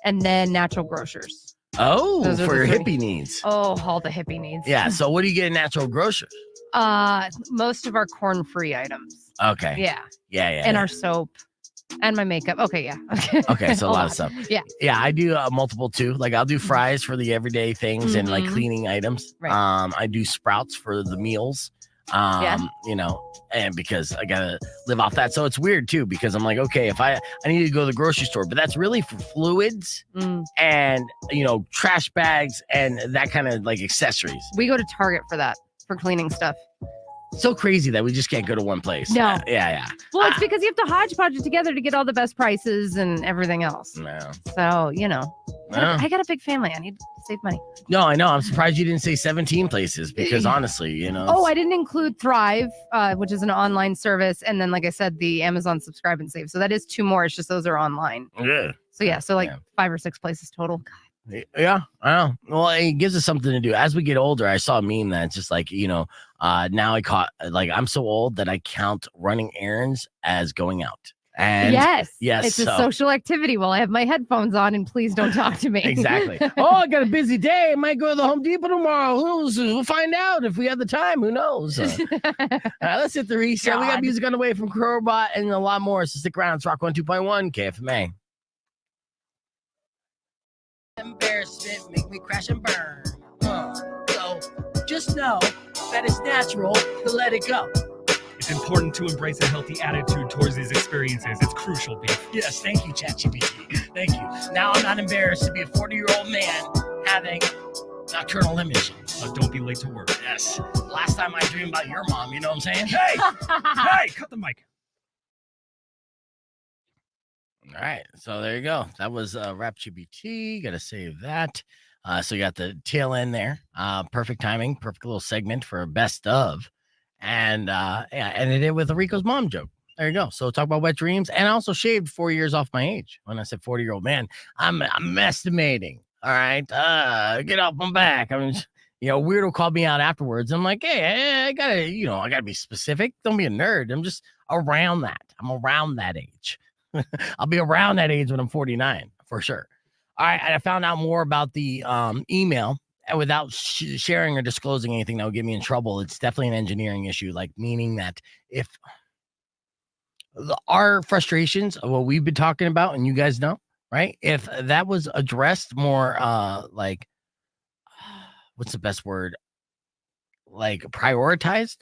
and then Natural Grocers. Oh, for your hippie needs. Oh, all the hippie needs. Yeah. So what do you get in Natural Grocers? Most of our corn-free items. Okay. Yeah. And our soap. And my makeup. Okay, yeah. Okay, so a lot of stuff. Yeah. Yeah, I do multiple too. Like, I'll do Fry's for the everyday things and like cleaning items. Right. I do Sprouts for the meals. And because I gotta live off that. So it's weird too, because I'm like, okay, if I need to go to the grocery store, but that's really for fluids and trash bags and that kind of like accessories. We go to Target for that, for cleaning stuff. So crazy that we just can't go to one place. No. Yeah. Well, it's because you have to hodgepodge it together to get all the best prices and everything else. No. So, I got a big family. I need to save money. No, I know. I'm surprised you didn't say 17 places because honestly, Oh, I didn't include Thrive, which is an online service. And then, like I said, the Amazon Subscribe and Save. So that is 2 more. It's just those are online. Yeah. So 5 or 6 places total. God. Yeah, I know. Well, it gives us something to do. As we get older, I saw a meme that's just like, now I'm so old that I count running errands as going out. And yes, it's a social activity while I have my headphones on, and please don't talk to me. Exactly. Oh, I got a busy day. I might go to the Home Depot tomorrow. Who knows? We'll find out if we have the time. Who knows? Let's hit the reset. We got music on the way from Crowbot and a lot more. So stick around. It's Rock 102.1 KFMA. Embarrassment make me crash and burn. So just know that it's natural to let it go. It's important to embrace a healthy attitude towards these experiences. It's crucial, Beef. Yes, thank you, ChatGPT. Thank you. Now I'm not embarrassed to be a 40-year-old man having nocturnal emission. Don't be late to work. Yes. Last time I dreamed about your mom, you know what I'm saying? Hey! Hey, cut the mic. All right, so there you go. That was Rap GPT. Got to save that. So you got the tail end there. Perfect timing, perfect little segment for a best of. And ended it with a Rico's mom joke. There you go. So talk about wet dreams. And I also shaved 4 years off my age. When I said 40-year-old man, I'm estimating. All right, get off my back. I mean, Weirdo called me out afterwards. I'm like, hey, I gotta be specific. Don't be a nerd. I'm just around that. I'm around that age. I'll be around that age when I'm 49 for sure. All right. And I found out more about the email, and without sharing or disclosing anything that would get me in trouble. It's definitely an engineering issue, like meaning that if our frustrations of what we've been talking about, and you guys know, right? If that was addressed more what's the best word? Like prioritized,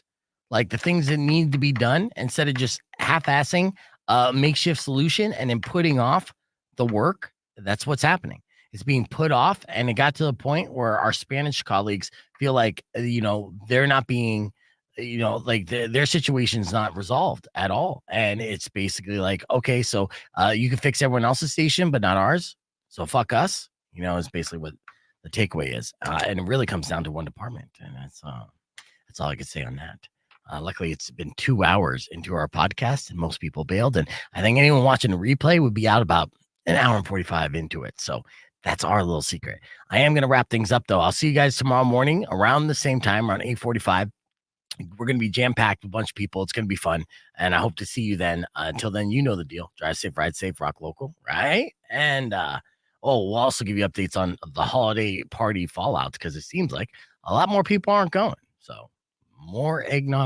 like the things that need to be done instead of just half-assing makeshift solution and then putting off the work. That's what's happening. It's being put off, and it got to the point where our Spanish colleagues feel like they're not being like their situation's not resolved at all, and it's basically like, okay, so you can fix everyone else's station but not ours, so fuck us, is basically what the takeaway is, and it really comes down to one department, and that's all I could say on that. Luckily, it's been 2 hours into our podcast, and most people bailed. And I think anyone watching the replay would be out about an hour and 45 into it. So that's our little secret. I am going to wrap things up, though. I'll see you guys tomorrow morning around the same time, around 8:45. We're going to be jam-packed with a bunch of people. It's going to be fun. And I hope to see you then. Until then, you know the deal. Drive safe, ride safe, rock local, right? And we'll also give you updates on the holiday party fallout, because it seems like a lot more people aren't going. So more eggnog.